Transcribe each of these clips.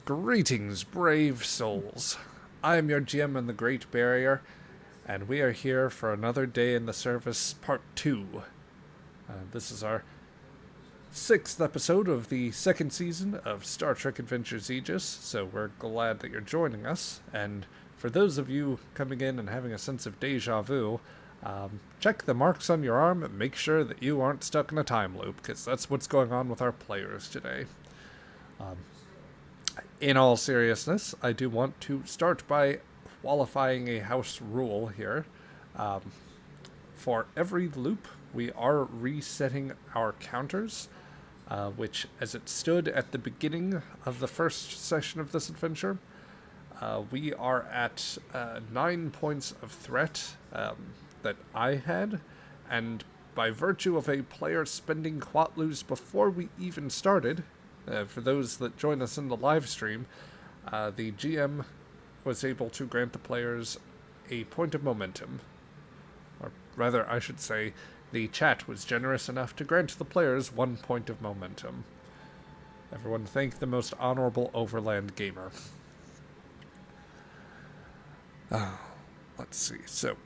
Greetings, brave souls. I am your GM in the Great Barrier, and we are here for another day in the service, part 2. This is our 6th episode of the 2nd season of Star Trek Adventures Aegis, so we're glad that you're joining us. And for those of you coming in and having a sense of deja vu, check the marks on your arm and make sure that you aren't stuck in a time loop, because that's what's going on with our players today. In all seriousness, I do want to start by qualifying a house rule here. For every loop, we are resetting our counters, which, as it stood at the beginning of the first session of this adventure, we are at 9 points of threat that I had, and by virtue of a player spending Quatlus before we even started, for those that join us in the live stream, the GM was able to grant the players a point of momentum. Or rather, I should say, the chat was generous enough to grant the players 1 point of momentum. Everyone thank the most honorable Overland gamer. Let's see. So,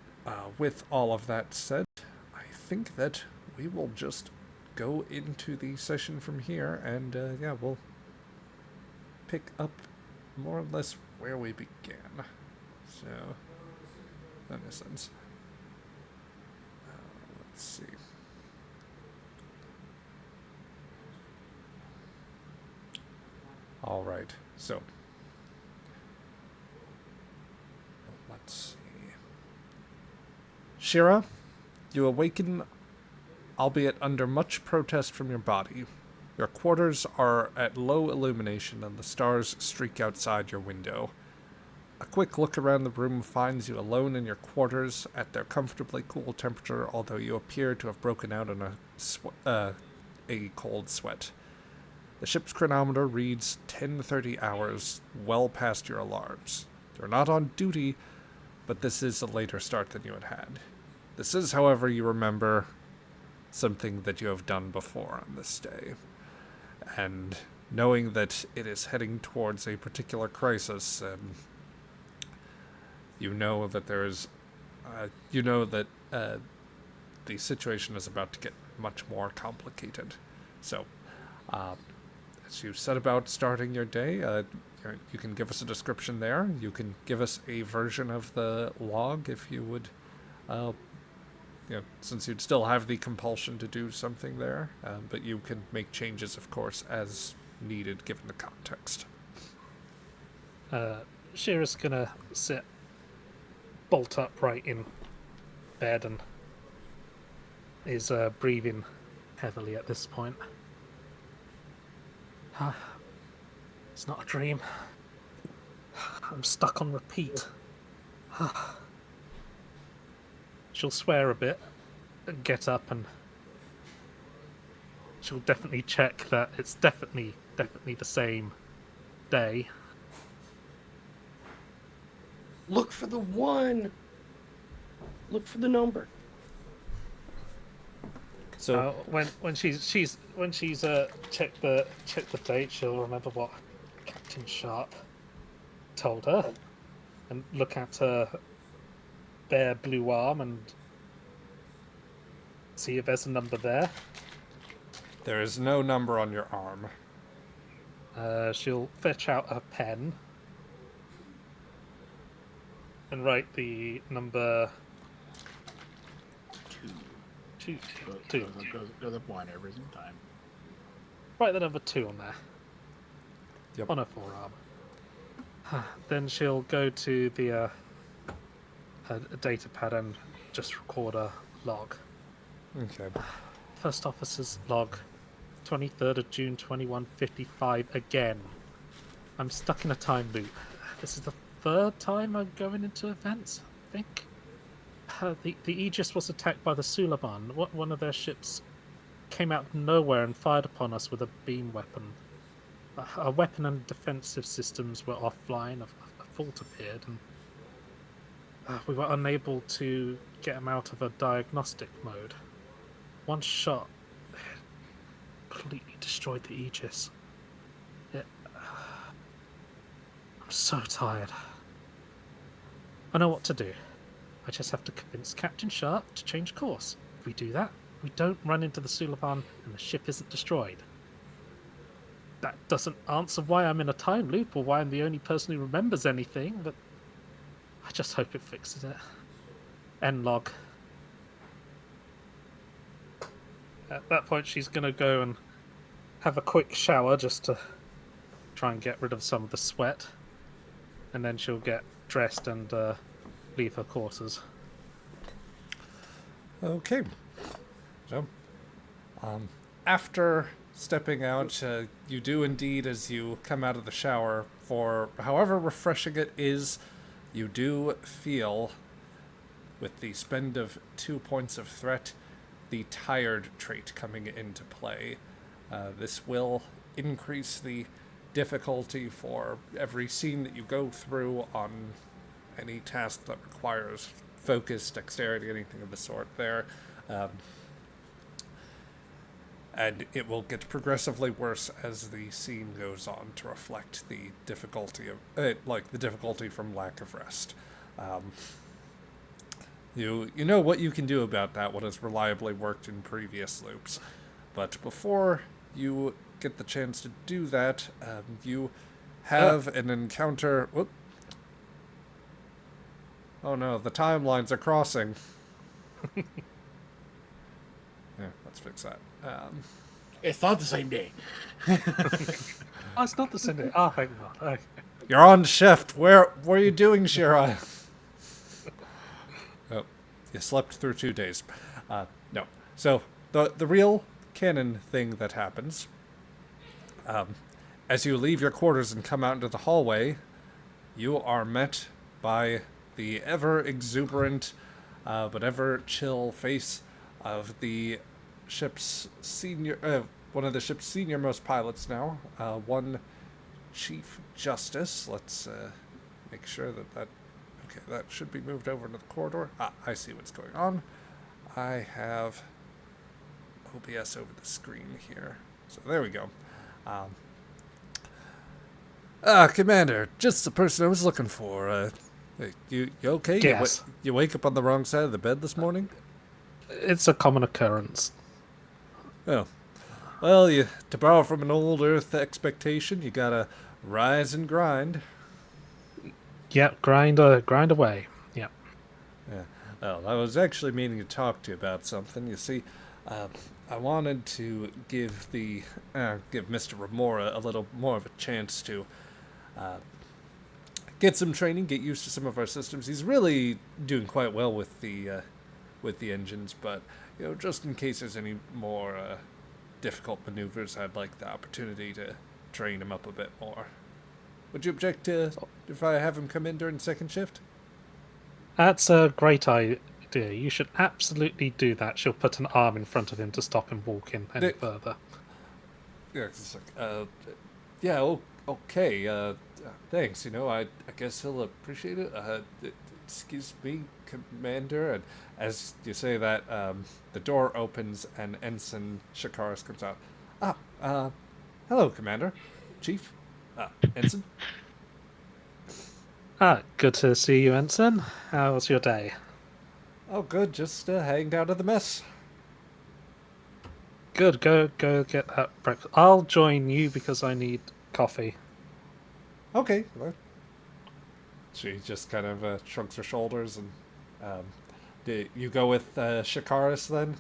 with all of that said, I think that we will just go into the session from here, and we'll pick up more or less where we began. So, that makes sense. Let's see. All right. So, let's see. Sheara, you awaken, albeit under much protest from your body. Your quarters are at low illumination and the stars streak outside your window. A quick look around the room finds you alone in your quarters at their comfortably cool temperature, although you appear to have broken out in a cold sweat. The ship's chronometer reads 10:30 hours, well past your alarms. You're not on duty, but this is a later start than you had. This is, however, you remember, something that you have done before on this day. And knowing that it is heading towards a particular crisis, and you know that the situation is about to get much more complicated. So, as you set about starting your day, you can give us a description there. You can give us a version of the log if you would, since you'd still have the compulsion to do something there, but you can make changes, of course, as needed given the context. Sheara's gonna sit bolt upright in bed and is breathing heavily at this point. It's not a dream. I'm stuck on repeat. She'll swear a bit and get up, and she'll definitely check that it's definitely the same day. Look for the 1. Look for the number. So when she's checked the date, she'll remember what Captain Sharp told her, and look at her bare blue arm and see if there's a number there. There is no number on your arm. She'll fetch out a pen and write the number 2. Goes up 1 every single time. Write the number 2 on there. Yep. On her forearm. Then she'll go to the data pad and just record a log. Okay. First officer's log, 23rd of June, 21:55 again. I'm stuck in a time loop. This is the 3rd time I'm going into events, I think. The Aegis was attacked by the Suleiman. One of their ships came out of nowhere and fired upon us with a beam weapon. Our weapon and defensive systems were offline. A fault appeared, and we were unable to get them out of a diagnostic mode. One shot completely destroyed the Aegis. so tired. I know what to do. I just have to convince Captain Sharp to change course. If we do that, we don't run into the Sulapan and the ship isn't destroyed. That doesn't answer why I'm in a time loop or why I'm the only person who remembers anything, but I just hope it fixes it. End log. At that point, she's going to go and have a quick shower just to try and get rid of some of the sweat. And then she'll get dressed and leave her quarters. Okay. So, after stepping out, you do indeed, as you come out of the shower, for however refreshing it is, you do feel, with the spend of 2 points of threat, the tired trait coming into play. This will increase the difficulty for every scene that you go through on any task that requires focus, dexterity, anything of the sort there. And it will get progressively worse as the scene goes on to reflect the difficulty of, the difficulty from lack of rest. You know what you can do about that, what has reliably worked in previous loops. But before you get the chance to do that, you have an encounter... Whoop. Oh no, the timelines are crossing. Yeah, let's fix that. It's not the same day. Oh, it's not the same day. Oh, hang on. Okay. You're on shift. What are you doing, Sheara? Oh, you slept through 2 days. No. So, the real canon thing that happens, as you leave your quarters and come out into the hallway, you are met by the ever-exuberant, but ever-chill face of the ship's one of the ship's senior-most pilots now, one Chief Justice. Let's make sure that okay, that should be moved over into the corridor. I see what's going on. I have OBS over the screen here. So there we go. Commander, just the person I was looking for. You okay? Yes. You wake up on the wrong side of the bed this morning? It's a common occurrence. Oh. Well, to borrow from an old Earth expectation, you gotta rise and grind. Yep, grind away. Yep. Yeah. Well, I was actually meaning to talk to you about something. You see, I wanted to give Mr. Remora a little more of a chance to get some training, get used to some of our systems. He's really doing quite well with the engines, but just in case there's any more difficult maneuvers, I'd like the opportunity to train him up a bit more. Would you object to if I have him come in during second shift? That's a great idea. You should absolutely do that. She'll put an arm in front of him to stop him walking any further. Yeah, it's like, okay. Thanks. I guess he'll appreciate it. Excuse me, Commander. And as you say that, the door opens and Ensign Shakaris comes out. Hello, Commander. Chief. Ensign. Good to see you, Ensign. How was your day? Oh, good. Just hanged out of the mess. Good. Go get that breakfast. I'll join you because I need coffee. Okay. Well, she just kind of shrugs her shoulders and do you go with Shakaris then?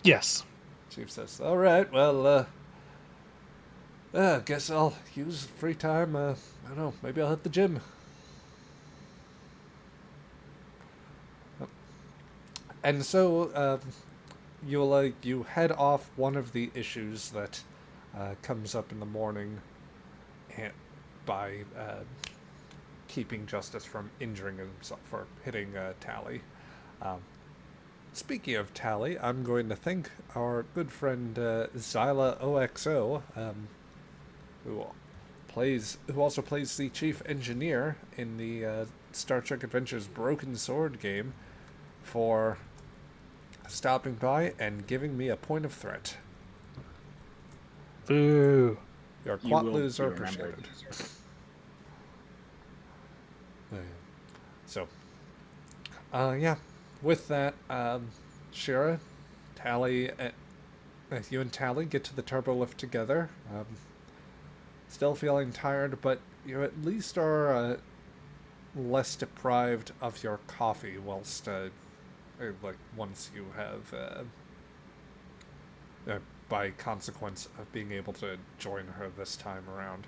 Yes. Chief says, all right, well, guess I'll use free time. I don't know, maybe I'll hit the gym. And so you head off one of the issues that comes up in the morning by keeping Justice from injuring himself or hitting Tally. Speaking of Tally, I'm going to thank our good friend Zyla OXO, who also plays the chief engineer in the Star Trek Adventures Broken Sword game, for stopping by and giving me a point of threat. Boo. Your quatloos are appreciated. So, yeah. With that, Sheara, Tally, you and Tally get to the turbo lift together. Still feeling tired, but you at least are less deprived of your coffee whilst, once you have, by consequence of being able to join her this time around.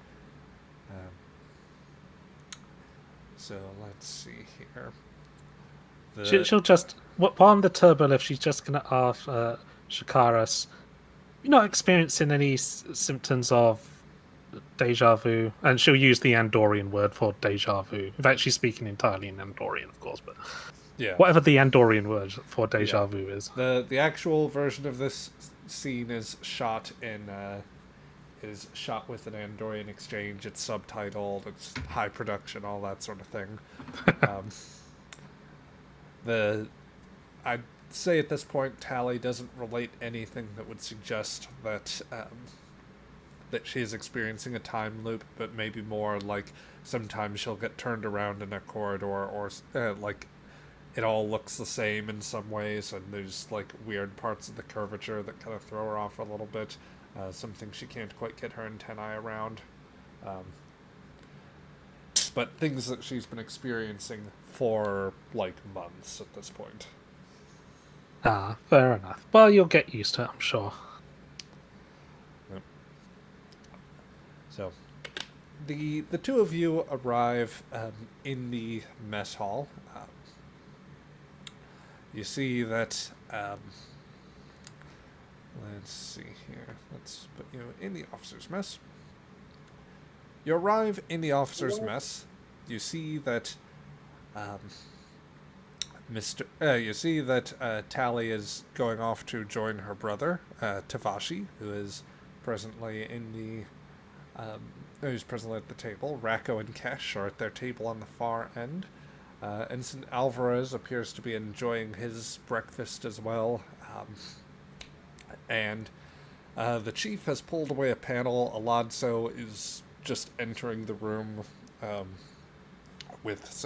So let's see here. She'll just, while on the turbo lift, she's just going to ask Shakaris, you're not experiencing any symptoms of deja vu? And she'll use the Andorian word for deja vu. In fact, she's speaking entirely in Andorian, of course, but Yeah. whatever the Andorian word for deja vu is. The actual version of this scene is shot with an Andorian exchange. It's subtitled. It's high production, all that sort of thing. I'd say at this point, Tally doesn't relate anything that would suggest that that she's experiencing a time loop, but maybe more like sometimes she'll get turned around in a corridor, or like it all looks the same in some ways, and there's like weird parts of the curvature that kind of throw her off a little bit. Something she can't quite get her antennae around. But things that she's been experiencing for like months at this point. Ah, fair enough. Well, you'll get used to it, I'm sure. Yep. So, the two of you arrive in the mess hall. You see that. Let's see here. Let's put you in the officer's mess. You arrive in the officer's mess. You see that. You see that Tally is going off to join her brother, Tavashi, who is presently who's presently at the table. Racco and Kesh are at their table on the far end. Ensign Alvarez appears to be enjoying his breakfast as well. And the chief has pulled away a panel. Alonso is just entering the room with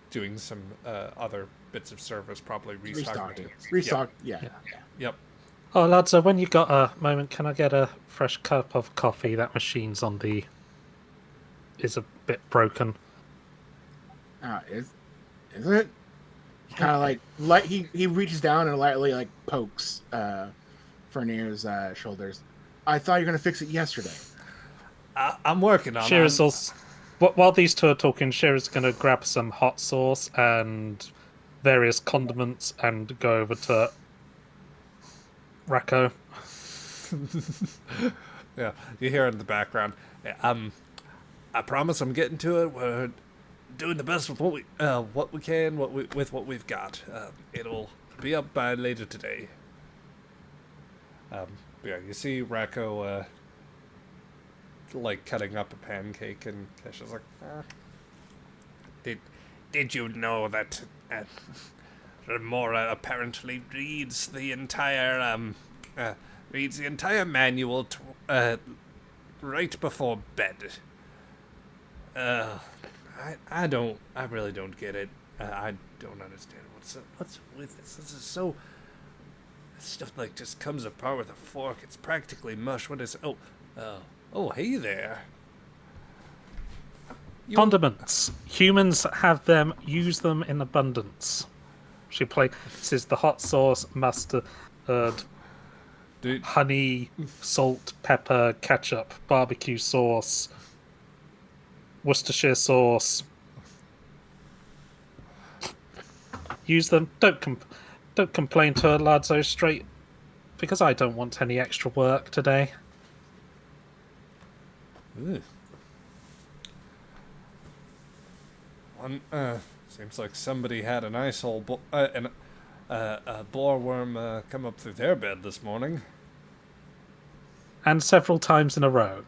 doing some other bits of service, probably restocking. Restock, yeah. Yep. Oh, lads, when you got a moment, can I get a fresh cup of coffee? That machine's is a bit broken. Is it? Kind of like he reaches down and lightly like pokes Fernier's shoulders. I thought you were gonna fix it yesterday. I'm working on Sheara's it. also, while these two are talking, Sheara's going to grab some hot sauce and various condiments and go over to Racco. Yeah, you hear it in the background. I promise I'm getting to it. We're doing the best with what we can, with what we've got. It'll be up by later today. Yeah, you see Racco like cutting up a pancake, and Kesh is like, Did you know that Remora apparently reads the entire manual right before bed? I really don't get it. I don't understand what's with this. This is so stuff like just comes apart with a fork. It's practically mush. What is hey there. Condiments. Humans have them. Use them in abundance. She places the hot sauce, mustard, honey, salt, pepper, ketchup, barbecue sauce, Worcestershire sauce. Use them. Don't complain to her, Ladzo, straight, because I don't want any extra work today. Ugh. Seems like somebody had a nice old a boar worm come up through their bed this morning. And several times in a row.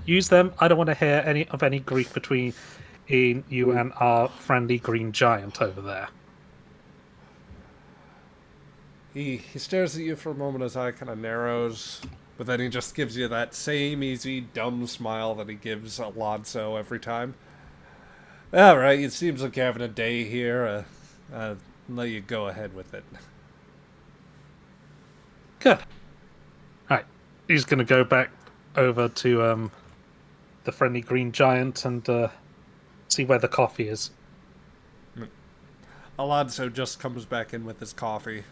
Use them. I don't want to hear any grief between you and our friendly green giant over there. He stares at you for a moment, his eye kind of narrows, but then he just gives you that same easy, dumb smile that he gives Alonso every time. All right, it seems like you're having a day here. Let you go ahead with it. Good. Right. He's going to go back over to the friendly green giant and see where the coffee is. Alonso just comes back in with his coffee.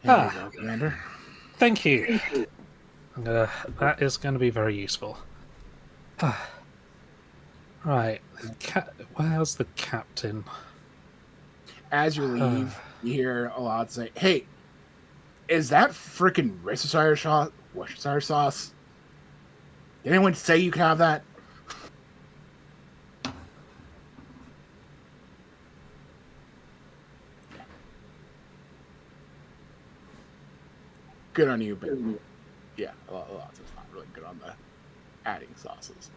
There you go, Commander. Thank you. That is going to be very useful. Right. Where's the captain? As you leave, you hear a lot say, "Hey, is that freaking Worcestershire sauce? Did anyone say you can have that?" Good on you, but yeah, a lot of it's not really good on the adding sauces.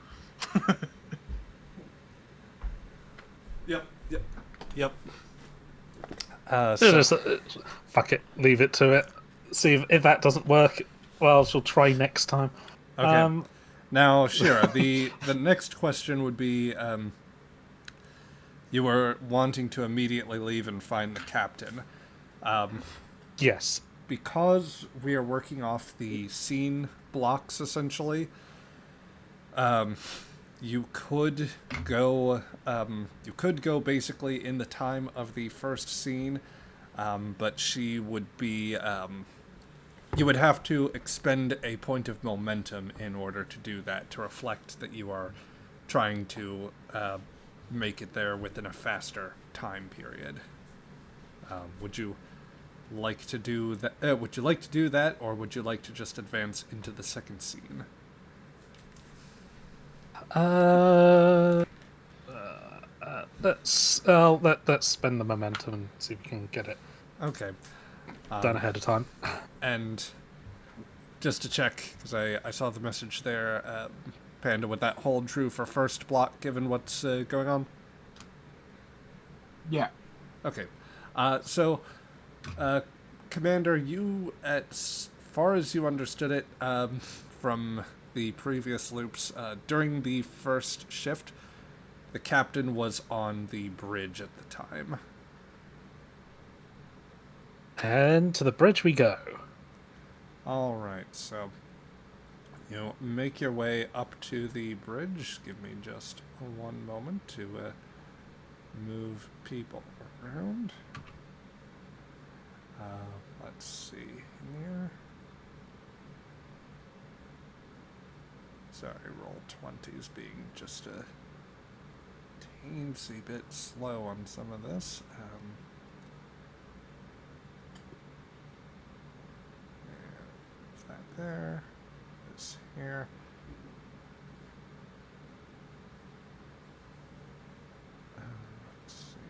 Yep. Fuck it. Leave it to it. See if that doesn't work. Well, she'll try next time. Okay. Now, Sheara, the next question would be, you were wanting to immediately leave and find the captain. Yes. Because we are working off the scene blocks, essentially, you could go basically in the time of the first scene, but she would be, you would have to expend a point of momentum in order to do that, to reflect that you are trying to make it there within a faster time period. Would you like to do that? Would you like to do that, or would you like to just advance into the second scene? Let's spend the momentum and see if we can get it Okay. done ahead of time. And just to check, because I saw the message there, Panda, would that hold true for first block, given what's going on? Yeah. Okay. So, Commander, you, as far as you understood it from the previous loops, during the first shift, the captain was on the bridge at the time. And to the bridge we go. All right, so you make your way up to the bridge. Give me just one moment to move people around. Let's see here. Sorry, roll 20s being just a teensy bit slow on some of this. Move that there. This here. Let's see.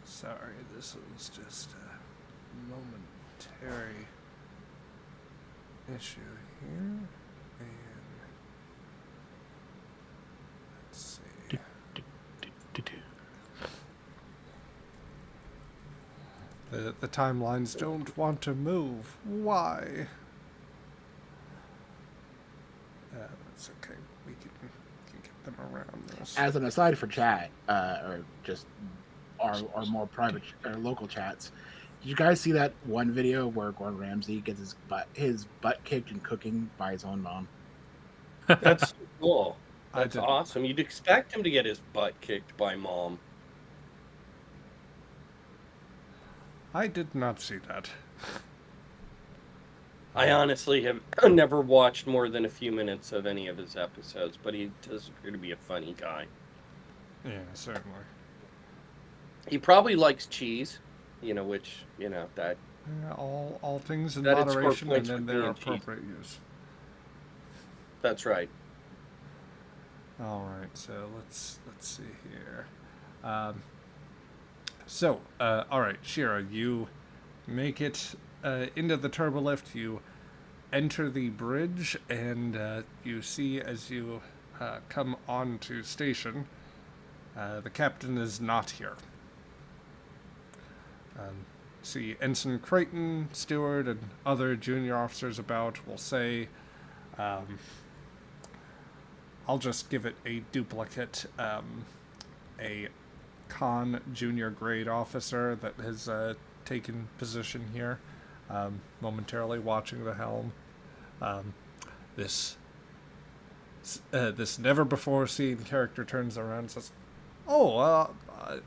Sorry, this was just a momentary issue here. And let's see. The timelines don't want to move. Why? That's okay. We can get them around this. As an aside for chat, or just our more private or local chats, did you guys see that one video where Gordon Ramsay gets his butt kicked in cooking by his own mom? That's cool. I That's did. awesome. You'd expect him to get his butt kicked by mom. I did not see that. I honestly have never watched more than a few minutes of any of his episodes, but he does appear to be a funny guy. Yeah, certainly. He probably likes cheese, which, that... Yeah, all things in That it's for moderation and points in for their being cheap. appropriate use. That's right. All right, so let's see here. All right, Sheara, you make it into the turbolift. You enter the bridge, and you see as you come onto station, the captain is not here. see Ensign Creighton, Steward, and other junior officers about, we'll say, I'll just give it a duplicate, a con junior grade officer that has taken position here, momentarily watching the helm. This never before seen character turns around and says, "Oh,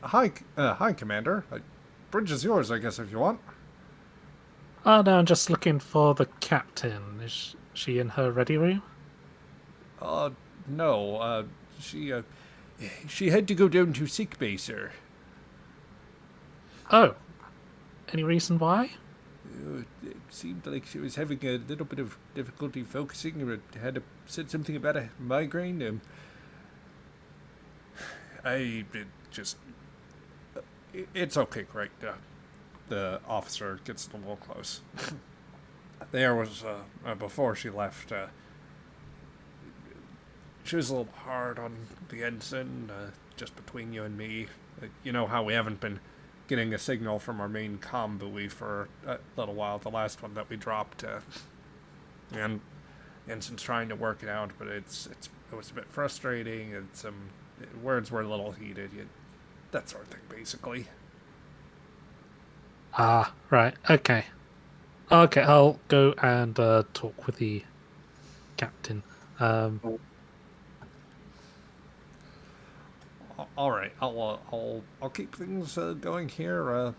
hi, Commander. Bridge is yours, I guess, if you want." Oh, no, I'm just looking for the captain. Is she in her ready room? No, she had to go down to sick bay, sir. Oh, any reason why? It seemed like she was having a little bit of difficulty focusing, or had said something about a migraine. It's okay, right? The officer gets a little close. There was, before she left, she was a little hard on the ensign, just between you and me. You know how we haven't been getting a signal from our main comm buoy for a little while, the last one that we dropped, and ensign's trying to work it out, but it was a bit frustrating, and some words were a little heated, that sort of thing, basically. Ah, right, okay. Okay, I'll go and talk with the captain. All right, I'll keep things going here.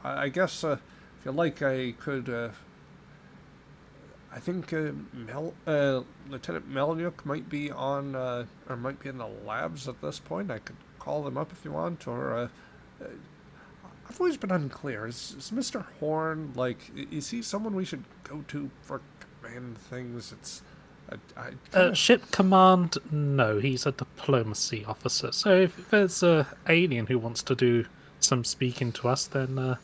I guess if you like, I could. I think Lieutenant Melnyuk might be on, or might be in the labs at this point. I could call them up if you want, or I've always been unclear. Is Mr. Horn, like, is he someone we should go to for command things? It's Ship command, no, he's a diplomacy officer. So if there's a alien who wants to do some speaking to us, then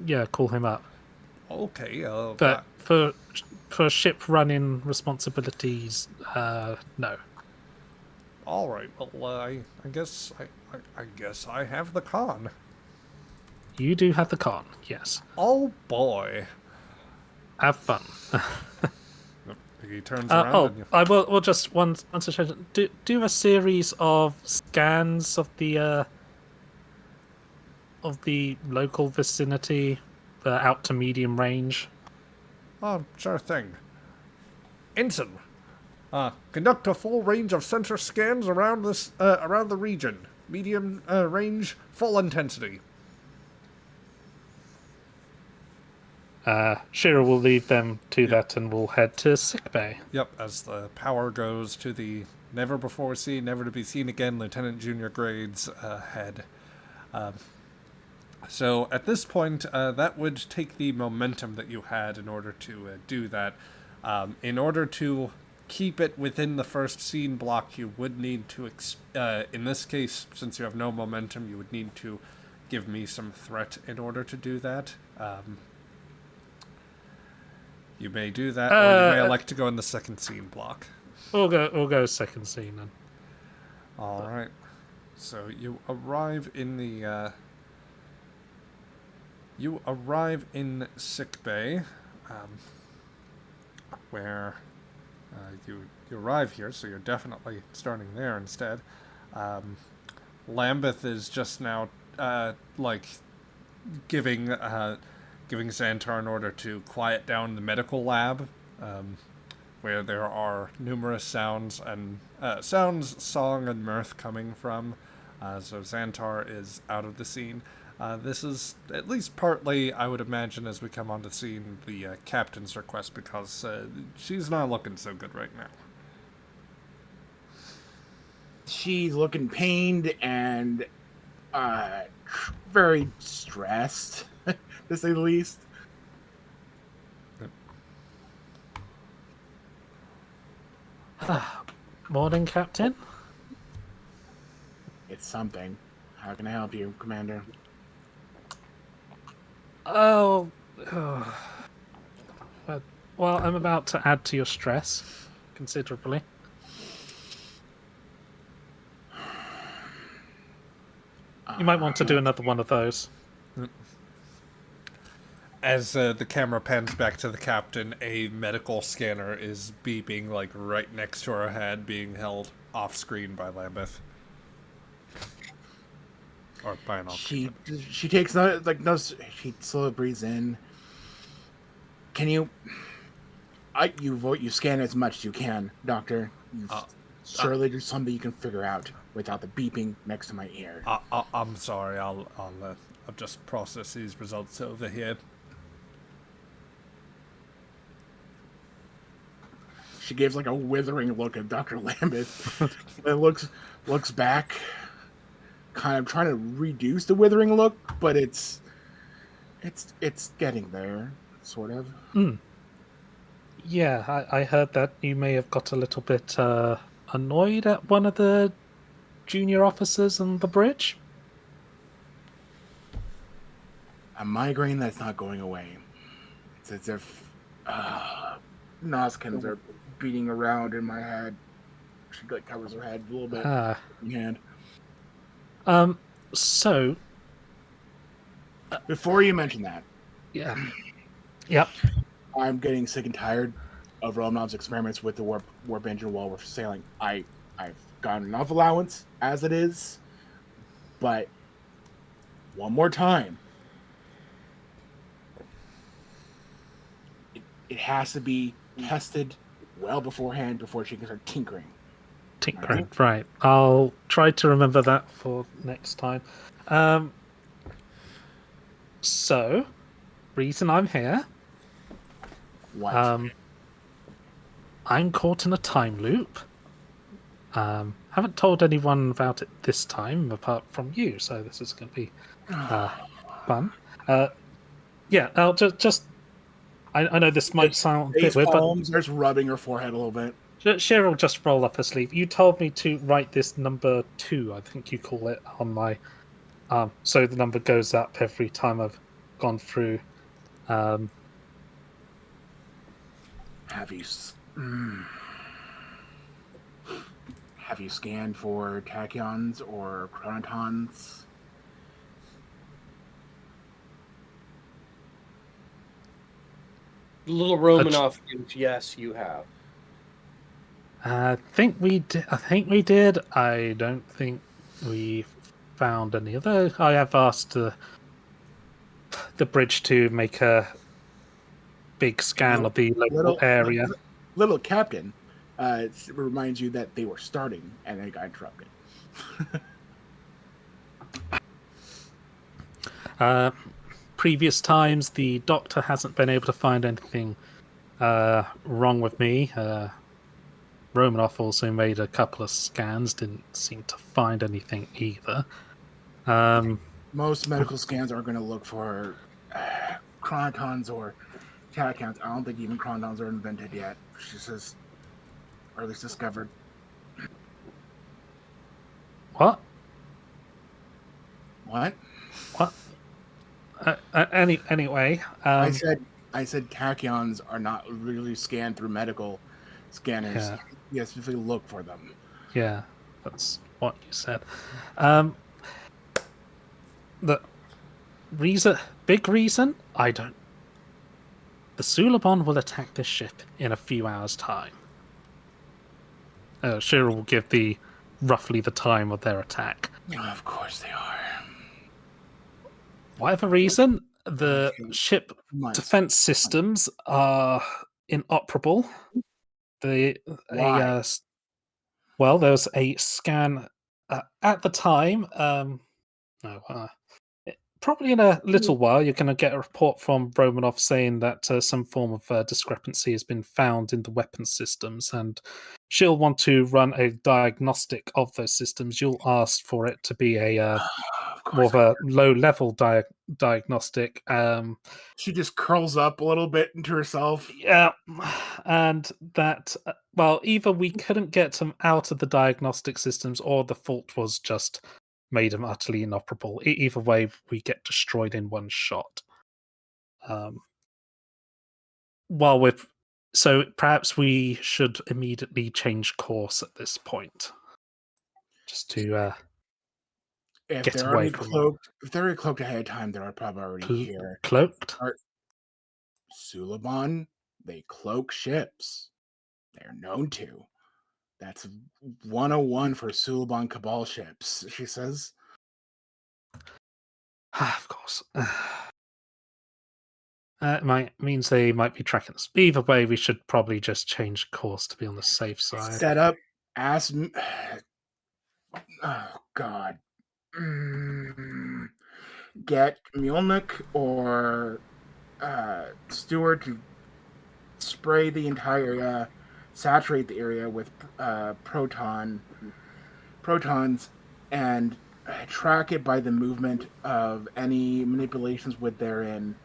yeah, call him up. Okay. But for ship running responsibilities, no. All right. Well, I guess I have the con. You do have the con, yes. Oh boy. Have fun. He turns around. And I will just one suggestion. Do a series of scans of the local vicinity, out to medium range. Oh, sure thing. Ensign, conduct a full range of sensor scans around the region. Medium range, full intensity. Sheara will leave them to that, and we'll head to sickbay. Yep, as the power goes to the never before seen, never to be seen again Lieutenant Junior Grade's head. So at this point, that would take the momentum that you had in order to do that. In order to keep it within the first scene block, you would need to, in this case, since you have no momentum, you would need to give me some threat in order to do that. You may do that, or you may elect to go in the second scene block. We'll go second scene then. All right. So you arrive in the sick bay, where you arrive here. So you're definitely starting there instead. Lambeth is just now giving Xantar an order to quiet down the medical lab, where there are numerous sounds, song, and mirth coming from. So Xantar is out of the scene. This is, at least partly, I would imagine, as we come on to scene, the captain's request, because she's not looking so good right now. She's looking pained and very stressed, to say the least. Morning, Captain. It's something. How can I help you, Commander? Oh, well, I'm about to add to your stress considerably. You might want to do another one of those. As the camera pans back to the captain, a medical scanner is beeping like right next to her head, being held off screen by Lambeth. Or by an off-screen. She takes those. She slowly breathes in. Can you? You scan as much as you can, Doctor. Surely there's something you can figure out without the beeping next to my ear. I'm sorry. I'll just process these results over here. She gives like a withering look at Dr. Lambeth and looks back, kind of trying to reduce the withering look, but it's getting there, sort of. Yeah, I heard that you may have got a little bit annoyed at one of the junior officers on the bridge. A migraine that's not going away. It's as if noskins are beating around in my head. She like covers her head a little bit. Hand. So before you mention that, yeah, yep. I'm getting sick and tired of Romanov's experiments with the warp engine while we're sailing. I've got enough allowance as it is, but one more time, it has to be tested well beforehand before she can start tinkering. Right. I'll try to remember that for next time. So, reason I'm here. What? I'm caught in a time loop. Haven't told anyone about it this time, apart from you. So this is going to be fun. Yeah, I'll just. I know this might sound a bit weird, but there's rubbing her forehead a little bit. Sheara just roll up her sleeve. You told me to write this number 2, I think you call it, on my so the number goes up every time I've gone through. Have you scanned for tachyons or chronotons? Little Romanov, yes, you have. I think we did. I don't think we found any other. I have asked the bridge to make a big scan of the local area. Little Captain, it reminds you that they were starting and they got interrupted. Previous times, the doctor hasn't been able to find anything wrong with me. Romanov also made a couple of scans, didn't seem to find anything either. Most medical scans are going to look for chronotons or tachyons. I don't think even chronotons are invented yet. She says, or at least discovered. What? What? Anyway, I said tachyons are not really scanned through medical scanners. Yeah. You specifically look for them. Yeah, that's what you said. The big reason, I don't. The Suliban will attack this ship in a few hours' time. Sheara will give roughly the time of their attack. Of course they are. Whatever reason, the ship defense systems are inoperable. Well, there was a scan at the time. Probably in a little while, you're going to get a report from Romanov saying that some form of discrepancy has been found in the weapon systems, and she'll want to run a diagnostic of those systems. You'll ask for it to be a more of a low-level diagnostic. She just curls up a little bit into herself. Yeah, and that, either we couldn't get them out of the diagnostic systems, or the fault was just made them utterly inoperable. Either way, we get destroyed in one shot. So perhaps we should immediately change course at this point, just to get away from. If they're cloaked ahead of time, they're probably already here. Cloaked. Suliban, they cloak ships. They're known to. That's 101 for Suliban Cabal ships, she says. Of course. Means they might be tracking us. Either way, we should probably just change course to be on the safe side. Set up as. Oh, God. Get Mjolnir or Stewart to spray the entire, saturate the area with protons, and track it by the movement of any manipulations with therein.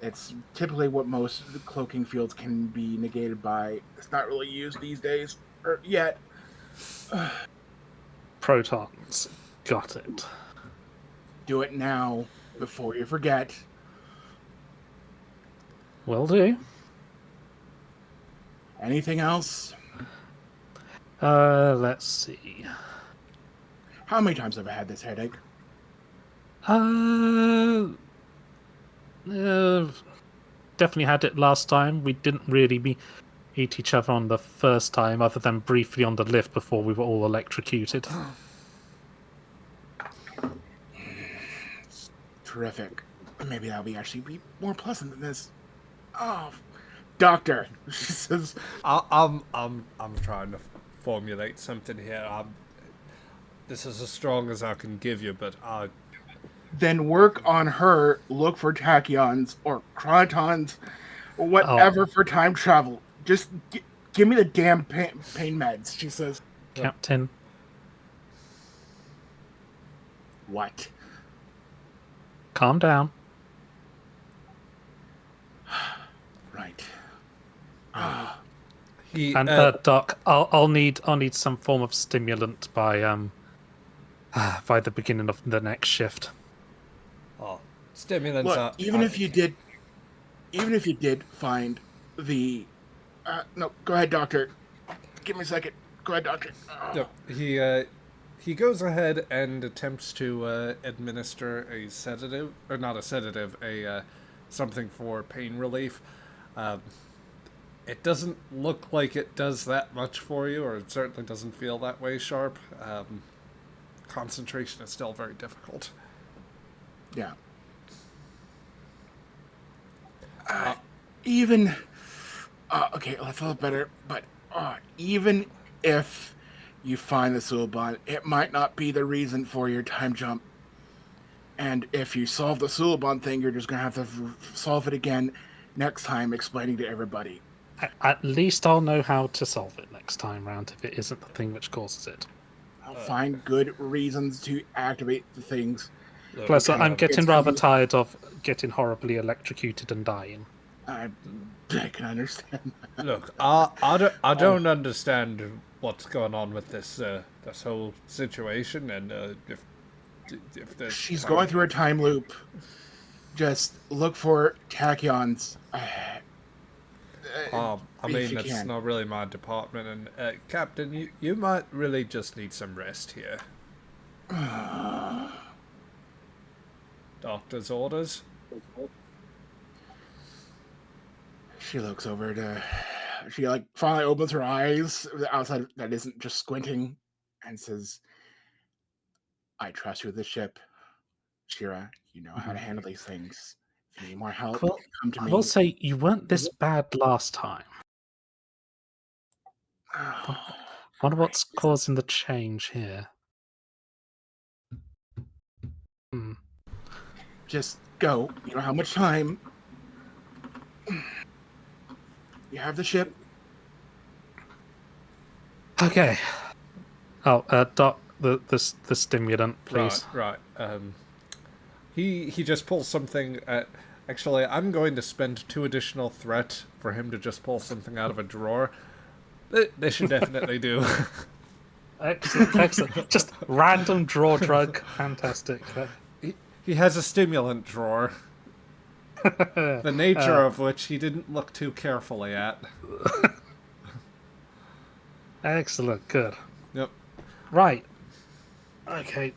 It's typically what most cloaking fields can be negated by. It's not really used these days, or yet. Protons. Got it. Do it now before you forget. Will do. Anything else? Let's see. How many times have I had this headache? Definitely had it last time. We didn't really meet each other on the first time, other than briefly on the lift before we were all electrocuted. Terrific. Maybe that'll be more pleasant than this. Oh, doctor, she says. I'm trying to formulate something here. This is as strong as I can give you, but Then work on her. Look for tachyons or chronotons or whatever for time travel. Just give me the damn pain meds, she says. Captain. What? Calm down. Right. Doc, I'll need some form of stimulant by the beginning of the next shift. Oh, stimulants Look, are... even if you did find the... no, go ahead, doctor. Give me a second. Go ahead, doctor. No, he goes ahead and attempts to administer a sedative, or not a sedative, something for pain relief. It doesn't look like it does that much for you, or it certainly doesn't feel that way, Sharp. Concentration is still very difficult. Yeah. Okay, that's a little better, but even if you find the Suliban, it might not be the reason for your time jump. And if you solve the Suliban thing, you're just going to have to solve it again next time, explaining to everybody. At least I'll know how to solve it next time round if it isn't the thing which causes it. I'll find good reasons to activate the things. Plus, I'm getting rather tired of getting horribly electrocuted and dying. I can understand that. Look, I don't understand what's going on with this whole situation, and if there's... She's going through a time loop. Just look for tachyons. I mean, that's not really my department, and Captain, you might really just need some rest here. Doctor's orders. She looks over to... She, finally opens her eyes outside that isn't just squinting and says, I trust you with the ship. Sheara, you know how to handle these things. If you need more help, Well, come to me. I will say you weren't this bad last time. Wonder what's causing the change here. Just go. You don't have much time. You have the ship. Okay. Oh, Doc, the stimulant, please. Right. He just pulls something. Actually, I'm going to spend 2 additional threat for him to just pull something out of a drawer. They should definitely do. Excellent. Just random draw drug. Fantastic. He has a stimulant drawer. The nature of which he didn't look too carefully at. Excellent. Good. Yep. Right. Okay.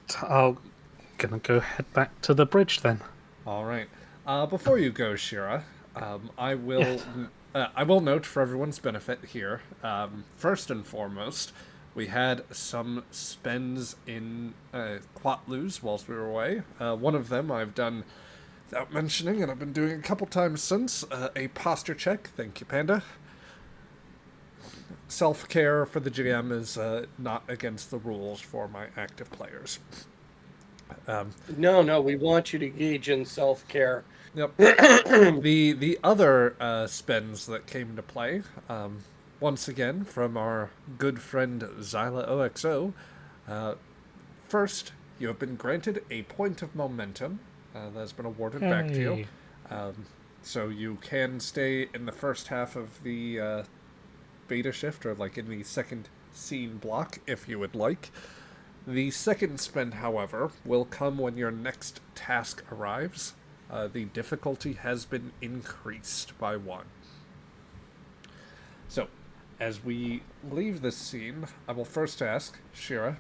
Gonna go head back to the bridge then. All right. Before you go, Sheara, I will note for everyone's benefit here. First and foremost, we had some spends in Quatloos whilst we were away. One of them I've done without mentioning, and I've been doing a couple times since. A posture check. Thank you, Panda. Self-care for the GM is not against the rules for my active players. No, we want you to gauge in self-care. Yep. The other spends that came into play, once again from our good friend Zyla OXO. First, you have been granted a point of momentum that has been awarded back to you. So you can stay in the first half of the beta shift, or like in the second scene block, if you would like. The second spend, however, will come when your next task arrives. The difficulty has been increased by 1. So, as we leave this scene, I will first ask, Sheara,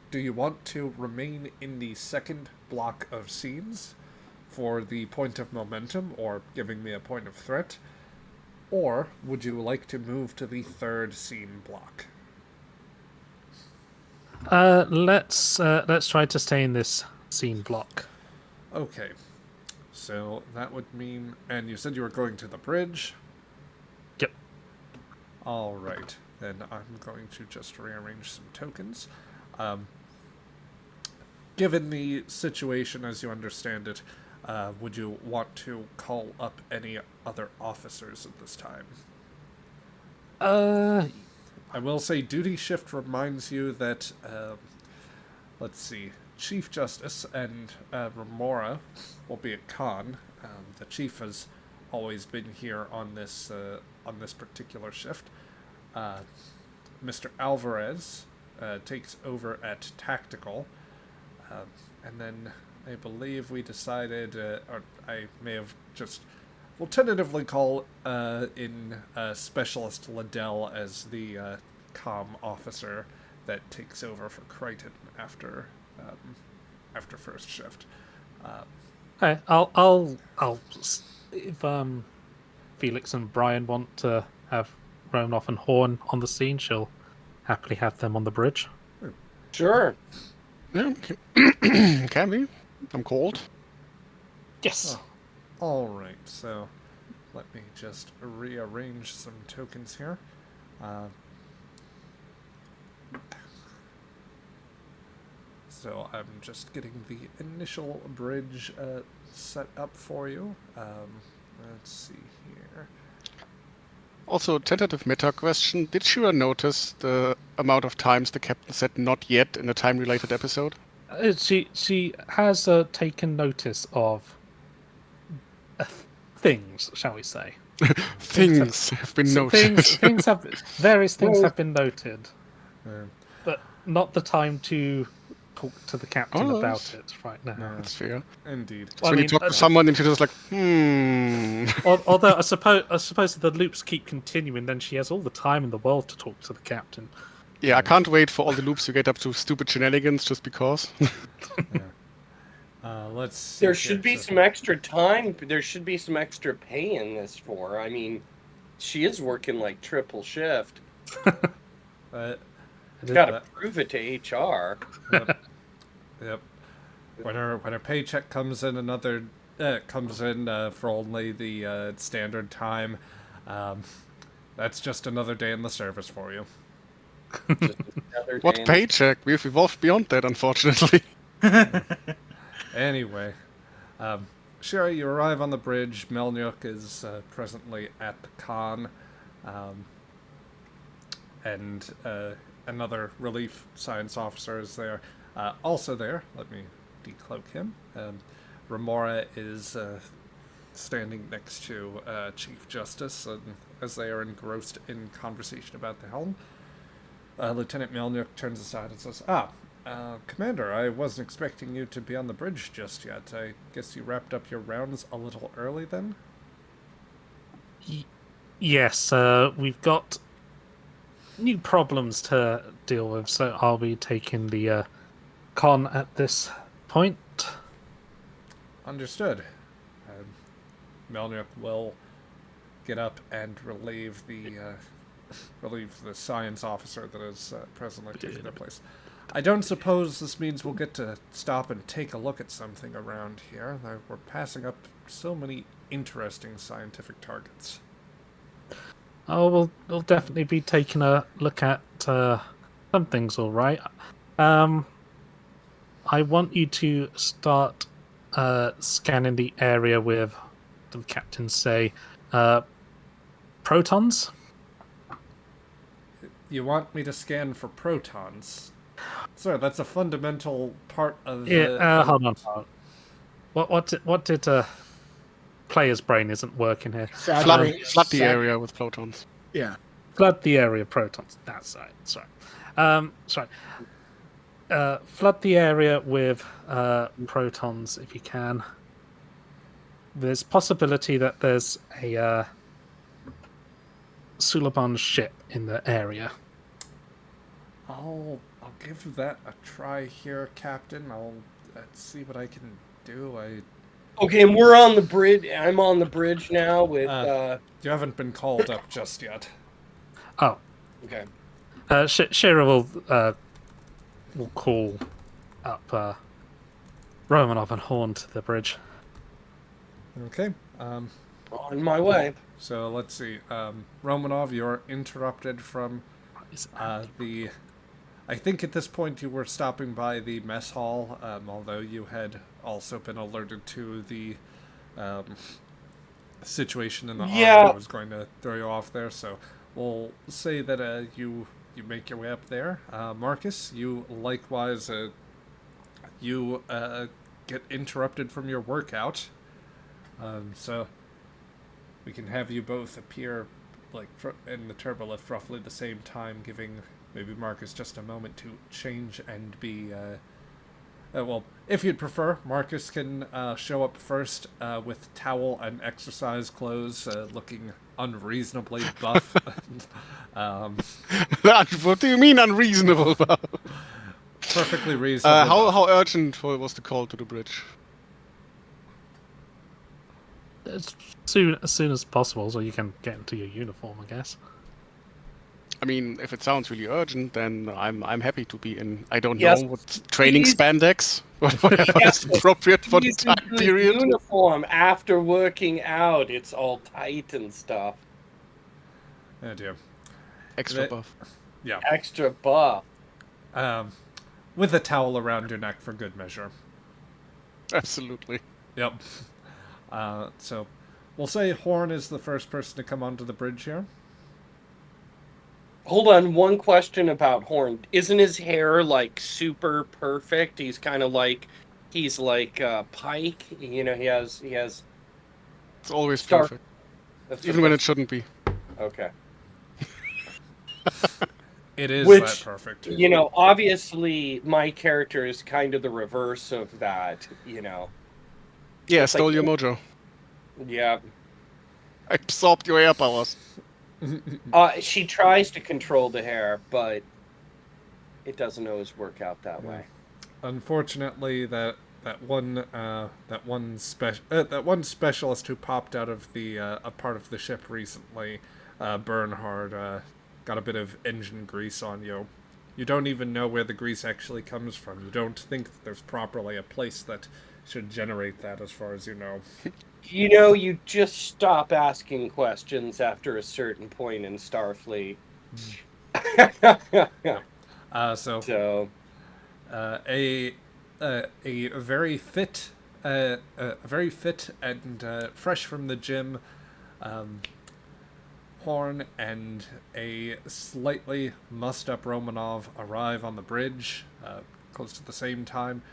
do you want to remain in the second block of scenes for the point of momentum, or giving me a point of threat? Or would you like to move to the third scene block? Let's try to stay in this scene block. Okay. So that would mean... And you said you were going to the bridge? Yep. Alright. Then I'm going to just rearrange some tokens. Given the situation as you understand it, would you want to call up any other officers at this time? I will say duty shift reminds you that, let's see, Chief Justice and Remora will be at Con. The Chief has always been here on this particular shift. Mr. Alvarez takes over at Tactical, and then I believe we decided, or I may have just... We'll tentatively call in Specialist Liddell as the comm officer that takes over for Crichton after first shift. Okay, I'll if Felix and Brian want to have Ronoff and Horn on the scene, she'll happily have them on the bridge. Sure. Yeah, can be. I'm cold. Yes. Oh. Alright, so let me just rearrange some tokens here. So I'm just getting the initial bridge set up for you. Let's see here. Also, tentative meta question. Did Sheara notice the amount of times the captain said not yet in a time-related episode? She has taken notice of things, shall we say? Things have been noted. Various things have been noted, Um, but not the time to talk to the captain Oh, about that's- it right now. no, That's fair. indeed. So when you talk to someone, you're just like, Although I suppose if the loops keep continuing, then she has all the time in the world to talk to the captain. Yeah, I can't wait for all the loops to get up to stupid shenanigans just because. Let's see There here, should be so- some extra time. There should be some extra pay in this for her. I mean, she is working like triple shift. Got to prove it to HR. Yep. When her paycheck comes in for only the standard time, that's just another day in the service for you. Just another What day in- paycheck? We've evolved beyond that, unfortunately. Anyway, Sheara, you arrive on the bridge. Melnyuk is presently at the con, and another relief science officer is there. Also there, let me decloak him. Remora is standing next to Chief Justice, and as they are engrossed in conversation about the helm, Lieutenant Melnyuk turns aside and says, Commander, I wasn't expecting you to be on the bridge just yet. I guess you wrapped up your rounds a little early then? Yes, we've got new problems to deal with, so I'll be taking the con at this point. Understood. Melnyuk will get up and relieve the science officer that is presently taking their place. I don't suppose this means we'll get to stop and take a look at something around here. We're passing up so many interesting scientific targets. Oh, we'll definitely be taking a look at some things, all right. I want you to start scanning the area with, the captain say, protons. You want me to scan for protons? Sir, that's a fundamental part of Yeah, hold on. What did player's brain isn't working here? Flood the area with protons. Yeah. Flood the area protons. That's right. Sorry. Flood the area with protons if you can. There's possibility that there's a Suliban ship in the area. I'll give that a try here, Captain. I'll see what I can do. Okay, and we're on the bridge. I'm on the bridge now with. You haven't been called up just yet. Oh, Okay. Sheara will call up Romanov and Horn to the bridge. Okay. On my way. So let's see. Romanov, you're interrupted from the. I think at this point you were stopping by the mess hall, although you had also been alerted to the situation in the army that was going to throw you off there. So we'll say that you make your way up there. Marcus, you likewise get interrupted from your workout. So we can have you both appear in the turbolift roughly the same time, giving maybe Marcus just a moment to change and be... well, if you'd prefer, Marcus can show up first with towel and exercise clothes, looking unreasonably buff. What do you mean unreasonable? Perfectly reasonable. How urgent was the call to the bridge? As soon as possible, so you can get into your uniform, I guess. I mean, if it sounds really urgent, then I'm happy to be in. I don't Yes, know what training please. spandex, whatever is appropriate for the He's time in period. uniform after working out. It's all tight and stuff. Oh dear. Extra buff. Yeah. Extra buff. With a towel around your neck for good measure. Absolutely. Yep. So we'll say Horn is the first person to come onto the bridge here. Hold on, one question about Horn. Isn't his hair like super perfect? He's kind of like Pike. You know, he has. It's always Star- perfect, even when it shouldn't be. Okay. It is Which, that perfect. You know, obviously my character is kind of the reverse of that. You know. Yeah, It's stole like- your mojo. Yeah. I absorbed your air powers. She tries to control the hair, but it doesn't always work out that way. Unfortunately, that one specialist who popped out of the a part of the ship recently, Bernhard, got a bit of engine grease on you. You don't even know where the grease actually comes from. You don't think that there's properly a place that should generate that, as far as you know. You know, you just stop asking questions after a certain point in Starfleet. So, a very fit, and fresh from the gym, Horn and a slightly mussed-up Romanov arrive on the bridge, close to the same time.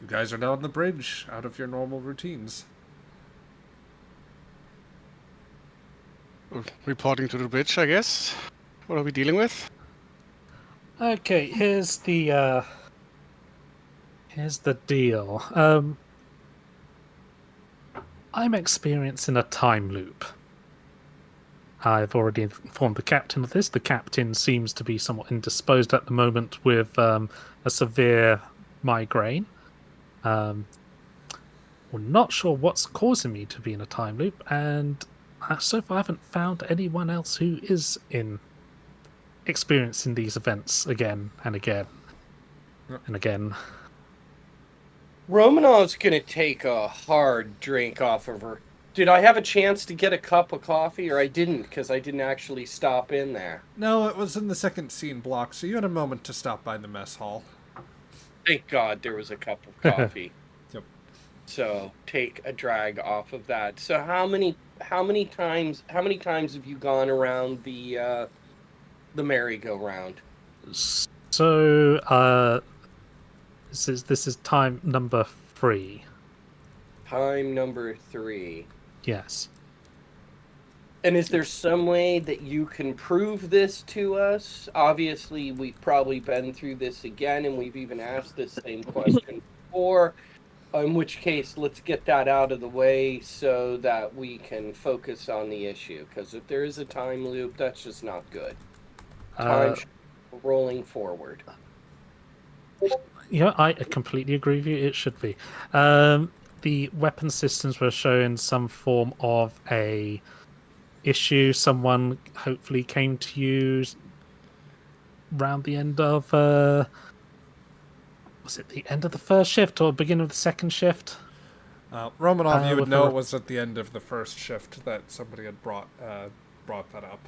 You guys are now on the bridge, out of your normal routines. Reporting to the bridge, I guess. What are we dealing with? Okay, here's the deal. I'm experiencing a time loop. I've already informed the captain of this. The captain seems to be somewhat indisposed at the moment with a severe migraine. we're not sure what's causing me to be in a time loop, and so far I haven't found anyone else who is experiencing these events again and again and again. Romanov's gonna take a hard drink off of her. Did I have a chance to get a cup of coffee, or I didn't because I didn't actually stop in there? No, it was in the second scene block, so you had a moment to stop by the mess hall. Thank God there was a cup of coffee. Yep. So take a drag off of that. So how many times have you gone around the merry-go-round? So this is time number 3. Time number 3. Yes. And is there some way that you can prove this to us? Obviously, we've probably been through this again, and we've even asked this same question before. In which case, let's get that out of the way so that we can focus on the issue. Because if there is a time loop, that's just not good. Time should be rolling forward. Yeah, I completely agree with you. It should be. The weapon systems were showing some form of a issue. Someone hopefully came to you around the end of was it the end of the first shift or beginning of the second shift? Romanov, you would with know a- it was at the end of the first shift that somebody had brought that up.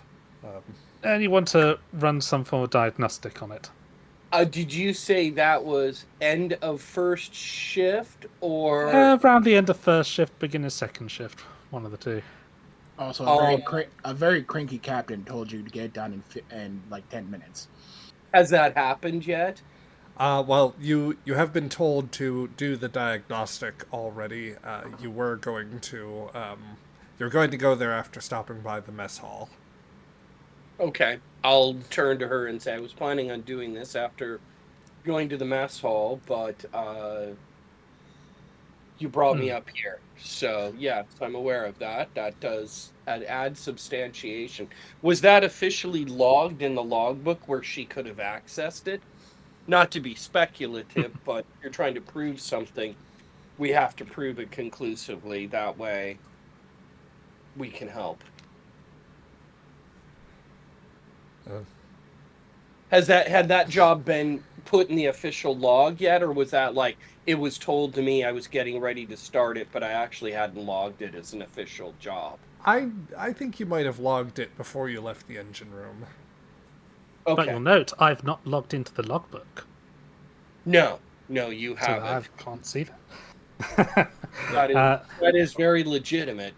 And you want to run some form of diagnostic on it. Did you say that was end of first shift or? Around the end of first shift, beginning of second shift. One of the two. Also, Oh. a very cranky captain told you to get it done in like 10 minutes. Has that happened yet? Well, you have been told to do the diagnostic already. You were going to you're going to go there after stopping by the mess hall. Okay, I'll turn to her and say I was planning on doing this after going to the mess hall, but you brought me up here. So, yes, I'm aware of that. That does add substantiation. Was that officially logged in the logbook where she could have accessed it? Not to be speculative, but you're trying to prove something. We have to prove it conclusively. That way we can help. Had that job been put in the official log yet, or was that like it was told to me I was getting ready to start it, but I actually hadn't logged it as an official job? I think you might have logged it before you left the engine room. But Okay. you'll note I've not logged into the logbook, No, you so haven't. I can't see that. That is very legitimate.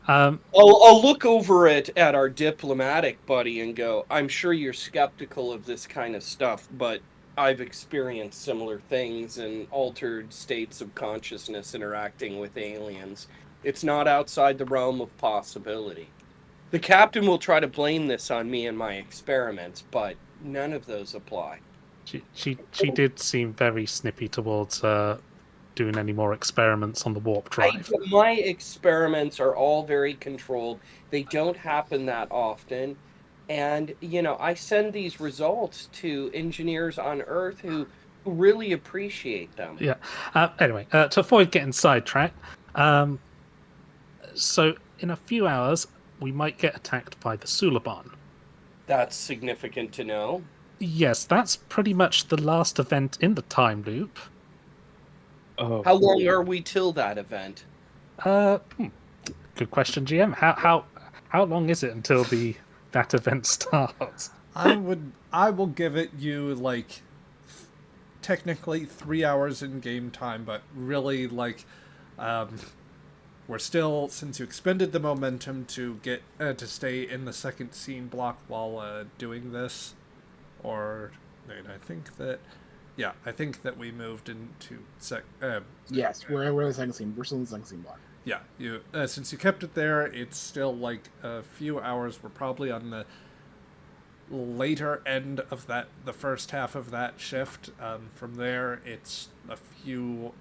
Um, I'll look over it at our diplomatic buddy and go, I'm sure you're skeptical of this kind of stuff, but I've experienced similar things in altered states of consciousness interacting with aliens. It's not outside the realm of possibility. The captain will try to blame this on me and my experiments, but none of those apply. she did seem very snippy towards doing any more experiments on the warp drive. My experiments are all very controlled. They don't happen that often. And, I send these results to engineers on Earth who really appreciate them. Yeah. Anyway, to avoid getting sidetracked, so in a few hours we might get attacked by the Suliban. That's significant to know. Yes, that's pretty much the last event in the time loop. Oh. How long are we till that event? Good question, GM. How long is it until that event starts? I will give it you like technically 3 hours in game time, but really like we're still, since you expended the momentum to get to stay in the second scene block while doing this, or wait, I think that we moved into Yes, we're in the second scene. We're still in the second scene block. Yeah, you since you kept it there, it's still like a few hours. We're probably on the later end of the first half of that shift. From there, it's a few.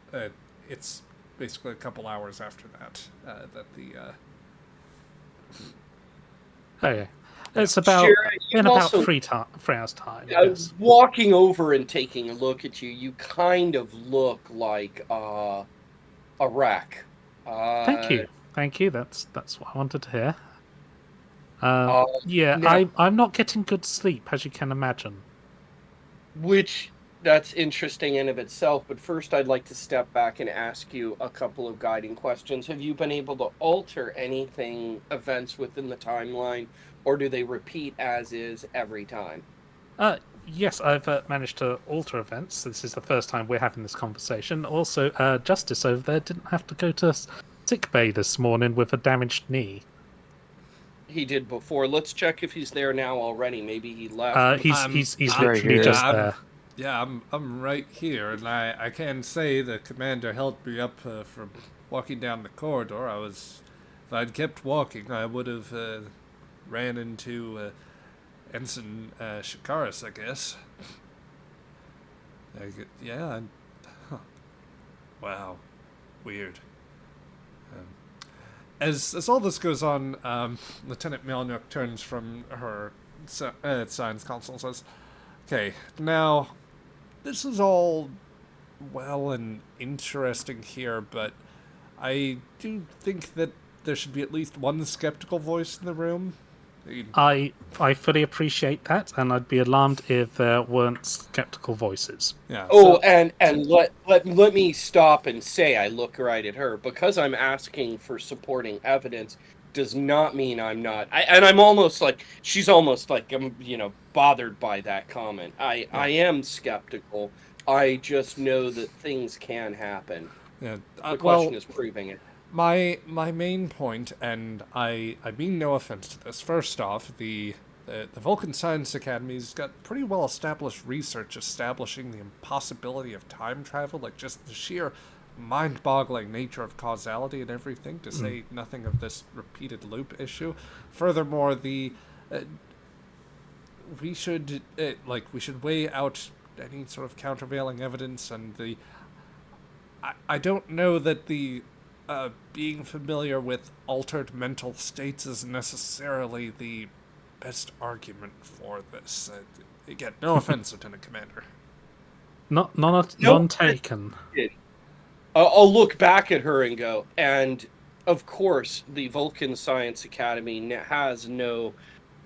It's basically a couple hours after that that the. Okay. It's about Sheara, you in about also- 3 hours time. Yes. Walking over and taking a look at you, you kind of look like a wreck. Thank you. Thank you. That's what I wanted to hear. Yeah, now, I'm not getting good sleep, as you can imagine. which that's interesting in of itself. But first, I'd like to step back and ask you a couple of guiding questions. Have you been able to alter events within the timeline, or do they repeat as is every time? Yes, I've managed to alter events. This is the first time we're having this conversation. Also, Justice over there didn't have to go to sick bay this morning with a damaged knee. He did before. Let's check if he's there now already. Maybe he left. He's right literally here. just I'm, there. Yeah, I'm right here, and I can say the commander helped me up from walking down the corridor. If I'd kept walking, I would have ran into Ensign Shikaris, I guess. Yeah, huh. Wow, weird. As all this goes on, Lieutenant Melnyuk turns from her science console and says, "Okay, now this is all well and interesting here, but I do think that there should be at least one skeptical voice in the room." I fully appreciate that, and I'd be alarmed if there weren't skeptical voices. Yeah. Oh, So, and let me stop and say, I look right at her, because I'm asking for supporting evidence does not mean I'm not. I'm almost like she's almost like I'm bothered by that comment. I am skeptical. I just know that things can happen. yeah. The Well, question is proving it. my main point, and I mean no offense to this. First off, the Vulcan Science Academy's got pretty well established research establishing the impossibility of time travel, like just the sheer mind-boggling nature of causality and everything, to say nothing of this repeated loop issue. Furthermore, we should weigh out any sort of countervailing evidence, and I don't know that the being familiar with altered mental states is necessarily the best argument for this. Again, no offense, Lieutenant Commander. None taken. I'll look back at her and go, and of course, the Vulcan Science Academy has no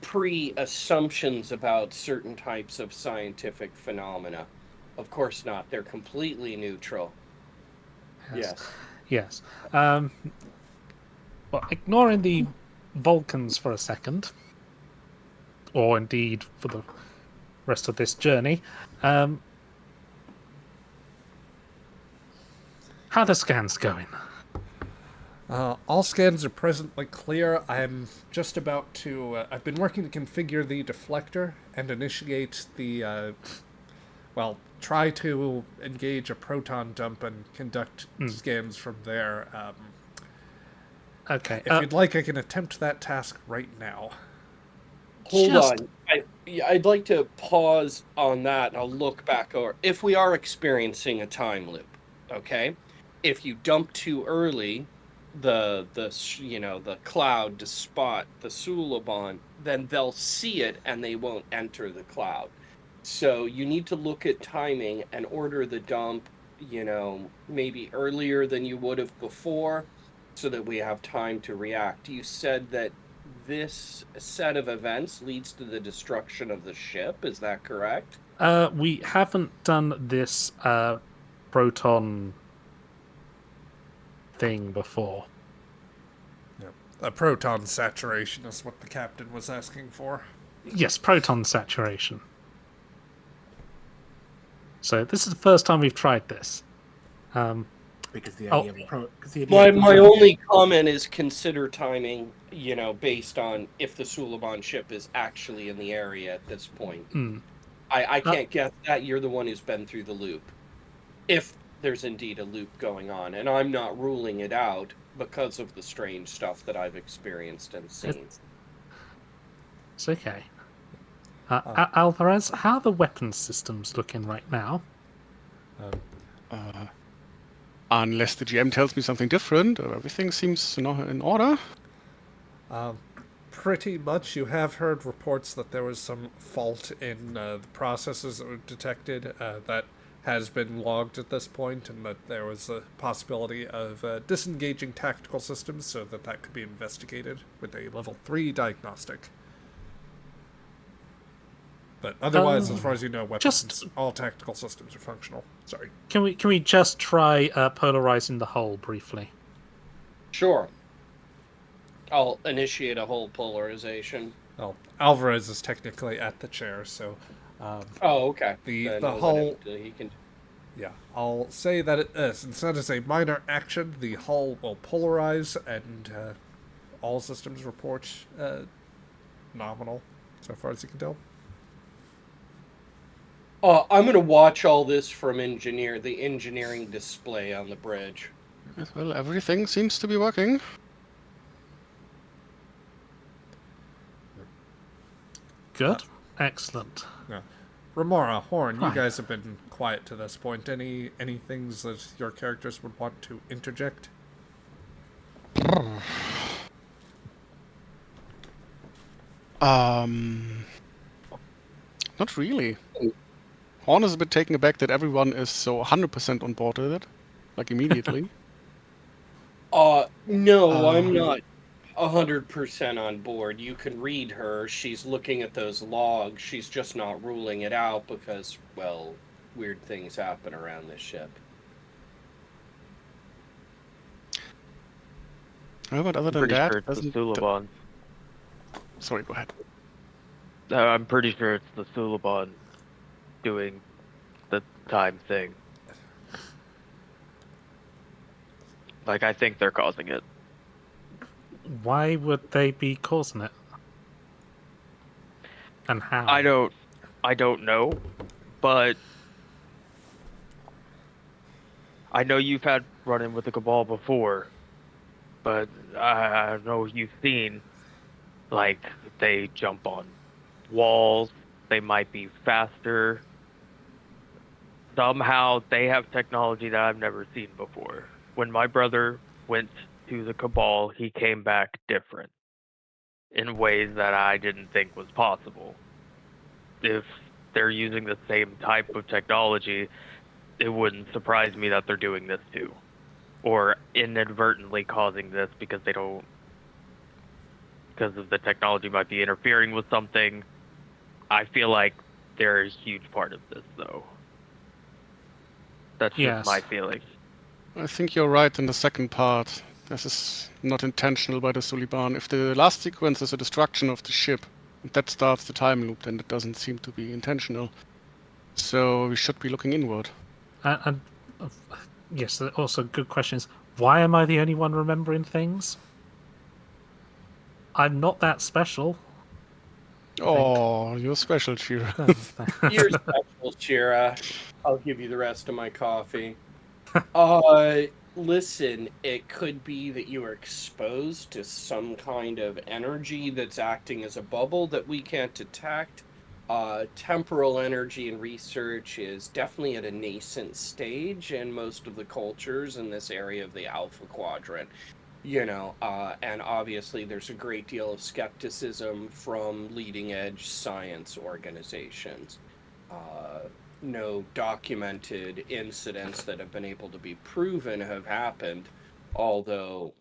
pre-assumptions about certain types of scientific phenomena. Of course not. They're completely neutral. Yes. Yes. Well, ignoring the Vulcans for a second, or indeed for the rest of this journey, how are the scans going? All scans are presently clear. I'm just about to... I've been working to configure the deflector and initiate the... try to engage a proton dump and conduct scans from there. Okay. If you'd like, I can attempt that task right now. Hold on. I'd like to pause on that, and I'll look back over. If we are experiencing a time loop, okay? If you dump too early the cloud to spot the Suliban, then they'll see it and they won't enter the cloud. So you need to look at timing and order the dump, maybe earlier than you would have before, so that we have time to react. You said that this set of events leads to the destruction of the ship. Is that correct? We haven't done this proton thing before. A proton saturation is what the captain was asking for. Yes, proton saturation. So this is the first time we've tried this. Because the Oh. idea of My only comment is consider timing, based on if the Suliban ship is actually in the area at this point. I can't guess that. You're the one who's been through the loop. If there's indeed a loop going on, and I'm not ruling it out because of the strange stuff that I've experienced and seen. It's okay. Alvarez, how are the weapons systems looking right now? Unless the GM tells me something different, everything seems in order. Pretty much. You have heard reports that there was some fault in the processes that were detected that has been logged at this point, and that there was a possibility of disengaging tactical systems so that that could be investigated with a level 3 diagnostic. But otherwise, as far as you know, weapons, all tactical systems are functional. Sorry. Can we just try polarizing the hull briefly? Sure. I'll initiate a whole polarization. Well, Alvarez is technically at the chair, so... oh, okay. The Then I'll let hull... him, he can... Yeah, I'll say that since that is a minor action, the hull will polarize, and all systems report nominal, so far as you can tell. I'm going to watch all this from the engineering display on the bridge. Well, everything seems to be working. Good. Excellent. Yeah. Remora, Horn, you Right. guys have been quiet to this point. Any things that your characters would want to interject? Not really. Horn is a bit taken aback that everyone is so 100% on board with it, like immediately. No, I'm not 100% on board. You can read her. She's looking at those logs. She's just not ruling it out because, well, weird things happen around this ship. Well, but other I'm than pretty that, sure it's the doesn't... Suliban. Sorry, go ahead. I'm pretty sure it's the Suliban doing the time thing. Like, I think they're causing it. Why would they be causing it? And how? I don't know, but I know you've had run-in with the Cabal before, but I know you've seen, like, they jump on walls, they might be faster. Somehow they have technology that I've never seen before. When my brother went to the Cabal, he came back different in ways that I didn't think was possible. If they're using the same type of technology, it wouldn't surprise me that they're doing this too. Or inadvertently causing this because of the technology might be interfering with something. I feel like they're a huge part of this, though. That's just my feeling. I think you're right in the second part. This is not intentional by the Suliban. If the last sequence is a destruction of the ship, and that starts the time loop, then it doesn't seem to be intentional. So we should be looking inward. And yes, also good questions. Why am I the only one remembering things? I'm not that special. Oh, you're special, Sheara. You're special, Sheara. I'll give you the rest of my coffee. Listen, it could be that you are exposed to some kind of energy that's acting as a bubble that we can't detect. Temporal energy and research is definitely at a nascent stage in most of the cultures in this area of the Alpha Quadrant. And obviously there's a great deal of skepticism from leading edge science organizations. No documented incidents that have been able to be proven have happened, although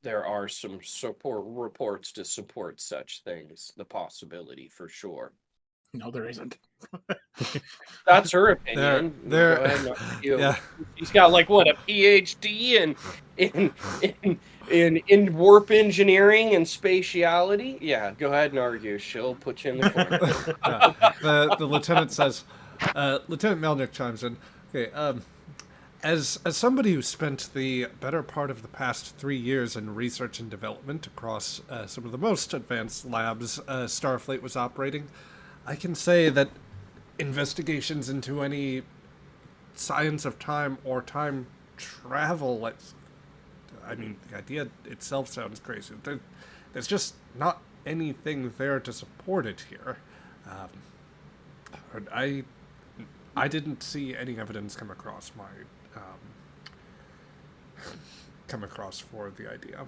there are some support reports to support such things, the possibility for sure. No, there isn't. That's her opinion. There, Go ahead, yeah. She's got like what, a PhD in warp engineering and spatiality. Yeah, go ahead and argue. She'll put you in the corner. The lieutenant says, Lieutenant Melnick chimes in. Okay, as somebody who spent the better part of the past 3 years in research and development across some of the most advanced labs Starfleet was operating, I can say that investigations into any science of time or time travel, I mean, the idea itself sounds crazy. There's just not anything there to support it here. I didn't see any evidence come across for the idea,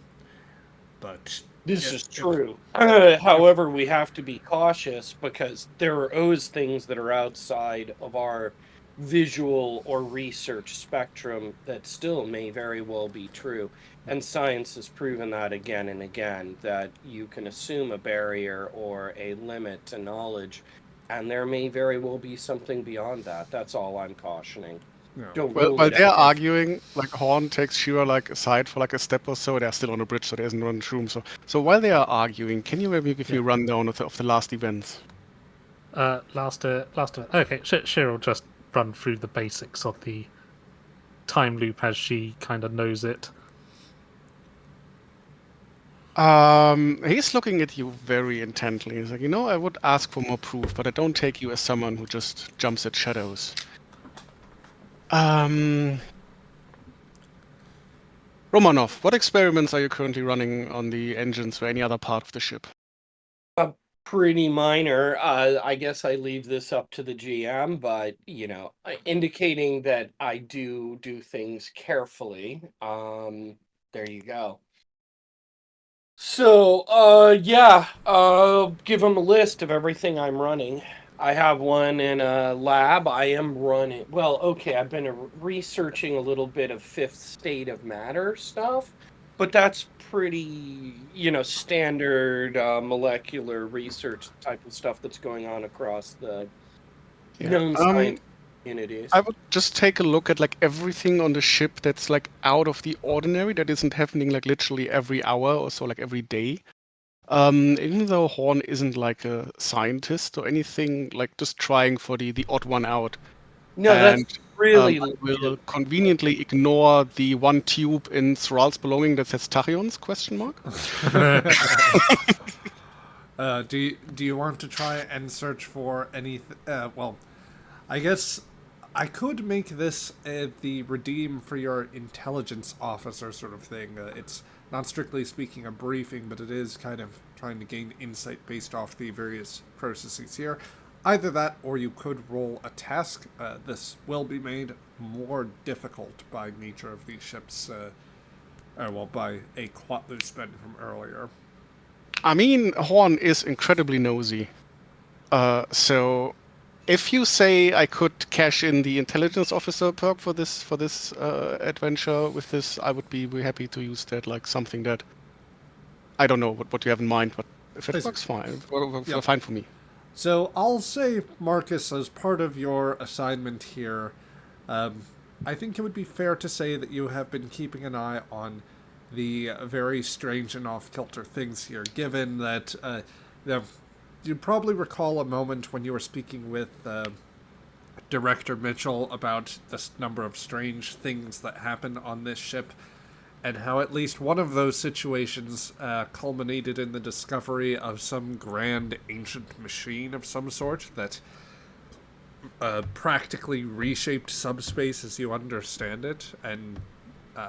but this is true. However, we have to be cautious because there are always things that are outside of our visual or research spectrum that still may very well be true. And science has proven that again and again, that you can assume a barrier or a limit to knowledge, and there may very well be something beyond that. That's all I'm cautioning. No. Don't Well, rule while it they're out. arguing, like Horn takes Sheara like aside for like a step or so. They're still on the bridge, so there isn't one room. So while they are arguing, can you maybe give me a rundown of the last events? Last event. Okay, She'll just run through the basics of the time loop as she kind of knows it. He's looking at you very intently. He's like, I would ask for more proof, but I don't take you as someone who just jumps at shadows. Romanov, what experiments are you currently running on the engines or any other part of the ship? Pretty minor. I guess I leave this up to the GM, but indicating that I do things carefully. There you go. So, yeah, give them a list of everything I'm running. I have one in a lab. I am running. Well, okay, I've been researching a little bit of fifth state of matter stuff, but that's pretty, standard molecular research type of stuff that's going on across the known science communities. I would just take a look at like everything on the ship that's like out of the ordinary, that isn't happening like literally every hour or so, like every day. Even though Horn isn't like a scientist or anything, like just trying for the odd one out. No, that's And really I will conveniently ignore the one tube in Thrall's belonging that says Tachyons, question mark. Do you want to try and search for anything? Well, I guess I could make this the redeem for your intelligence officer sort of thing. It's not strictly speaking a briefing, but it is kind of trying to gain insight based off the various processes here. Either that, or you could roll a task. This will be made more difficult by nature of these ships, by a Quatlu spend from earlier. I mean, Horn is incredibly nosy. So if you say I could cash in the intelligence officer perk for this adventure with this, I would be happy to use that, like something that I don't know what you have in mind, but if it works, fine. Yep. Fine for me. So I'll say, Marcus, as part of your assignment here, I think it would be fair to say that you have been keeping an eye on the very strange and off-kilter things here, given that you probably recall a moment when you were speaking with Director Mitchell about the number of strange things that happen on this ship, and how at least one of those situations culminated in the discovery of some grand ancient machine of some sort that practically reshaped subspace as you understand it, and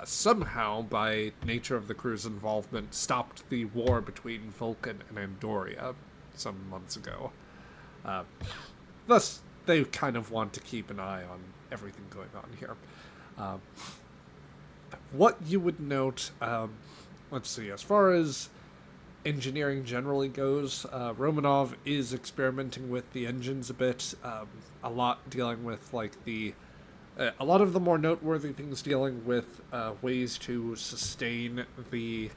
somehow, by nature of the crew's involvement, stopped the war between Vulcan and Andoria some months ago. Thus, they kind of want to keep an eye on everything going on here. What you would note, let's see, as far as engineering generally goes, Romanov is experimenting with the engines a bit, a lot dealing with a lot of the more noteworthy things dealing with ways to sustain the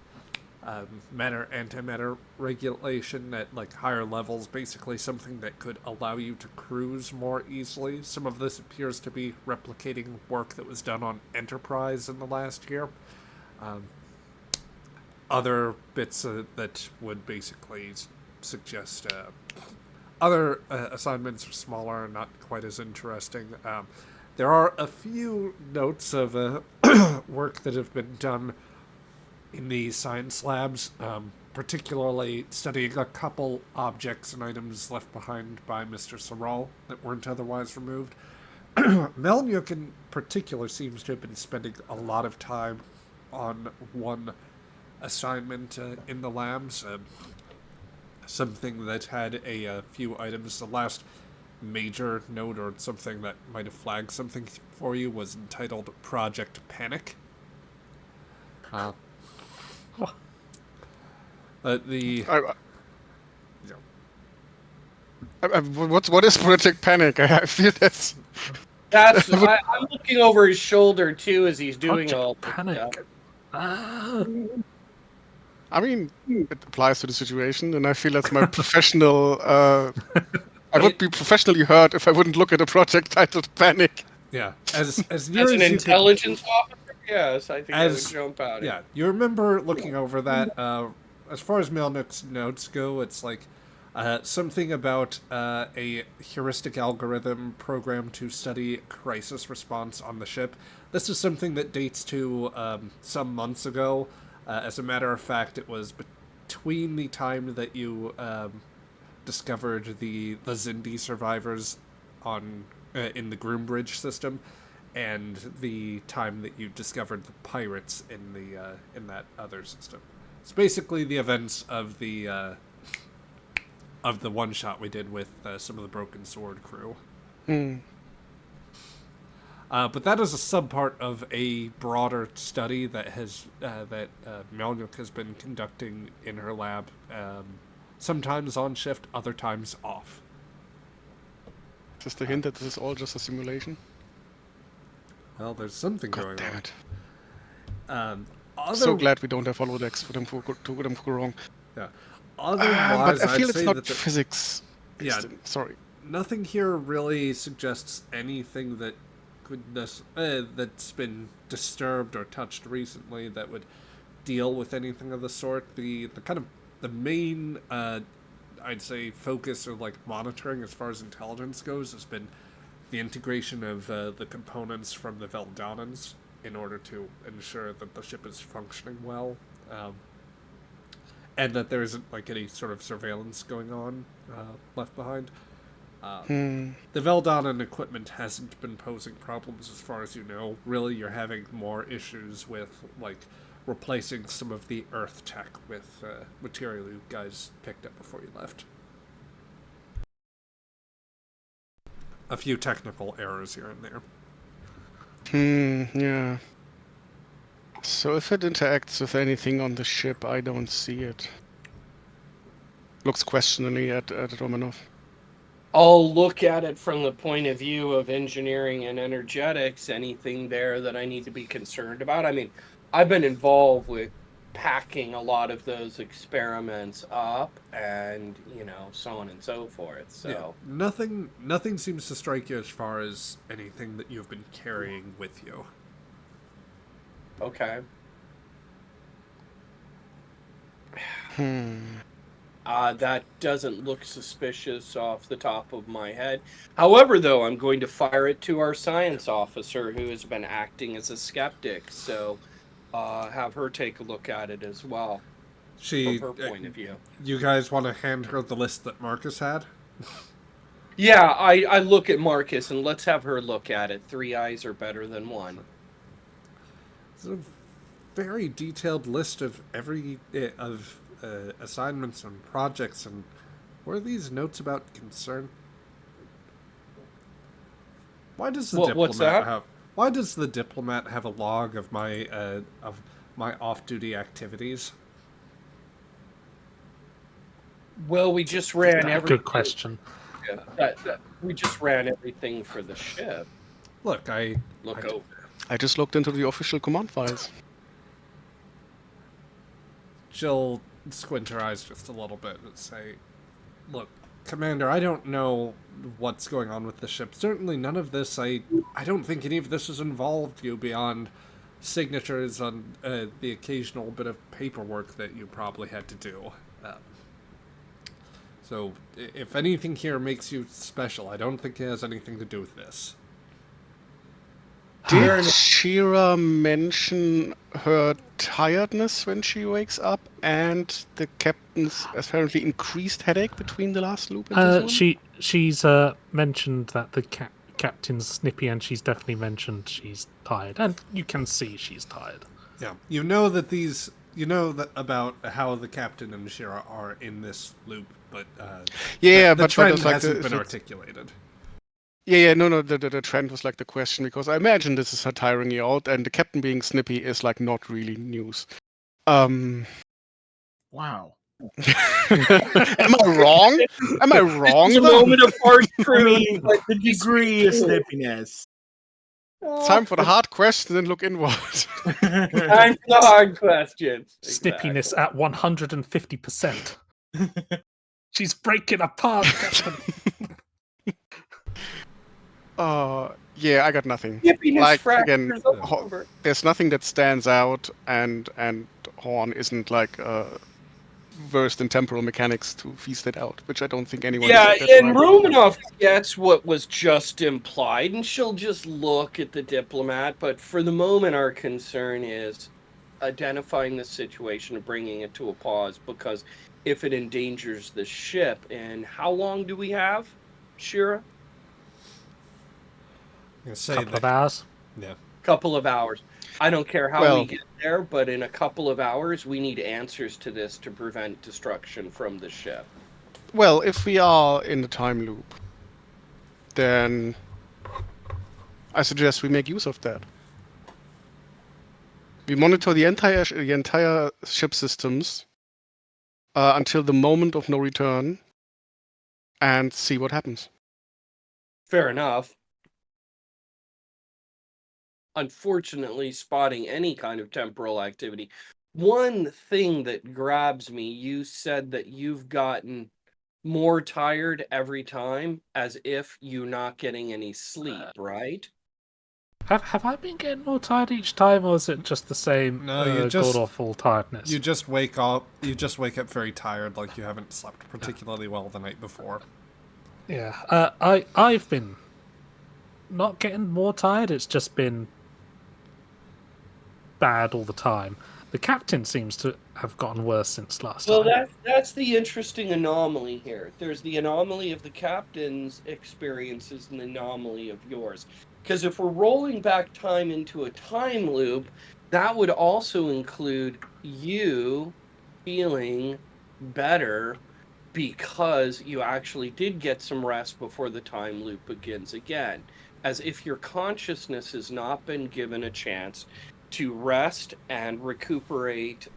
matter-antimatter regulation at higher levels, basically something that could allow you to cruise more easily. Some of this appears to be replicating work that was done on Enterprise in the last year. Other bits that would basically suggest other assignments are smaller and not quite as interesting. There are a few notes of work that have been done in the science labs, particularly studying a couple objects and items left behind by Mr. Saral that weren't otherwise removed. Melnyuk in particular seems to have been spending a lot of time on one assignment in the labs, something that had a few items. The last major note or something that might have flagged something for you was entitled Project Panic. What is Project Panic? I feel that's That's I'm looking over his shoulder too as he's doing Project all Panic. Ah. I mean, it applies to the situation, and I feel that's my professional. I would be professionally hurt if I wouldn't look at a project titled Panic. Yeah, as near As an as you intelligence officer, yes, I think I would As- jump out. yeah, you remember looking over that. As far as Melnick's notes go, it's like something about a heuristic algorithm program to study crisis response on the ship. This is something that dates to some months ago. As a matter of fact, it was between the time that you discovered the Zindi survivors on in the Groombridge system, and the time that you discovered the pirates in the in that other system. It's basically the events of the one shot we did with some of the Broken Sword crew. But that is a subpart of a broader study that has Melnyuk has been conducting in her lab, sometimes on shift, other times off. Just a hint that this is all just a simulation. Well, there's something God going damn on. it. So glad we don't have holodecks for them to go wrong. Yeah. Otherwise, but I feel I'd it's say not that physics. Yeah. Sorry. Nothing here really suggests anything that could that's been disturbed or touched recently that would deal with anything of the sort. The kind of the main I'd say focus or like monitoring as far as intelligence goes has been the integration of the components from the Veldonans in order to ensure that the ship is functioning well, and that there isn't like any sort of surveillance going on left behind. The Veldonan equipment hasn't been posing problems as far as you know. Really, you're having more issues with like replacing some of the Earth tech with material you guys picked up before you left. A few technical errors here and there. Yeah. So if it interacts with anything on the ship, I don't see it. Looks questioningly at Romanov. I'll look at it from the point of view of engineering and energetics. Anything there that I need to be concerned about? I mean, I've been involved with packing a lot of those experiments up, and so on and so forth. So yeah, nothing seems to strike you as far as anything that you've been carrying with you. Okay. That doesn't look suspicious off the top of my head. However, though, I'm going to fire it to our science officer who has been acting as a skeptic. So have her take a look at it as well. From her point of view. You guys want to hand her the list that Marcus had? Yeah, I look at Marcus and let's have her look at it. 3 eyes are better than 1. It's a very detailed list of assignments and projects, and were these notes about concern? Why does the diplomat have a log of my off-duty activities? Well, we just ran everything. Good question. We just ran everything for the ship. Look, I just looked into the official command files. She'll squint her eyes just a little bit and say, "Look, Commander, I don't know what's going on with the ship. Certainly none of this, I don't think any of this has involved you beyond signatures on the occasional bit of paperwork that you probably had to do. So, if anything here makes you special, I don't think it has anything to do with this." Did Sheara mention her tiredness when she wakes up and the captain's apparently increased headache between the last loop and this one? She's mentioned that the captain's snippy, and she's definitely mentioned she's tired, and you can see she's tired. Yeah, you know that about how the captain and Sheara are in this loop, but the trend hasn't been articulated. No, the trend was like the question, because I imagine this is her tiring you out, and the captain being snippy is like not really news. Wow. Am I wrong? Am I wrong? It's a moment of harsh truth. But the degree of snippiness. It's time for the hard question and look inward. Time for the hard questions. Snippiness at 150%. She's breaking apart, Captain. Yeah, I got nothing. Snippiness Like, fractures again, all over. there's nothing that stands out, and Horn isn't like versed in temporal mechanics to feast it out, which I don't think anyone Yeah, is. That's and right. Romanoff gets what was just implied, and she'll just look at the diplomat. But for the moment, our concern is identifying the situation and bringing it to a pause, because if it endangers the ship, and how long do we have, Sheara? Couple of hours. Yeah. Couple of hours. I don't care how Well- we get there, but in a couple of hours, we need answers to this to prevent destruction from the ship. Well, if we are in the time loop, then I suggest we make use of that. We monitor the entire ship systems until the moment of no return, and see what happens. Fair enough. Unfortunately, spotting any kind of temporal activity. One thing that grabs me, you said that you've gotten more tired every time, as if you're not getting any sleep, right? Have I been getting more tired each time, or is it just the same No, you just- god-awful tiredness? You just wake up very tired, like you haven't slept particularly well the night before. Yeah, I've been not getting more tired. It's just been bad all the time. The captain seems to have gotten worse since last Well, time. that's the interesting anomaly here. There's the anomaly of the captain's experiences and the anomaly of yours. Because if we're rolling back time into a time loop, that would also include you feeling better because you actually did get some rest before the time loop begins again. As if your consciousness has not been given a chance to rest and recuperate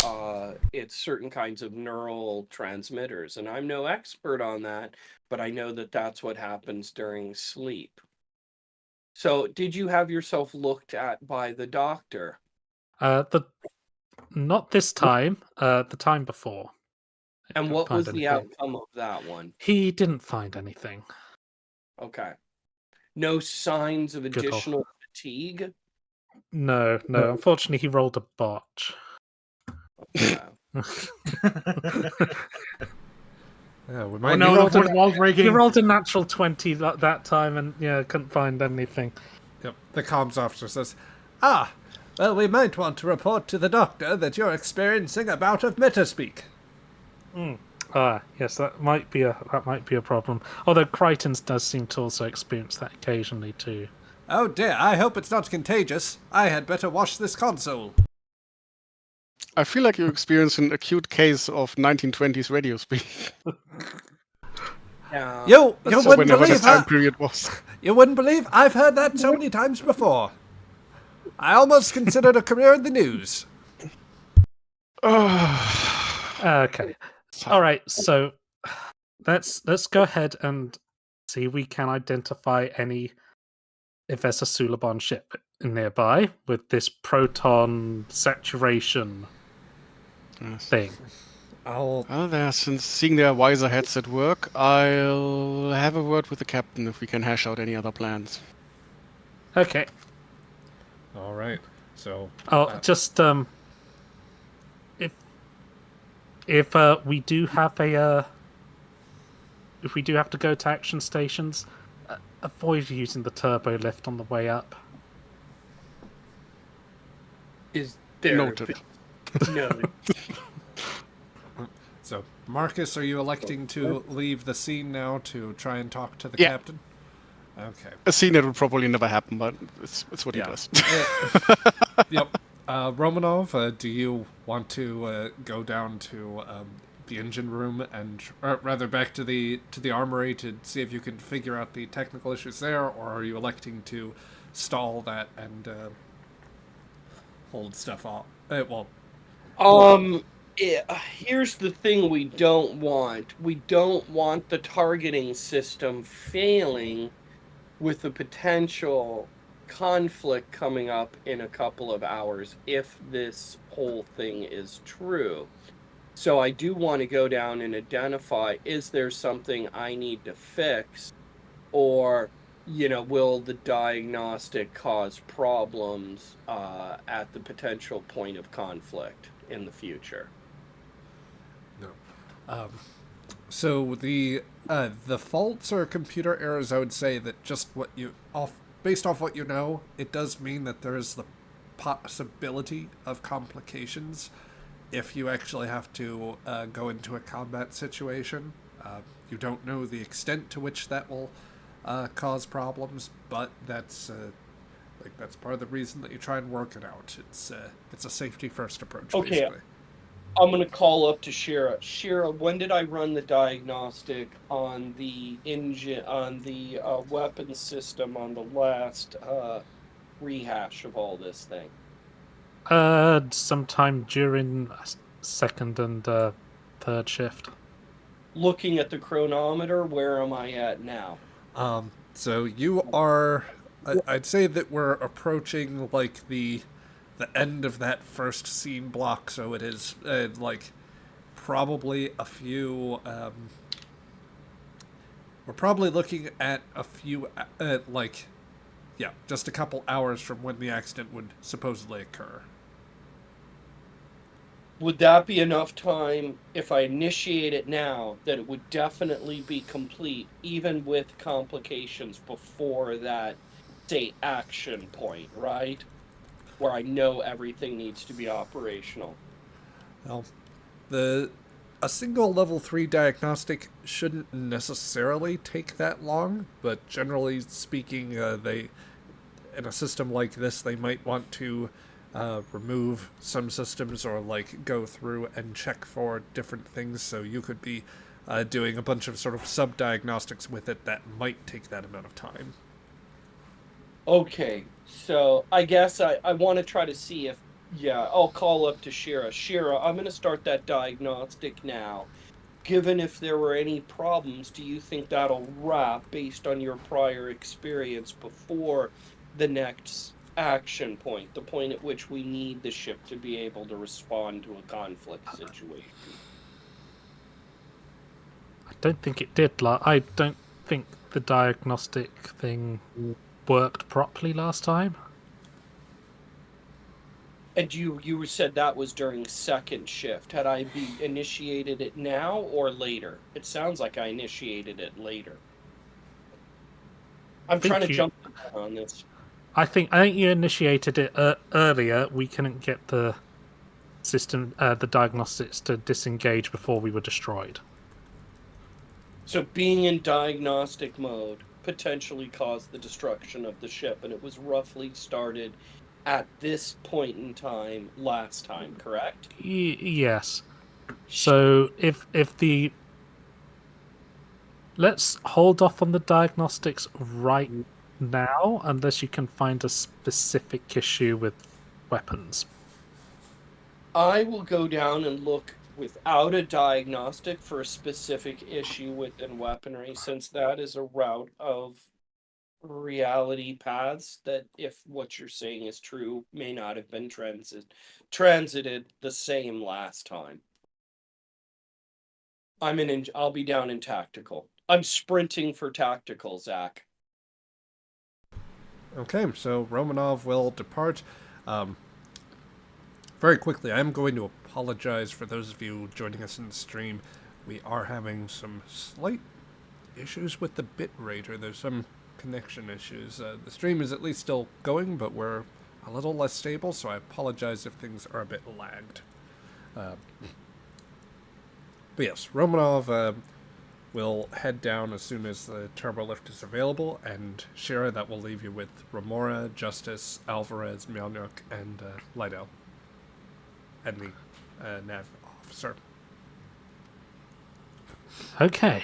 its certain kinds of neural transmitters. And I'm no expert on that, but I know that that's what happens during sleep. So, did you have yourself looked at by the doctor? Not this time. The time before. I And didn't what find was the anything. outcome of that one? He didn't find anything. Okay. No signs of old. additional fatigue? No. Unfortunately, he rolled a botch. Okay. Yeah, we Oh might no, need- the fourth wall's He breaking. rolled a natural 20 that time, and couldn't find anything. Yep. The comms officer says, well, we might want to report to the doctor that you're experiencing a bout of metaspeak. Yes, that might be a problem. Although Crichton's does seem to also experience that occasionally too. Oh dear, I hope it's not contagious. I had better wash this console. I feel like you experience an acute case of 1920s radio speak. Yeah. You So wouldn't whenever the believe time how, period was. You wouldn't believe I've heard that so many times before. I almost considered a career in the news. Okay. All right. So let's go ahead and see if we can identify if there's a Suliban ship nearby with this proton saturation Yes. thing. I'll Well, since seeing their wiser heads at work, I'll have a word with the captain if we can hash out any other plans. Okay. All right. So Just if we do have if we do have to go to action stations, avoid using the turbo lift on the way up. Is there Noted. No. So, Marcus, are you electing to leave the scene now to try and talk to the Yeah. captain? Okay. A scene that would probably never happen, but it's what he does. Yep. Romanov, do you want to go down to the engine room or rather back to the armory to see if you can figure out the technical issues there, or are you electing to stall that and hold stuff off? Here's the thing we don't want. We don't want the targeting system failing with the potential conflict coming up in a couple of hours if this whole thing is true. So I do want to go down and identify, is there something I need to fix, or will the diagnostic cause problems at the potential point of conflict in the future? No. So the faults or computer errors, I would say that just based off what you know, it does mean that there is the possibility of complications if you actually have to go into a combat situation. You don't know the extent to which that will cause problems, but that's part of the reason that you try and work it out. It's a safety first approach, Okay. basically. I'm going to call up to Sheara. Sheara, when did I run the diagnostic on the engine, on the weapon system on the last rehash of all this thing? Sometime during second and third shift. Looking at the chronometer, where am I at now? So you are. I'd say that we're approaching like the end of that first scene block. So it is probably a few. We're probably looking at a few just a couple hours from when the accident would supposedly occur. Would that be enough time if I initiate it now that it would definitely be complete, even with complications before that, say, action point, right? Where I know everything needs to be operational. Well, a single level 3 diagnostic shouldn't necessarily take that long, but generally speaking, they in a system like this, they might want to remove some systems or go through and check for different things. So you could be doing a bunch of sort of sub-diagnostics with it that might take that amount of time. Okay, so I guess I want to try to see if, I'll call up to Sheara. Sheara, I'm going to start that diagnostic now. Given if there were any problems, do you think that'll wrap based on your prior experience before the next action point, the point at which we need the ship to be able to respond to a conflict situation? I don't think it did. I don't think the diagnostic thing worked properly last time. And you said that was during second shift. Had I initiated it now or later? It sounds like I initiated it later. I'm trying to jump on this. I think you initiated it earlier. We couldn't get the system, the diagnostics, to disengage before we were destroyed. So being in diagnostic mode potentially caused the destruction of the ship, and it was roughly started at this point in time last time, correct? Yes. So if the let's hold off on the diagnostics right now, unless you can find a specific issue with weapons. I will go down and look without a diagnostic for a specific issue within weaponry, since that is a route of reality paths that, if what you're saying is true, may not have been transited the same last time. I'll be down in tactical. I'm sprinting for tactical, Zach. Okay, so Romanov will depart. Very quickly, I'm going to apologize for those of you joining us in the stream. We are having some slight issues with the bitrate, or there's some connection issues. The stream is at least still going, but we're a little less stable, so I apologize if things are a bit lagged. But yes, Romanov will head down as soon as the turbo lift is available, and Sheara, that will leave you with Remora, Justice, Alvarez, Mielnyuk, and Lydell. And the nav officer. Okay.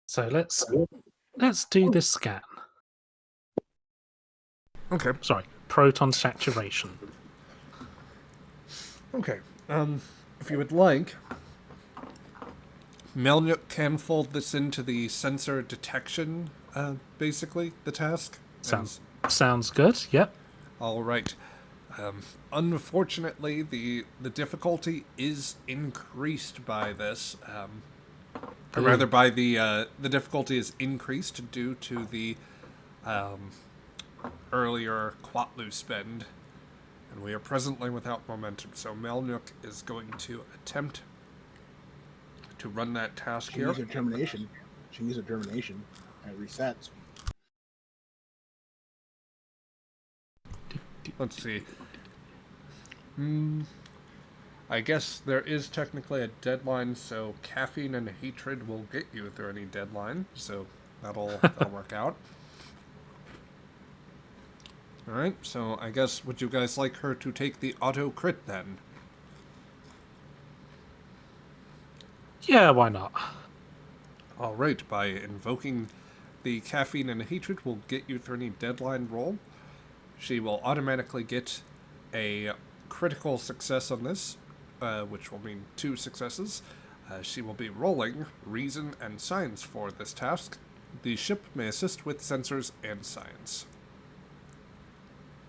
So let's do this scan. Okay. Sorry, proton saturation. Okay. If you would like, Melnyuk can fold this into the sensor detection, basically, the task. Sounds good. Yep. All right. Unfortunately, the difficulty is increased by this. Or rather, by the difficulty is increased due to the earlier Quatlu spend, and we are presently without momentum. So Melnyuk is going to attempt to run that task here. Use her termination. She used her termination. It resets. Let's see. I guess there is technically a deadline, so caffeine and hatred will get you through any deadline. So that'll work out. All right. So I guess would you guys like her to take the auto crit then? Yeah, why not? All right. By invoking the caffeine and hatred, will get you through any deadline roll. She will automatically get a critical success on this, which will mean 2 successes. She will be rolling reason and science for this task. The ship may assist with sensors and science.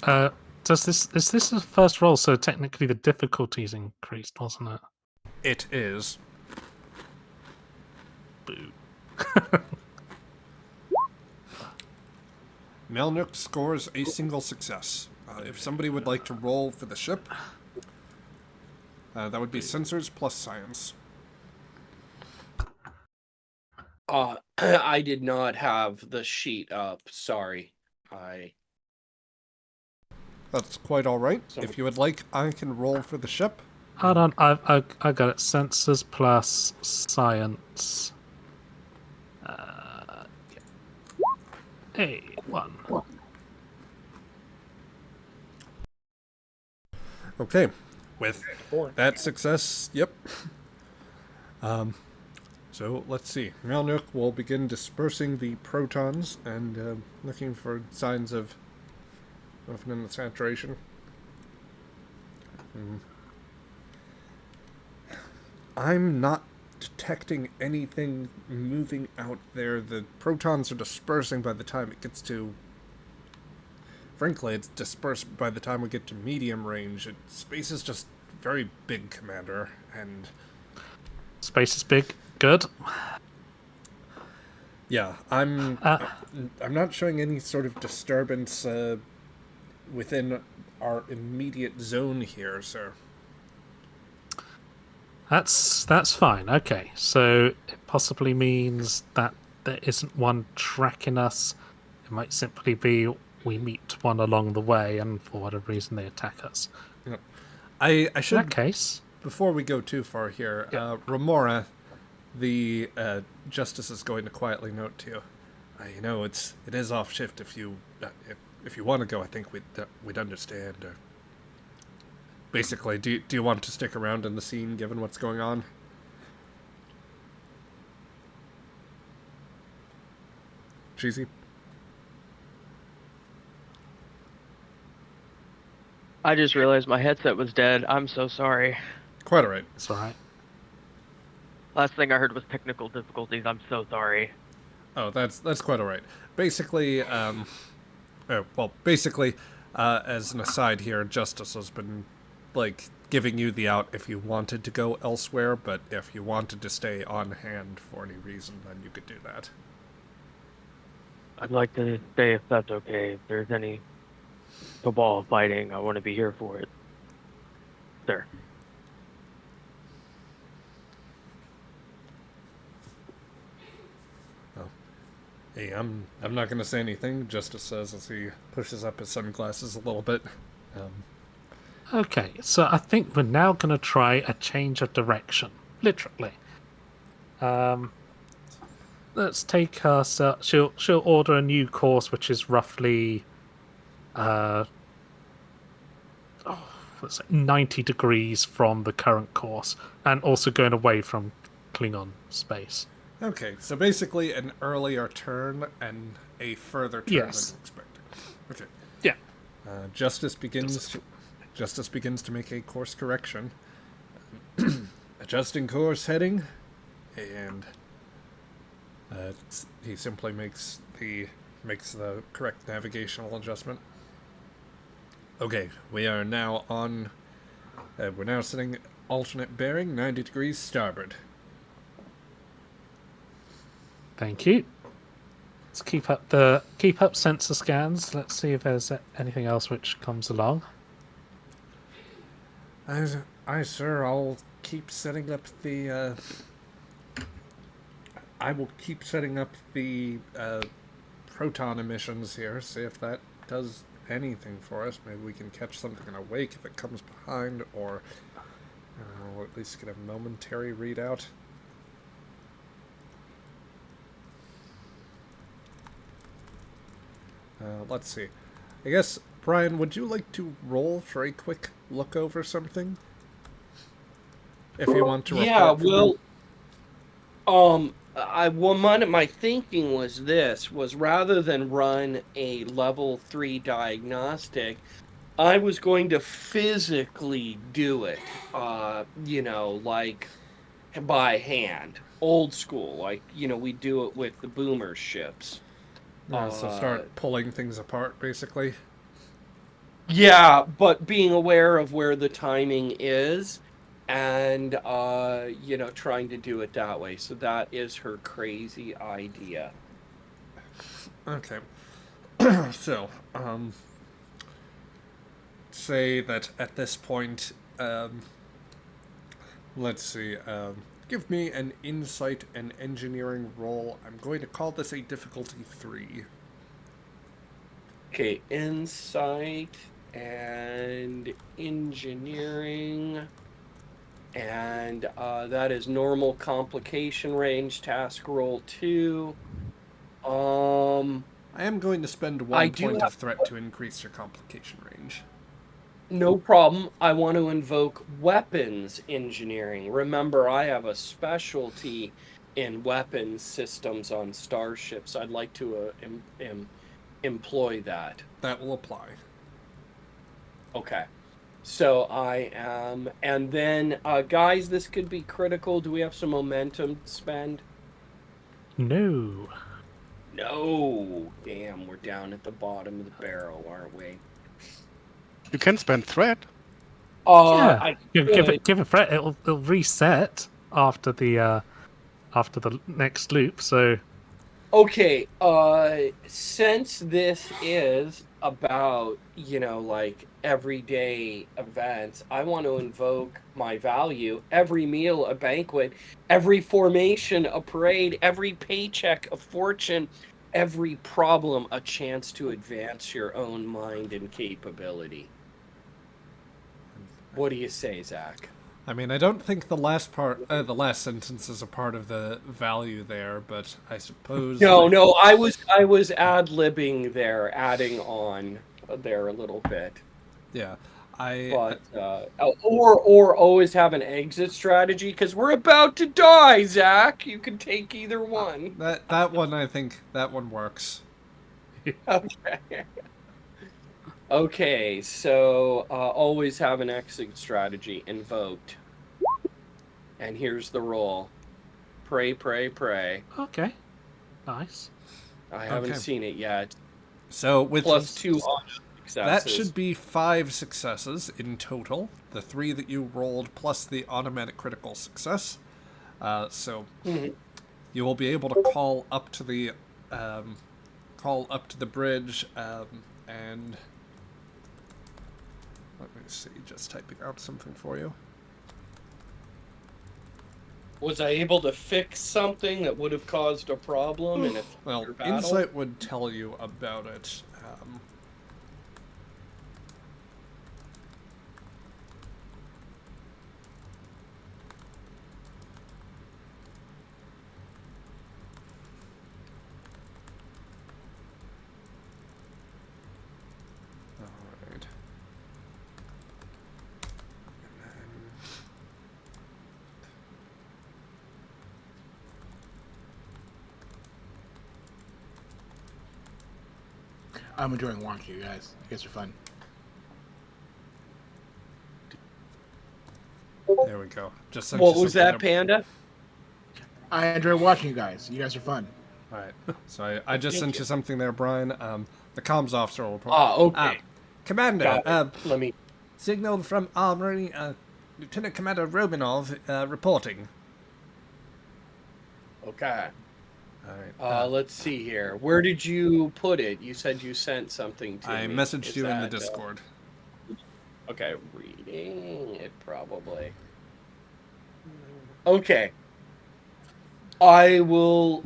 Is this the first roll? So technically the difficulty's increased, wasn't it? It is. Boo. Melnyuk scores a single success. If somebody would like to roll for the ship, that would be sensors plus science. I did not have the sheet up. Sorry. That's quite all right. If you would like, I can roll for the ship. Hold on, I got it. Sensors plus science. Yeah. A1. Okay. With that success, yep. So let's see. Melnyuk will begin dispersing the protons and looking for signs of movement and saturation. I'm not detecting anything moving out there. The protons are dispersing by the time it gets to... Frankly, it's dispersed by the time we get to medium range. Space is just very big, Commander, and... Space is big. Good. Yeah, I'm not showing any sort of disturbance within our immediate zone here, sir. That's fine. Okay, so it possibly means that there isn't one tracking us. It might simply be we meet one along the way, and for whatever reason they attack us. Yep. I should, in that case, before we go too far here, Remora, the justice is going to quietly note to you. You know, it is off shift. If you want to go, I think we'd understand. Basically, do you want to stick around in the scene given what's going on? Cheesy? I just realized my headset was dead. I'm so sorry. Quite alright. it's all right. Last thing I heard was technical difficulties. I'm so sorry. Oh, that's quite alright. Basically, as an aside here, Justice has been, giving you the out if you wanted to go elsewhere, but if you wanted to stay on hand for any reason, then you could do that. I'd like to stay if that's okay. If there's any cabal fighting, I want to be here for it. Sir. Hey, I'm not going to say anything, Justice says as he pushes up his sunglasses a little bit. Okay, so I think we're now going to try a change of direction, literally. Let's take her. So she'll order a new course, which is roughly, 90 degrees from the current course, and also going away from Klingon space. Okay, so basically an earlier turn and a further turn than expected. Okay. Yeah. Justice begins to make a course correction. Adjusting course heading and he simply makes the correct navigational adjustment. Okay, we are now on. We're now setting alternate bearing 90 degrees starboard. Thank you. Let's keep up sensor scans. Let's see if there's anything else which comes along. Aye, sir. I'll keep setting up the. I will keep setting up the proton emissions here. See if that does anything for us. Maybe we can catch something in a wake if it comes behind, or we'll at least get a momentary readout. Let's see. I guess, Brian, would you like to roll for a quick look over something? If you want to report. Yeah, well, my thinking was rather than run a level 3 diagnostic, I was going to physically do it, like by hand, old school, like, we do it with the boomer ships. So start pulling things apart, basically. Yeah, but being aware of where the timing is and, trying to do it that way. So that is her crazy idea. Okay. So, say that at this point, let's see, give me an insight and engineering roll. I'm going to call this a difficulty 3. Okay, insight and engineering, and that is normal complication range, task roll 2. I am going to spend 1 point of threat to increase your complication range. No problem. I want to invoke weapons engineering. Remember, I have a specialty in weapons systems on starships. I'd like to employ that. That will apply. Okay. So I am... And then, guys, this could be critical. Do we have some momentum to spend? No. No. Damn, we're down at the bottom of the barrel, aren't we? You can spend threat. Yeah. Give a threat. It'll reset after the next loop. So. Okay, since this is about, like everyday events, I want to invoke my value. Every meal a banquet, every formation a parade, every paycheck a fortune, every problem a chance to advance your own mind and capability. What do you say, Zach? I mean, I don't think the last sentence is a part of the value there, but I suppose... No, I was ad-libbing there, adding on there a little bit. Yeah, or always have an exit strategy, because we're about to die, Zach. You can take either one. That one, I think, that one works. Okay. Okay, so always have an exit strategy invoked. And here's the roll. Pray, pray, pray. Okay. Nice. I haven't seen it yet. So with plus 2 successes. That should be 5 successes in total. The 3 that you rolled plus the automatic critical success. You will be able to call up to the bridge and let me see, just typing out something for you. Was I able to fix something that would have caused a problem? And insight would tell you about it. I'm enjoying watching you guys. You guys are fun. There we go. What was that, Panda? I enjoy watching you guys. You guys are fun. All right. So I just Thank sent you. you something there, Brian. The comms officer will report. Okay. Commander, Got it. Let me. signal from Armory, Lieutenant Commander Romanov, reporting. Okay. All right. Let's see here. Where did you put it? You said you sent something to I me. messaged Is you in the that, Discord. Okay, reading it probably. Okay. I will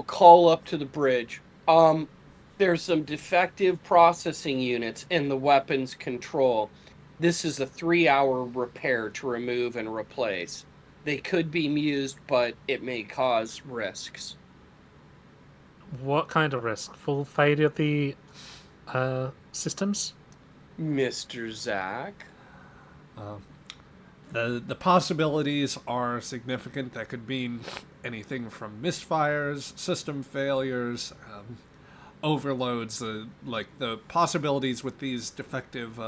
call up to the bridge. There's some defective processing units in the weapons control. This is a 3-hour repair to remove and replace. They could be used, but it may cause risks. What kind of risk? Full failure of the systems? Mr. Zach? The possibilities are significant. That could mean anything from misfires, system failures, overloads. Like the possibilities with these defective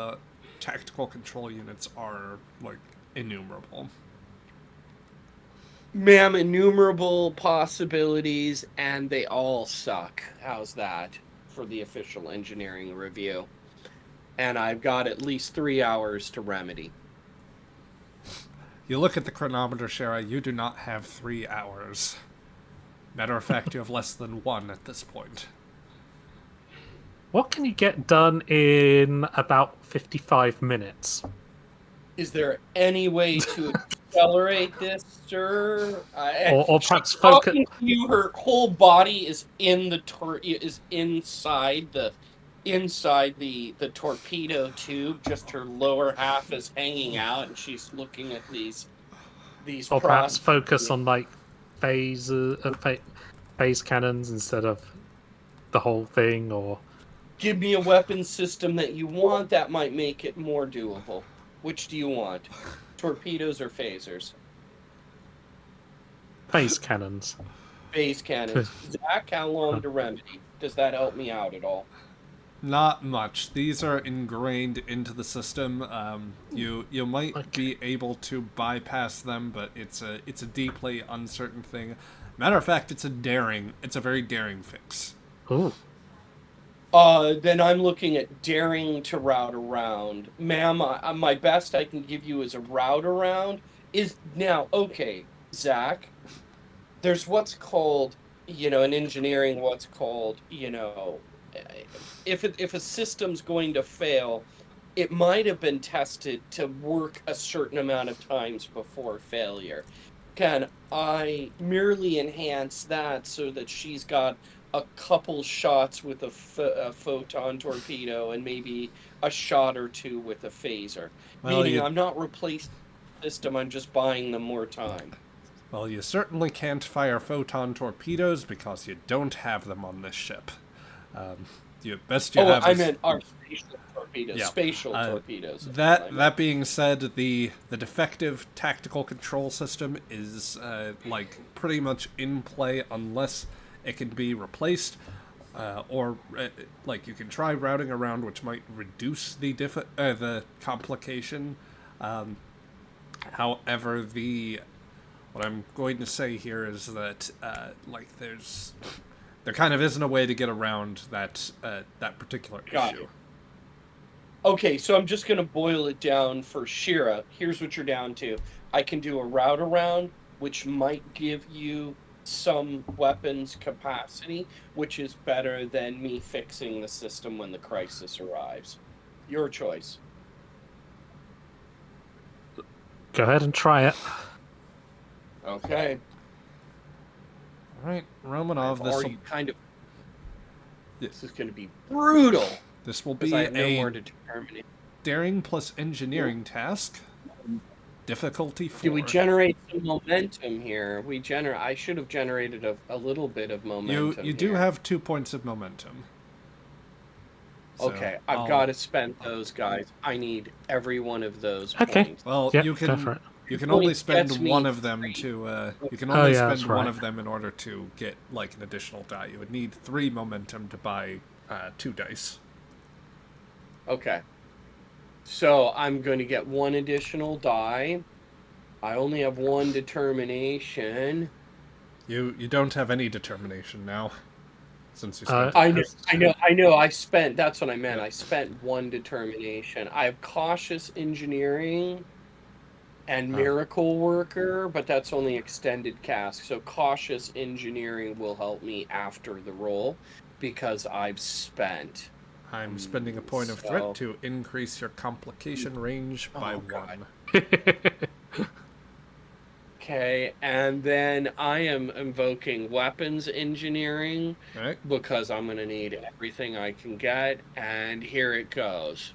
tactical control units are like innumerable. Ma'am, innumerable possibilities, and they all suck. How's that for the official engineering review? And I've got at least 3 hours to remedy. You look at the chronometer, Sheara. You do not have 3 hours. Matter of fact, you have less than 1 at this point. What can you get done in about 55 minutes? Is there any way to accelerate this, sir? Or perhaps She's focus... talking to you, her whole body is in the is inside the torpedo tube. Just her lower half is hanging out, and she's looking at these. Or perhaps focus on like phase cannons instead of the whole thing, or Give me a weapon system that you want that might make it more doable. Which do you want? Torpedoes or phasers? phase cannons. Phase cannons. Zach, how long to remedy? Does that help me out at all? Not much. These are ingrained into the system. You might be able to bypass them, but it's a deeply uncertain thing. Matter of fact, it's a very daring fix. Ooh. Then I'm looking at daring to route around. Ma'am, my best I can give you is a route around. Okay, Zach, there's what's called, in engineering, what's called, if a system's going to fail, it might have been tested to work a certain amount of times before failure. Can I merely enhance that so that she's got a couple shots with a photon torpedo and maybe a shot or two with a phaser? Meaning I'm not replacing the system, I'm just buying them more time. Well, you certainly can't fire photon torpedoes because you don't have them on this ship. I meant our spatial torpedoes. Yeah. Spatial torpedoes. That being said, the defective tactical control system is pretty much in play unless it can be replaced, or you can try routing around, which might reduce the complication. However, what I'm going to say here is that there kind of isn't a way to get around that particular Got issue. it. Okay, so I'm just going to boil it down for Sheara. Here's what you're down to. I can do a route around, which might give you some weapons capacity, which is better than me fixing the system when the crisis arrives. Your choice. Go ahead and try it. Okay. All right, Romanov. This is going to be brutal. This will be I have no a more determination. daring plus engineering task. Difficulty 4. Do we generate some momentum here? I should have generated a little bit of momentum. You do have 2 points of momentum. So okay, I've got to spend those, guys. I need every one of those Okay. points. Well, Yep, you go for it. can only spend gets me one of them 3. to. You can only spend that's one right. of them in order to get an additional die. You would need 3 momentum to buy 2 dice. Okay. So I'm going to get 1 additional die. I only have one determination. You don't have any determination now, since you Uh, spent it. I know. I spent. That's what I meant. Yep. I spent one determination. I have cautious engineering and Oh. miracle worker, but that's only extended cast. So cautious engineering will help me after the roll because I've spent. I'm spending a point of So- threat to increase your complication range by Oh, God. 1. Okay, and then I am invoking weapons engineering Right? because I'm going to need everything I can get, and here it goes.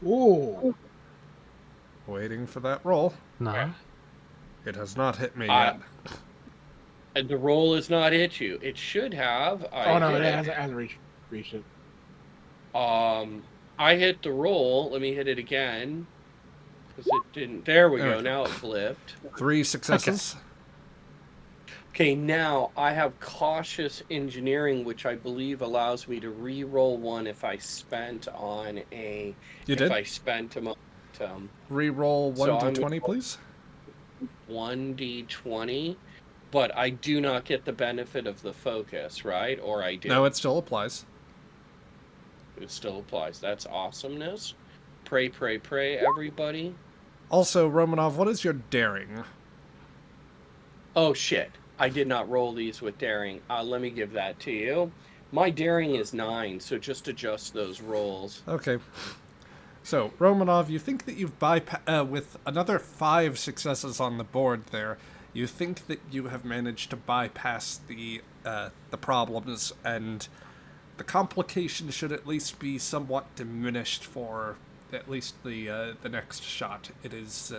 Ooh. Waiting for that roll. no. It has not hit me I- yet. And the roll has not hit you. It should have. Oh no, it hasn't reached it. I hit the roll. Let me hit it again. Because it didn't. There we There we go. go. Now it flipped. 3 successes. Okay, now I have cautious engineering, which I believe allows me to re-roll one if I spent on a. You if did? I spent a momentum. Reroll So I'm 1d20, please. 1d20, but I do not get the benefit of the focus, right? Or I do. No, it still applies. It still applies. That's awesomeness. Pray, pray, pray, everybody. Also, Romanov, what is your daring? Oh, shit. I did not roll these with daring. Let me give that to you. My daring is 9, so just adjust those rolls. Okay. So, Romanov, you think that you've with another 5 successes on the board there, you think that you have managed to bypass the problems, and the complication should at least be somewhat diminished for at least the next shot. It is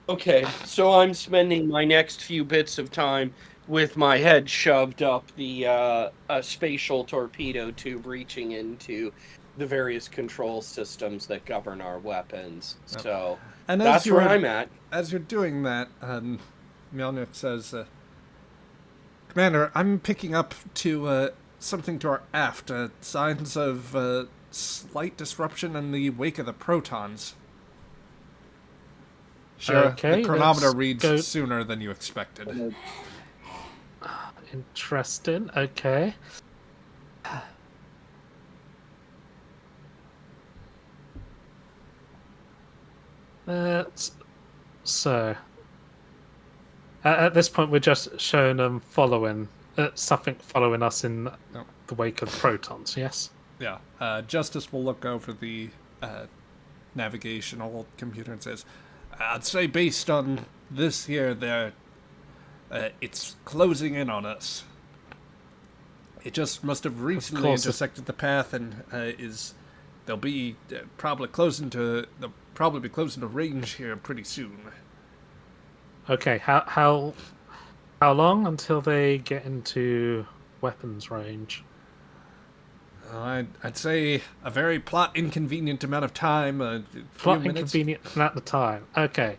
Okay, so I'm spending my next few bits of time with my head shoved up the spatial torpedo tube, reaching into the various control systems that govern our weapons. So and that's where I'm at. As you're doing that, Mjolnir says, Commander, I'm picking up to something to our aft, signs of slight disruption in the wake of the protons. Sure, Okay, the chronometer let's reads go- sooner than you expected. Interesting. Okay. So. At this point, we're just showing them following something following us in No. the wake of protons. Yes. Yeah, Justice will look over the navigational computer and says, I'd say based on this here, it's closing in on us. It just must have recently intersected the path and they'll be probably they'll probably be closing to range here pretty soon. Okay. How long until they get into weapons range? I'd say a very plot inconvenient amount of time. Plot few minutes, inconvenient at the time. Okay.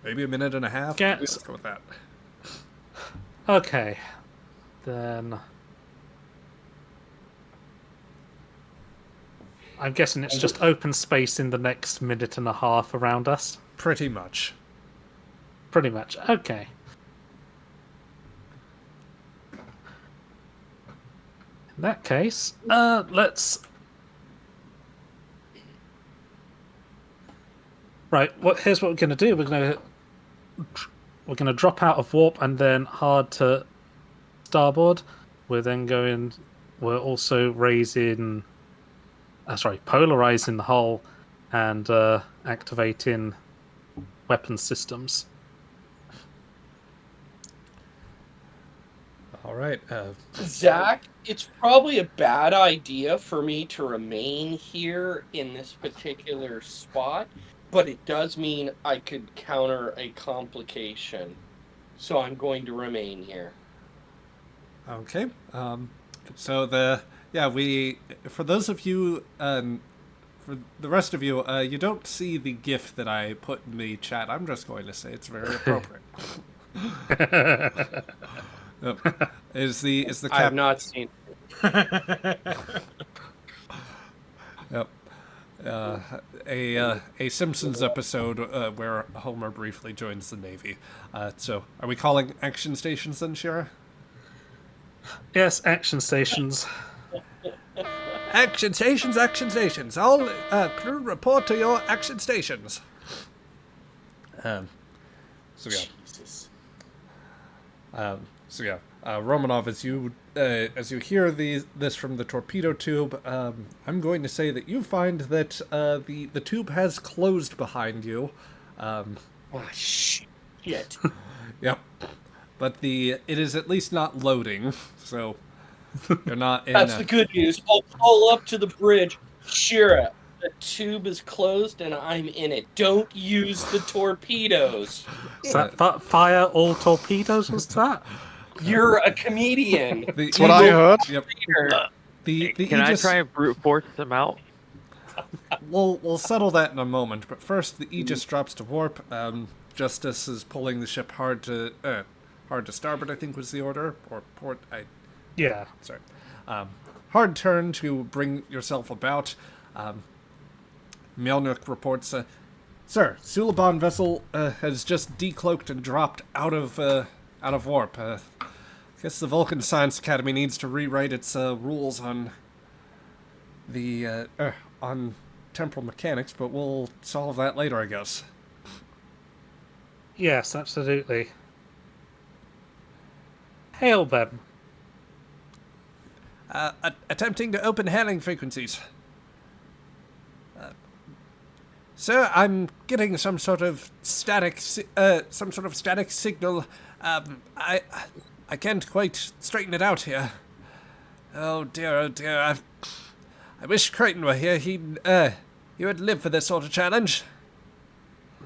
maybe a minute and a half. Get- Let's go with that. Okay. Then I'm guessing it's just open space in the next minute and a half around us. Pretty much. Pretty much. Okay. In that case, let's. Right. Here's what we're going to do. We're going to drop out of warp and then hard to starboard. We're then going. We're also raising. Polarizing the hull and activating weapon systems. All right. Zach, it's probably a bad idea for me to remain here in this particular spot, but it does mean I could counter a complication. So I'm going to remain here. Okay. So for those of you, for the rest of you, you don't see the GIF that I put in the chat. I'm just going to say it's very appropriate. Is the I have not seen. Yep. A Simpsons episode where Homer briefly joins the Navy. So, are we calling action stations then, Sheara? Yes, action stations. Action stations, action stations. All crew report to your action stations. So yeah. Jesus. Romanov, as you hear this from the torpedo tube, I'm going to say that you find that the tube has closed behind you. Oh, shit. Yep. But it is at least not loading, so you're not in. That's the good news. I'll pull up to the bridge. Sheara, the tube is closed and I'm in it. Don't use the torpedoes. Is that fire all torpedoes? Was that? You're a comedian. That's what I heard. Yep. Here. The Can I Aegis, try and brute force them out? We'll settle that in a moment, but first the Aegis drops to warp. Justice is pulling the ship hard to starboard, I think was the order, or port. Yeah. Sorry. Hard turn to bring yourself about. Melnik reports, Sir, Suliban vessel has just decloaked and dropped out of warp. Guess the Vulcan Science Academy needs to rewrite its rules on on temporal mechanics, but we'll solve that later, I guess. Yes, absolutely. Hail them. Attempting to open hailing frequencies. Sir, I'm getting some sort of static signal. I can't quite straighten it out here. Oh dear. I wish Creighton were here. He would live for this sort of challenge.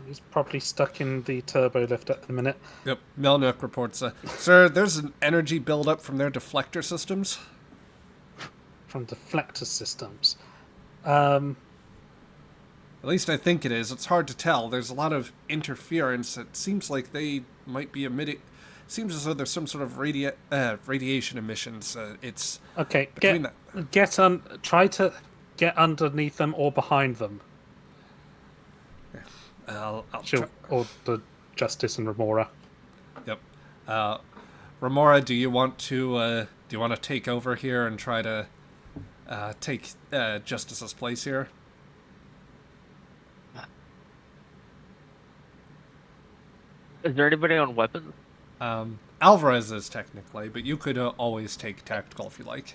He's probably stuck in the turbo lift at the minute. Yep. Melnik reports, Sir, there's an energy buildup from their deflector systems. From deflector systems. At least I think it is. It's hard to tell. There's a lot of interference. It seems like they might be emitting. Seems as though there's some sort of radiation emissions. It's Okay, between try to get underneath them or behind them. I'll try. Or the Justice and Remora. Yep. Remora, do you want to take over here and try to take Justice's place here? Is there anybody on weapons? Alvarez is technically, but you could always take tactical if you like.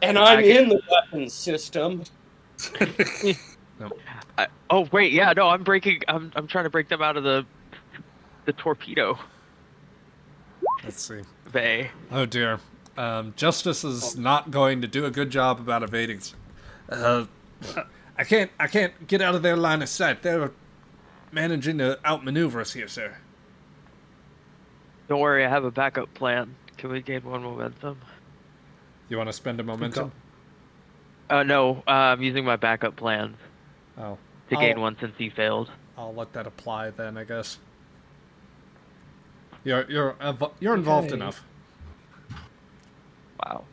And I'm in the weapons system. Nope. Oh wait, yeah, no, I'm trying to break them out of the torpedo Let's see. bay. Oh dear. Justice is not going to do a good job about evading. I can't get out of their line of sight. They're managing to outmaneuver us here, sir. Don't worry, I have a backup plan. Can we gain one momentum? You want to spend a momentum? No, I'm using my backup plans Oh. to gain one since he failed. I'll let that apply then, I guess. You're involved Okay. enough. Wow.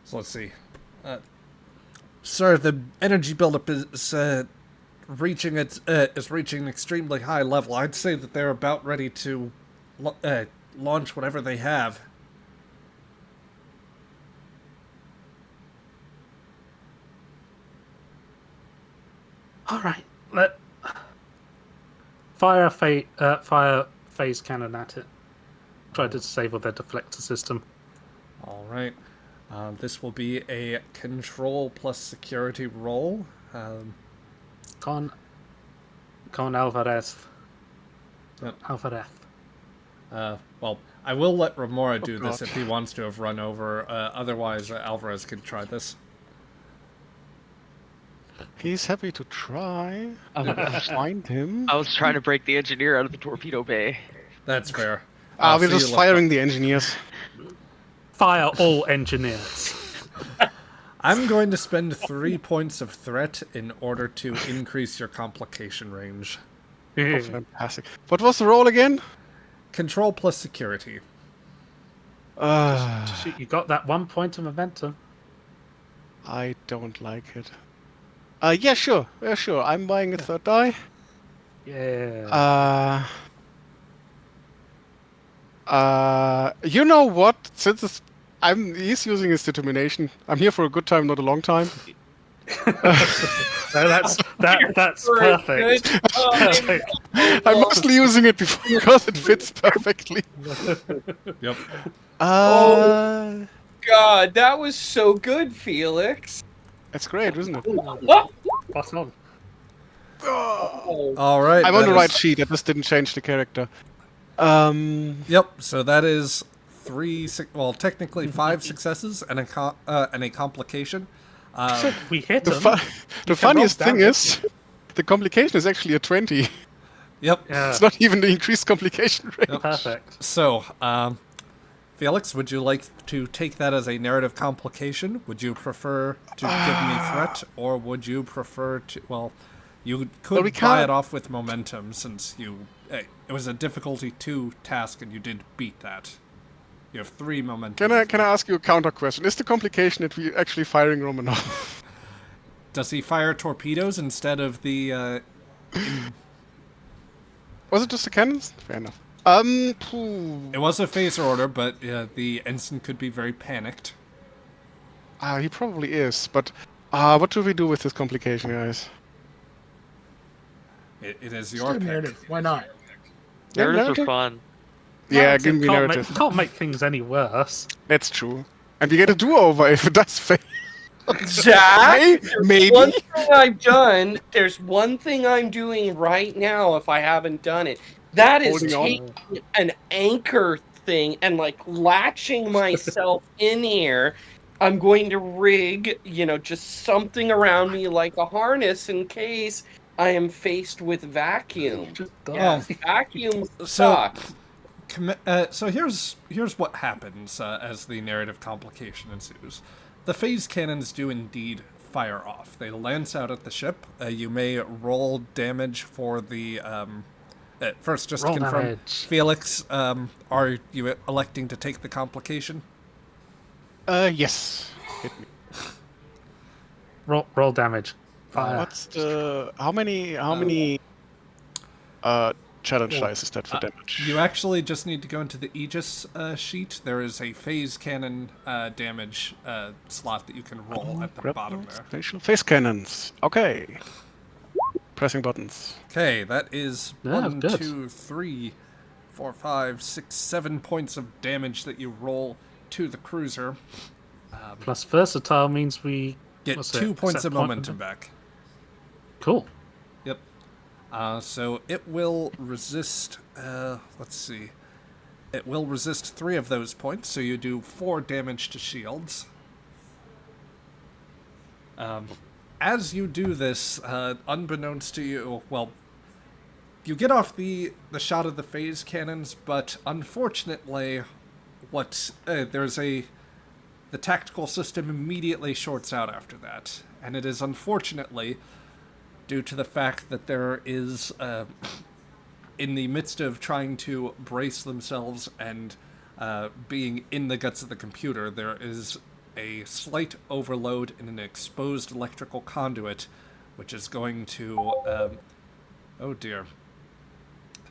So let's see. Sir, the energy buildup is reaching an extremely high level. I'd say that they're about ready to launch whatever they have. All right, fire phase cannon at it. Try to disable their deflector system. All right. This will be a control plus security roll. Con Alvarez. Yep. Alvarez. Well, I will let Remora do God. this if he wants to have run over. Otherwise, Alvarez could try this. He's happy to try. Find him. I was trying to break the engineer out of the torpedo bay. That's fair. We're So just you firing the engineers. Fire all engineers. I'm going to spend 3 points of threat in order to increase your complication range. Oh, fantastic. What was the roll again? Control plus security. Shoot, you got that 1 point of momentum. I don't like it. Yeah, sure. Yeah, sure. I'm buying a third die. Yeah. You know what? Since he's using his determination. I'm here for a good time, not a long time. No, that's perfect. Perfect. I'm mostly using it because it fits perfectly. Yep. Oh. God, that was so good, Felix. That's great, isn't it? Pass on. Oh. All right. I'm on that the right is- sheet. I just didn't change the character. Yep. So that is technically 5 successes and a complication. We hit The, him. the funniest thing is, the complication is actually a 20. Yep. Yeah, It's not even the increased complication rate. Yep. perfect. So, Felix, would you like to take that as a narrative complication? Would you prefer to give me threat, or would you prefer to? Well, you could we buy can't- it off with momentum since it was a difficulty 2 task and you did beat that. You have 3 momentum. Can I ask you a counter question? Is the complication that we actually firing Romanov? Does he fire torpedoes instead of the? Was it just the cannons? Fair enough. It was a phaser order, but the ensign could be very panicked. He probably is, but what do we do with this complication, guys? It is Just your do pick. narrative. Why not? Narratives narrative? are fun. Yeah, give me Can't narrative. can't make things any worse. That's true. And we get a do-over if it does fail. Jack, Maybe. one thing I've done, there's one thing I'm doing right now if I haven't done it. That is Holding on. taking an anchor thing and like latching myself in here. I'm going to rig, just something around me like a harness in case I am faced with vacuum. Just Yes, die. vacuum So- sucks. So here's what happens as the narrative complication ensues. The phase cannons do indeed fire off. They lance out at the ship. You may roll damage for the. First, just Roll to confirm, damage. Felix, are you electing to take the complication? Yes. Hit me. Roll damage. Fire. What's the... How many challenge dice is that for damage? You actually just need to go into the Aegis sheet. There is a phase cannon damage slot that you can roll at the Grab bottom those there. Facial face cannons. Okay. Pressing buttons. Okay, that is Yeah, 1, good. 2, 3, 4, 5, 6, 7 points of damage that you roll to the cruiser. Plus versatile means we Get what's 2 it? points Set of point momentum back. Cool. Yep. So it will resist. Let's see. It will resist 3 of those points, so you do 4 damage to shields. As you do this, unbeknownst to you, well, you get off the shot of the phase cannons, but unfortunately, the tactical system immediately shorts out after that, and it is unfortunately due to the fact that there is, in the midst of trying to brace themselves and being in the guts of the computer, there is a slight overload in an exposed electrical conduit, which is going to, oh dear.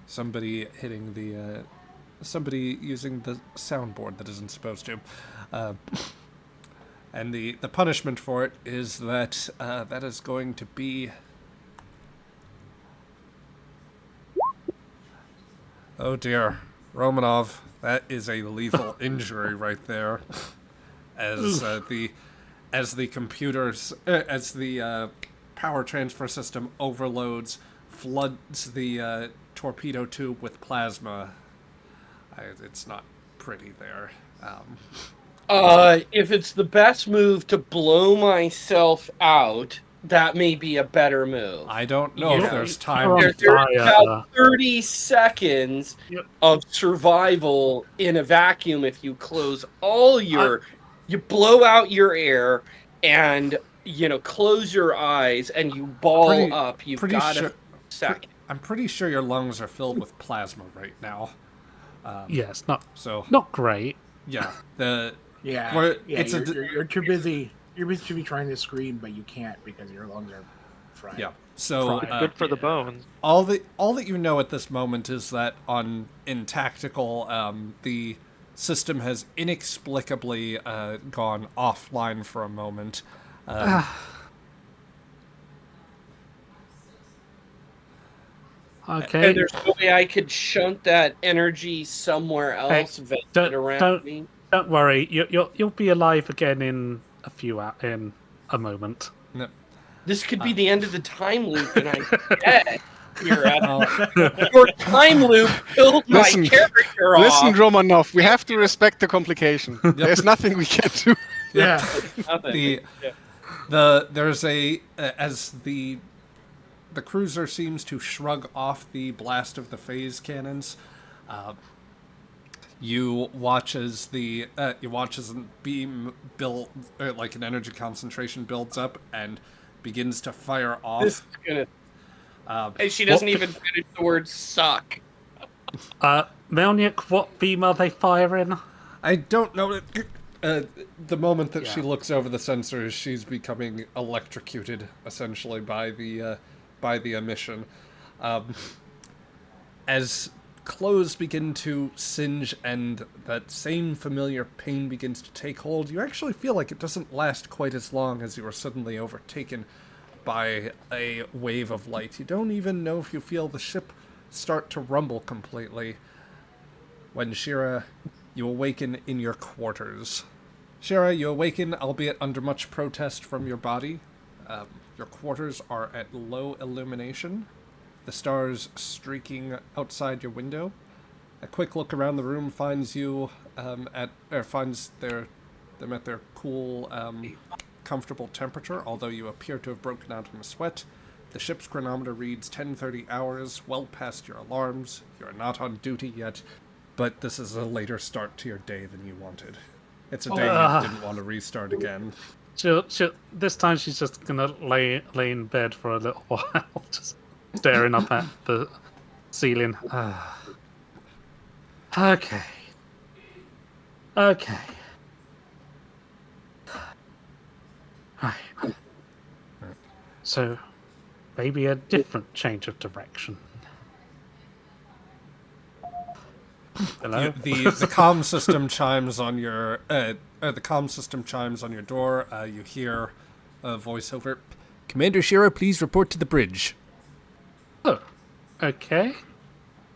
Somebody hitting the, somebody using the soundboard that isn't supposed to. And the punishment for it is that that is going to be... Oh dear. Romanov, that is a lethal injury right there. As the computers, as the power transfer system overloads, floods the torpedo tube with plasma. It's not pretty there. If it's the best move to blow myself out, that may be a better move. I don't know if Yeah. there's You're time. on There's fire. about 30 seconds Yep. of survival in a vacuum if you close all your... You blow out your air and, close your eyes and you ball Pretty- up. You've pretty got sure- a second. I'm pretty sure your lungs are filled with plasma right now. Yes, So not great. yeah, You're too busy. You're busy to be trying to scream, but you can't because your lungs are fried. yeah. So Fried. Good for the bones. all that you know at this moment is that in tactical, the system has inexplicably gone offline for a moment. Okay. And there's no way I could shunt that energy somewhere else, vent it around me. Don't worry. You'll be alive again in in a moment. No, This could be the end of the time loop, and I'm dead. Your time loop killed my Listen, character Listen, off. Romanov, we have to respect the complication. There's nothing we can do. Yeah. There's as the cruiser seems to shrug off the blast of the phase cannons. You watch as a beam build, like an energy concentration builds up and begins to fire off. This is gonna. And she doesn't even finish the word "suck." Melnick, what beam are they firing? I don't know. The moment that she looks over the sensors, she's becoming electrocuted, essentially, by the emission. As clothes begin to singe and that same familiar pain begins to take hold, you actually feel like it doesn't last quite as long as you are suddenly overtaken by a wave of light. You don't even know if you feel the ship start to rumble completely when Sheara, you awaken in your quarters. Sheara, you awaken, albeit under much protest from your body. Your quarters are at low illumination, the stars streaking outside your window. A quick look around the room finds you them at their cool, comfortable temperature, although you appear to have broken out in a sweat. The ship's chronometer reads 10:30 hours, well past your alarms. You're not on duty yet, but this is a later start to your day than you wanted. It's a day you didn't want to restart again. This time she's just gonna lay in bed for a little while, just staring up at the ceiling. Okay. Right. So, maybe a different change of direction. Hello? The comm system chimes on your door. You hear a voiceover. Commander Sheara, please report to the bridge. Oh, okay.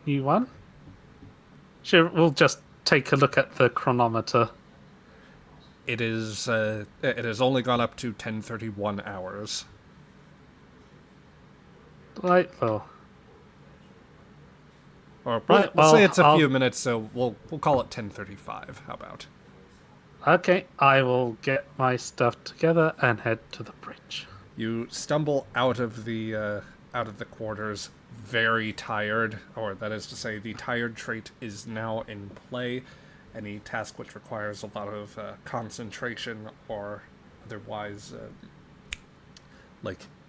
New one. Sure, we'll just take a look at the chronometer. It has only gone up to 10:31 hours. Delightful. Or Right, we'll say it's a I'll- few minutes, so we'll call it 10:35. How about? Okay, I will get my stuff together and head to the bridge. You stumble out of the quarters, very tired, or that is to say, the tired trait is now in play. Any task which requires a lot of concentration or otherwise,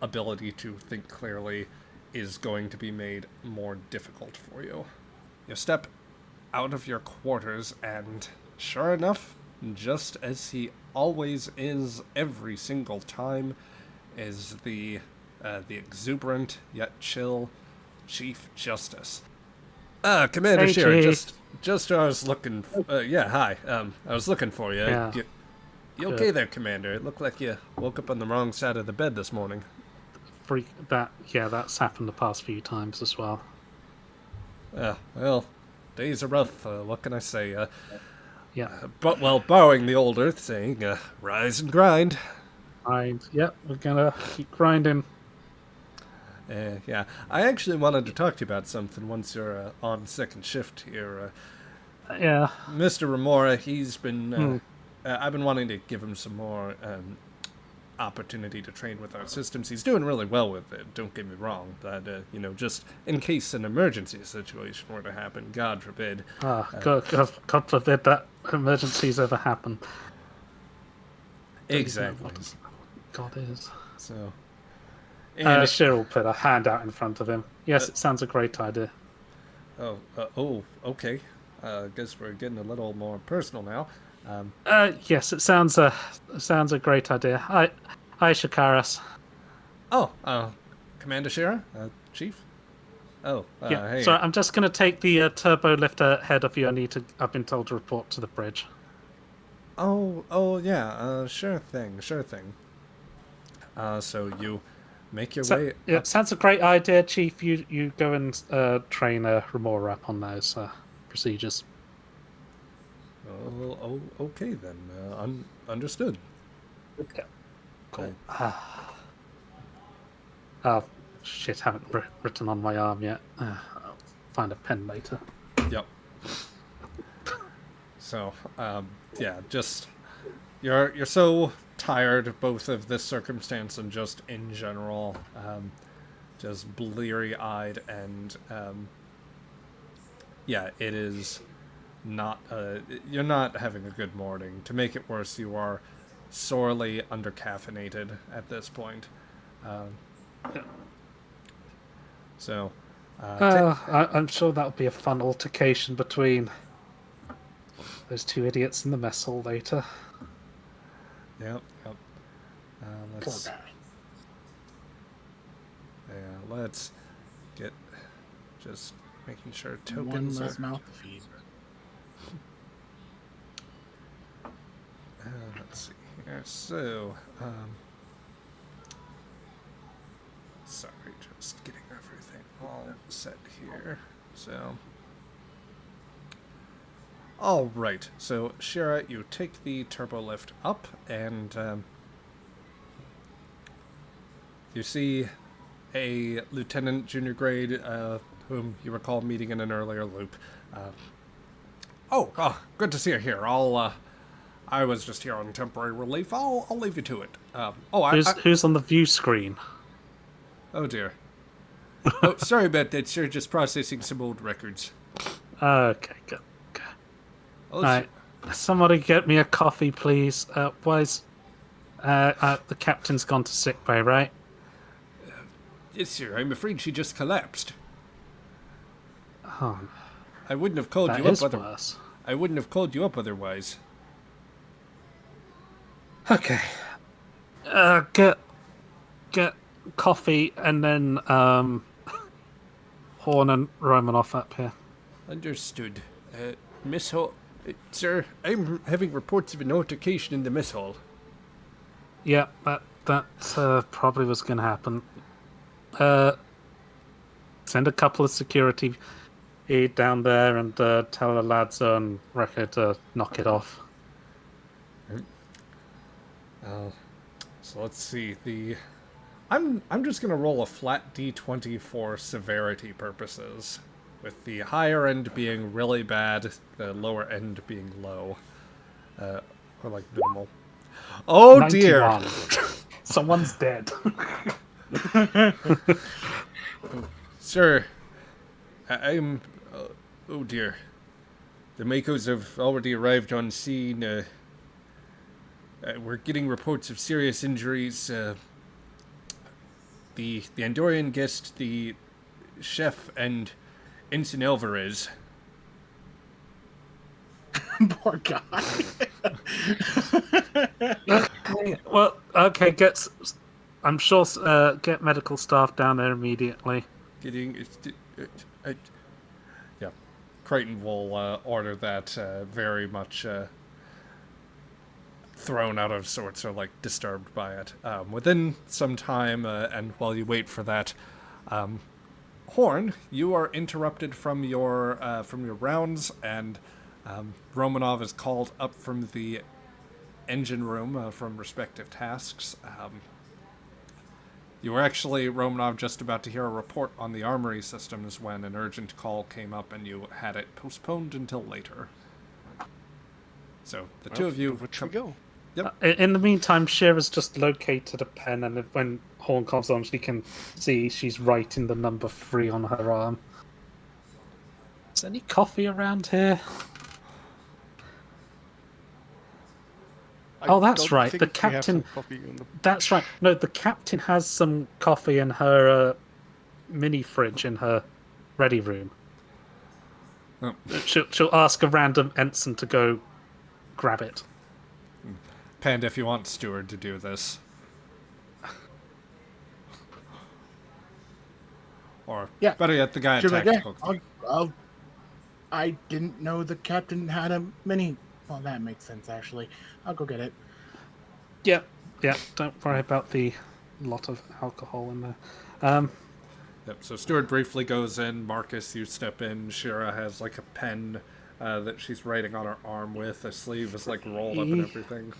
ability to think clearly, is going to be made more difficult for you. You step out of your quarters, and sure enough, just as he always is every single time, is the exuberant yet chill Chief Justice. Commander Hey, Sheara, Chief. just I was looking. Hi. I was looking for you. Yeah. You okay there, Commander? It looked like you woke up on the wrong side of the bed this morning. That's happened the past few times as well. Well, days are rough. What can I say? Yeah. But borrowing the old Earth saying, rise and grind. We're gonna keep grinding. Yeah. I actually wanted to talk to you about something once you're on second shift here. Yeah. Mr. Remora, he's been... I've been wanting to give him some more opportunity to train with our systems. He's doing really well with it, don't get me wrong. But, just in case an emergency situation were to happen, God forbid. God forbid that emergencies ever happen. Exactly. God is. So, And Sheara will put a hand out in front of him. Yes, it sounds a great idea. okay. Guess we're getting a little more personal now. Yes, it sounds a great idea. Hi, Shakaras. Commander Sheara, Chief. Yeah, hey. sorry, I'm just going to take the turbo lift ahead of you. I've been told to report to the bridge. Yeah. Sure thing. So you make your way. Yeah, up. sounds a great idea, Chief. You go and train Remora up on those procedures. Okay then. Understood. Okay. Cool. Oh, shit, haven't written on my arm yet. I'll find a pen later. Yep. So, yeah, just you're so tired both of this circumstance and just in general, just bleary-eyed, and yeah, it is not. You're not having a good morning. To make it worse, you are sorely undercaffeinated at this point. So, I'm sure that'll be a fun altercation between those two idiots in the mess hall later. Yep. Poor guy. Yeah, let's get just making sure One tokens less are. mouth to feed. Let's see here. So, sorry, just getting everything all set here. So, all right. So, Sheara, you take the turbo lift up, and you see a lieutenant junior grade, whom you recall meeting in an earlier loop. Good to see you here. I was just here on temporary relief. I'll leave you to it. Who's on the view screen? Oh dear. Oh, sorry about that, sir. Just processing some old records. Okay, good. Oh, Right. Somebody get me a coffee, please. The captain's gone to sick bay, right? yes, sir. I'm afraid she just collapsed. Oh, I wouldn't have called that you up is worse. I wouldn't have called you up otherwise. Okay. Get coffee and then Horn and Romanoff up here. Understood. Miss Hall, sir, I'm having reports of an altercation in the mess hall. Yeah, that probably was going to happen. Send a couple of security down there and tell the lads on record to knock it off. So let's see. I'm just gonna roll a flat d20 for severity purposes, with the higher end being really bad, the lower end being low, or like minimal. Oh 91. dear! Someone's dead. Sir, I'm. Oh dear. The Makos have already arrived on scene. We're getting reports of serious injuries. The Andorian guest, the chef, and Ensign Alvarez. Poor guy. Well, okay, I'm sure get medical staff down there immediately. Yeah. Crichton will order that very much thrown out of sorts or like disturbed by it. Within some time, and while you wait for that, Horn, you are interrupted from your rounds, and Romanov is called up from the engine room from respective tasks. You were actually, Romanov, just about to hear a report on the armory systems when an urgent call came up and you had it postponed until later. So, the two of you... Which we go. Yep. In the meantime, Sheara's just located a pen, and when Horn comes on, she can see she's writing the number 3 on her arm. Is there any coffee around here? Oh, that's don't right. think The we have some captain. coffee in the... That's right. No, the captain has some coffee in her mini fridge in her ready room. Oh. She'll ask a random ensign to go grab it. Panda, if you want Steward to do this. Or, Yeah. better yet, the guy at She'll be like, yeah, Tactical. I didn't know the captain had a mini. Well, that makes sense, actually. I'll go get it. Yeah. Don't worry about the lot of alcohol in there. Yep, so Steward briefly goes in. Marcus, you step in. Sheara has, like, a pen that she's writing on her arm with. The sleeve is, like, rolled up and everything.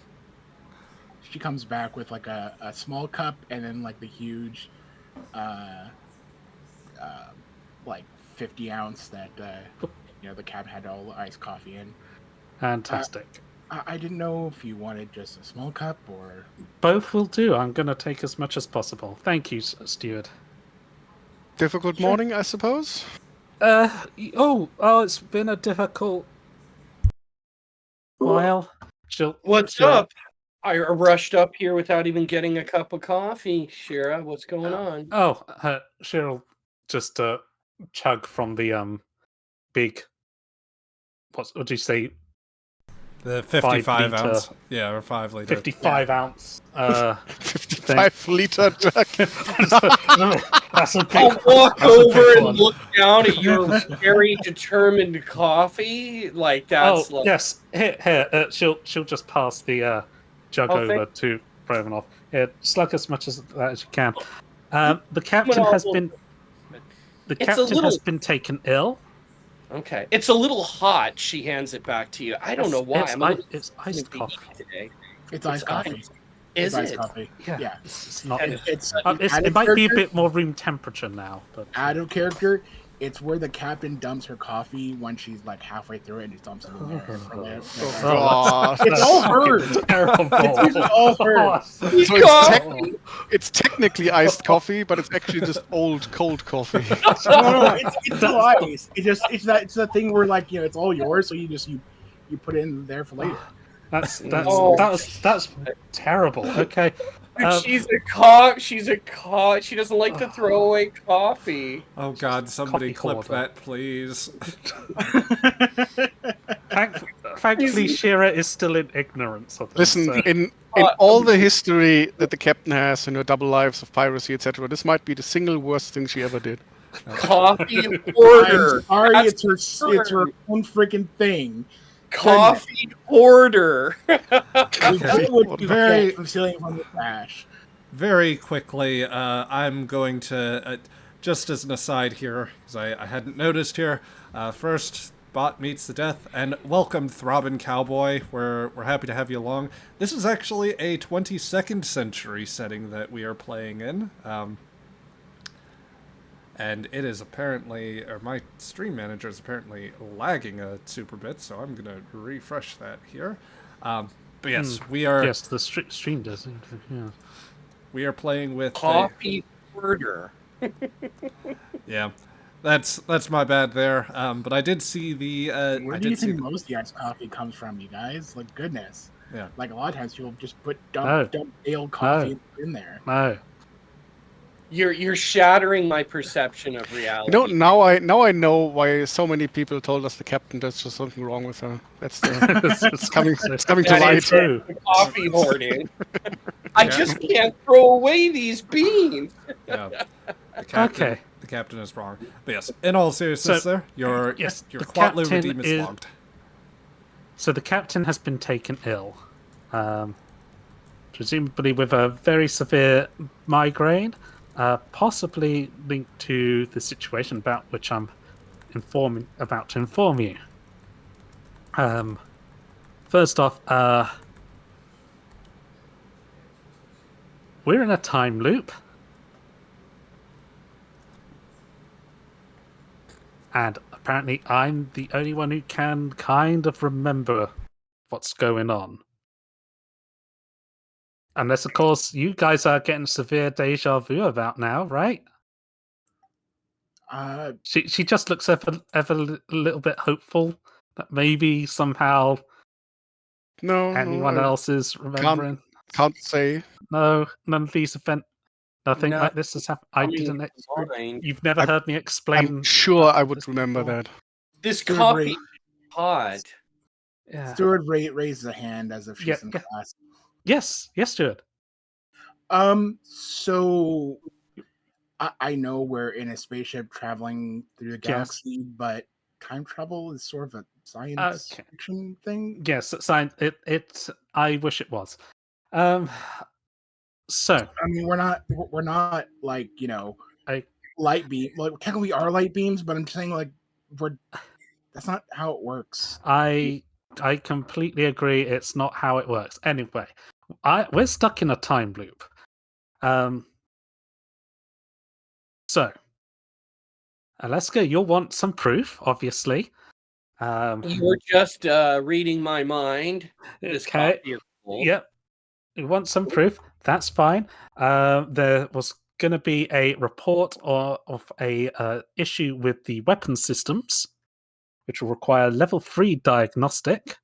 She comes back with, like, a small cup and then, like, the huge, like, 50-ounce that, the captain had all the iced coffee in. Fantastic. I didn't know if you wanted just a small cup or... Both will do. I'm going to take as much as possible. Thank you, Steward. Difficult morning, I suppose? It's been a difficult while. What's up? I rushed up here without even getting a cup of coffee. Sheara, what's going on? She'll just chug from the big. What do you say? The 55 5 ounce. Yeah, or 5 liter. 55-ounce. 55-liter jug. That's a big. I'll walk that's a big over and one. look down at your very determined coffee. Like that's like Yes. Here. She'll just pass the jug over to Romanov. Here, slug as much as that as you can. The captain has been. The captain has been taken ill. Okay, it's a little hot. She hands it back to you. I don't know why. It's iced coffee today. It's iced coffee. Is iced it? coffee. Yeah. It's not. It might be a bit more room temperature now, but out of character. It's where the captain dumps her coffee when she's like halfway through it and just dumps it in there. It's all hers. Terrible. It's all hers. So it's technically iced coffee, but it's actually just old cold coffee. No, it's still ice. It's that thing where like it's all yours, so you put it in there for later. That's terrible. Okay. She's a cock. She doesn't like to throw away coffee. Oh God! Somebody clip hoarder. that, please. Thankfully, Sheara is still in ignorance of this. Listen, in all the history that the captain has in her double lives of piracy, etc., this might be the single worst thing she ever did. Coffee order. I'm sorry, it's her own freaking thing. Coffee order. Very quickly, I'm going to, just as an aside here, because I hadn't noticed here, first, Bot meets the death, and welcome, Throbbing Cowboy. We're happy to have you along. This is actually a 22nd century setting that we are playing in. And it is apparently, or my stream manager is apparently lagging a super bit, so I'm going to refresh that here. But yes, we are... Yes, the stream does. Yeah. We are playing with... Coffee order. Yeah, that's my bad there. But I did see the... Where do you think most of the iced coffee comes from, you guys? Like, goodness. Yeah. Like, a lot of times you'll just put dump ale coffee in there. No. You're shattering my perception of reality. Now I know why so many people told us the captain there's just something wrong with her. That's it's coming to light. True. Coffee hoarding. I just can't throw away these beans. Yeah. The captain is wrong. But yes, in all seriousness, your Quatlu redeem is logged. So the captain has been taken ill, presumably with a very severe migraine. Possibly linked to the situation about which I'm about to inform you. First off, we're in a time loop. And apparently I'm the only one who can kind of remember what's going on. Unless, of course, you guys are getting severe deja vu about now, right? She just looks ever a little bit hopeful that maybe somehow No, Anyone no, else is remembering? can't say. No, none of these event. Nothing No, like this has happened. I coming didn't. to mind. You've never heard me I'm explain. sure I would this remember before? that. This Steward coffee pod. Yeah. Steward raises a hand as if she's Yeah, in yeah. class. Yes, Stuart. So I know we're in a spaceship traveling through the Yes. galaxy, but time travel is sort of a science Okay. fiction thing. Yes, science. I wish it was. So I mean, we're not like I light beam. Like technically we are light beams, but I'm saying like we're that's not how it works. I completely agree. It's not how it works. Anyway, we're stuck in a time loop. So, Alaska, you'll want some proof, obviously. You were just reading my mind. This Okay. coffee is full. Yep. You want some proof? That's fine. There was going to be a report of a issue with the weapon systems, which will require level 3 diagnostic.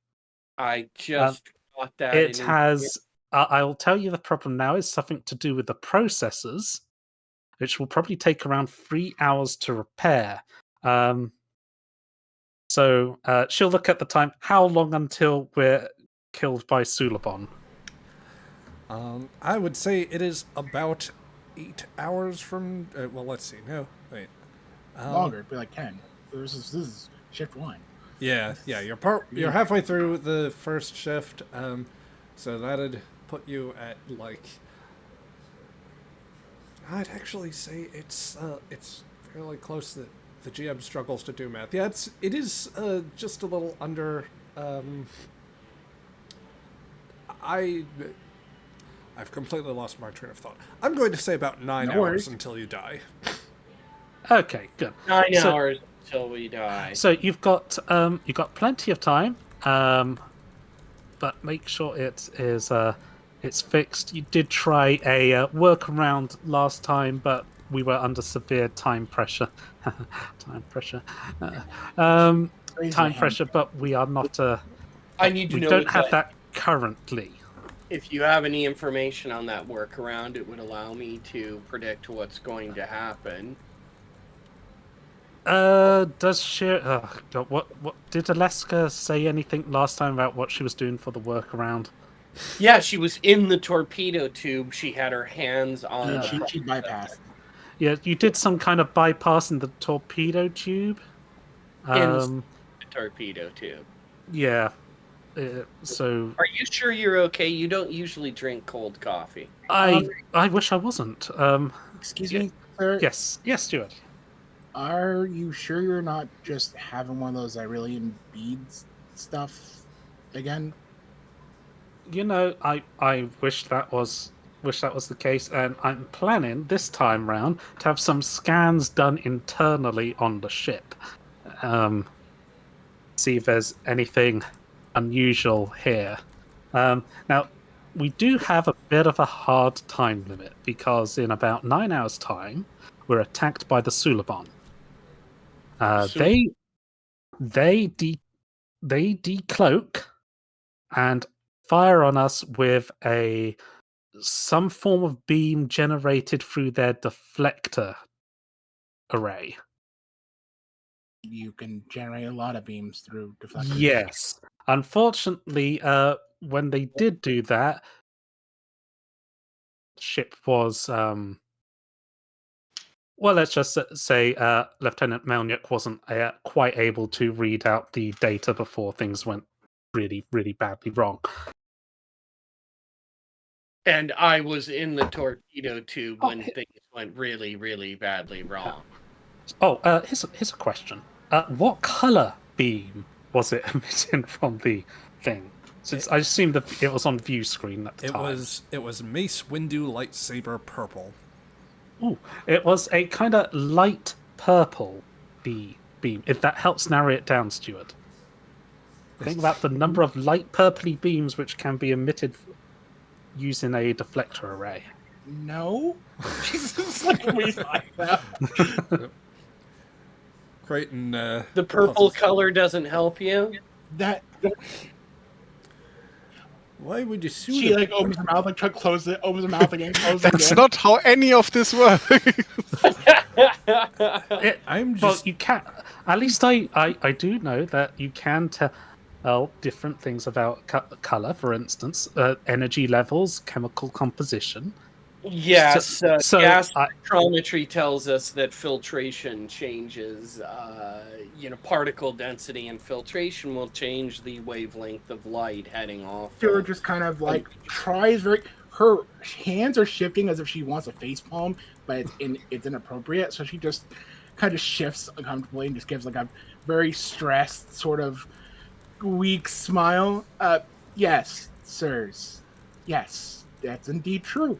I just got that. It has. I'll tell you the problem now is something to do with the processors, which will probably take around 3 hours to repair. So she'll look at the time. How long until we're killed by Sulabon? I would say it is about 8 hours from. Well, let's see. No, wait. Longer, it'd be like 10. This is shift 1. Yeah. You're halfway through the first shift. So that'd put you at like. I'd actually say it's fairly close. That the GM struggles to do math. Yeah, it is just a little under. I've completely lost my train of thought. I'm going to say about 9 No hours worries. until you die. Okay, good. 9 So- hours until we die. So you've got plenty of time, but make sure it is it's fixed. You did try a workaround last time, but we were under severe time pressure. Time pressure. Raise Time your hand. pressure, but we are not. I need to We know don't what have that currently. if you have any information on that workaround, it would allow me to predict what's going to happen. Does she? God, what did Alaska say anything last time about what she was doing for the workaround? Yeah, she was in the torpedo tube. She had her hands on She the bypassed. Yeah, you did some kind of bypass in the torpedo tube. the torpedo tube. Yeah. So Are you sure you're okay? You don't usually drink cold coffee. I wish I wasn't. Excuse yeah. me, sir. Yes, Stuart. Are you sure you're not just having one of those Irelian beads stuff again? You know, I wish that was the case, and I'm planning this time round to have some scans done internally on the ship. See if there's anything unusual here. Now, we do have a bit of a hard time limit because in about 9 hours' time, we're attacked by the Sulabon. They decloak and fire on us with some form of beam generated through their deflector array. You can generate a lot of beams through deflectors. Yes. Unfortunately, when they did do that, ship was well, let's just say Lieutenant Melnyuk wasn't quite able to read out the data before things went really, really badly wrong. And I was in the torpedo tube when things went really, really badly wrong. Oh, here's a question. What color beam was it emitting from the thing? Since I assumed that it was on view screen at the time. It was Mace Windu lightsaber purple. Ooh, it was a kind of light purple beam. If that helps narrow it down, Stuart. Think about the number of light purpley beams which can be emitted using a deflector array. No? Jesus, like we like that. Creighton. The purple color doesn't help you? That Why would you sue She the like opens her mouth, like try to close it, opens her mouth again, closes it That's again. not how any of this works. I'm Well, just you can. At least I do know that you can tell different things about color, for instance, energy levels, chemical composition. Yes, So gas spectrometry tells us that filtration changes, particle density, and filtration will change the wavelength of light heading off. Sheara just kind of like tries very. Her hands are shifting as if she wants a face palm, but it's inappropriate. So she just kind of shifts uncomfortably and just gives like a very stressed, sort of weak smile. Yes, sirs. Yes, that's indeed true.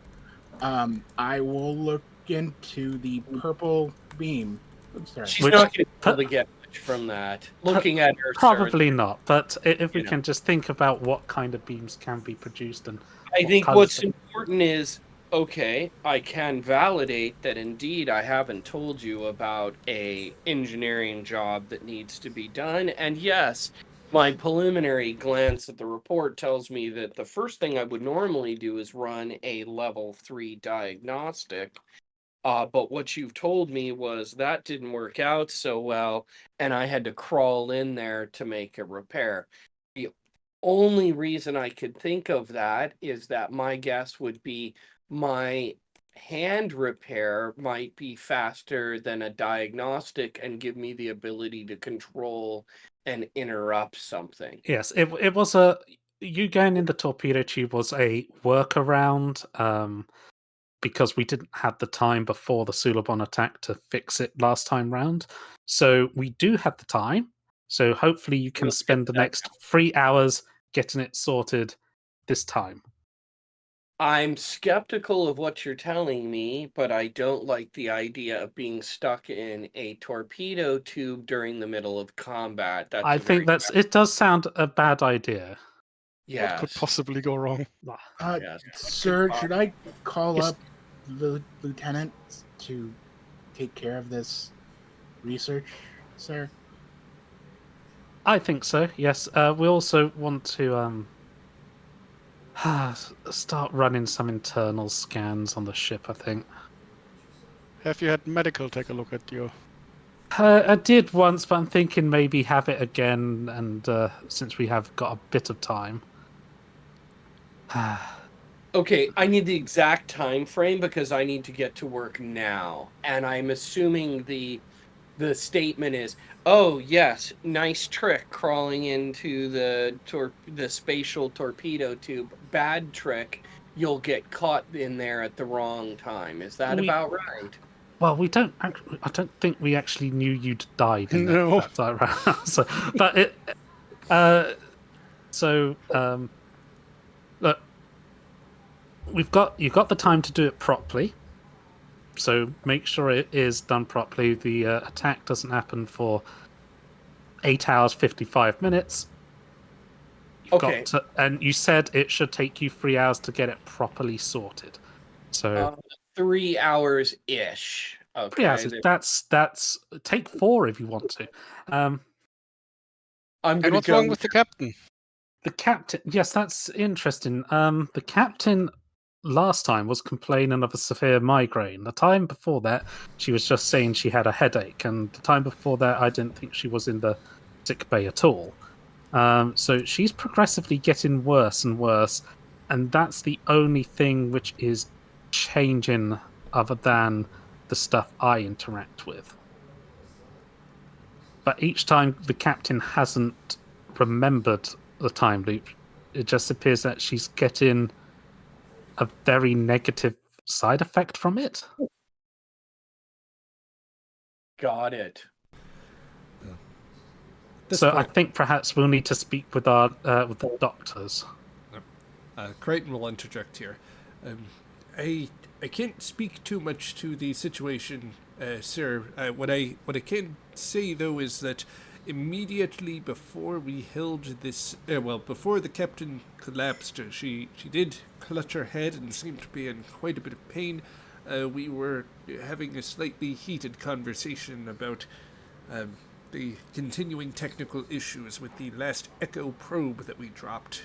I will look into the purple beam. Sorry. She's not going to be able to get much from that. Looking at her, probably not. But if we You know. can just think about what kind of beams can be produced and I what think colours what's they- important is, okay, I can validate that indeed I haven't told you about a engineering job that needs to be done. And yes, my preliminary glance at the report tells me that the first thing I would normally do is run a level 3 diagnostic. But what you've told me was that didn't work out so well, and I had to crawl in there to make a repair. The only reason I could think of that is that my guess would be my hand repair might be faster than a diagnostic and give me the ability to control and interrupt something. Yes, it was you going in the torpedo tube was a workaround. Because we didn't have the time before the Suliban attack to fix it last time round. So we do have the time. So hopefully you can We'll spend the get that next 3 hours getting it sorted this time. I'm skeptical of what you're telling me, but I don't like the idea of being stuck in a torpedo tube during the middle of combat. That's I a think very it does sound a bad idea. What could yes. possibly go wrong? Yes. Sir, should I call Yes. up the lieutenant to take care of this research, sir? I think so, yes. We also want to start running some internal scans on the ship, I think. Have you had medical take a look at you? I did once, but I'm thinking maybe have it again, and since we have got a bit of time. Okay, I need the exact time frame because I need to get to work now. And I'm assuming the statement is, "Oh, yes, nice trick crawling into the spatial torpedo tube. Bad trick. You'll get caught in there at the wrong time." Is that We- about right? Well, we don't. I don't think we actually knew you'd died in No. that time round. So, but it. Look, you've got the time to do it properly. So make sure it is done properly. The attack doesn't happen for 8 hours 55 minutes. Okay. And you said it should take you 3 hours to get it properly sorted. So 3 hours ish. 3 hours. Okay. That's take 4 if you want to. I'm And gonna what's go. wrong with the captain? The captain, yes, that's interesting. The captain last time was complaining of a severe migraine. The time before that, she was just saying she had a headache, and the time before that, I didn't think she was in the sick bay at all. So she's progressively getting worse and worse, and that's the only thing which is changing, other than the stuff I interact with. But each time the captain hasn't remembered the time loop, it just appears that she's getting a very negative side effect from it. Got it. So I think perhaps we'll need to speak with our with the doctors. Crichton will interject here. I can't speak too much to the situation, sir. What I can say though is that immediately before we held this, before the captain collapsed, she did clutch her head and seemed to be in quite a bit of pain. We were having a slightly heated conversation about the continuing technical issues with the last Echo probe that we dropped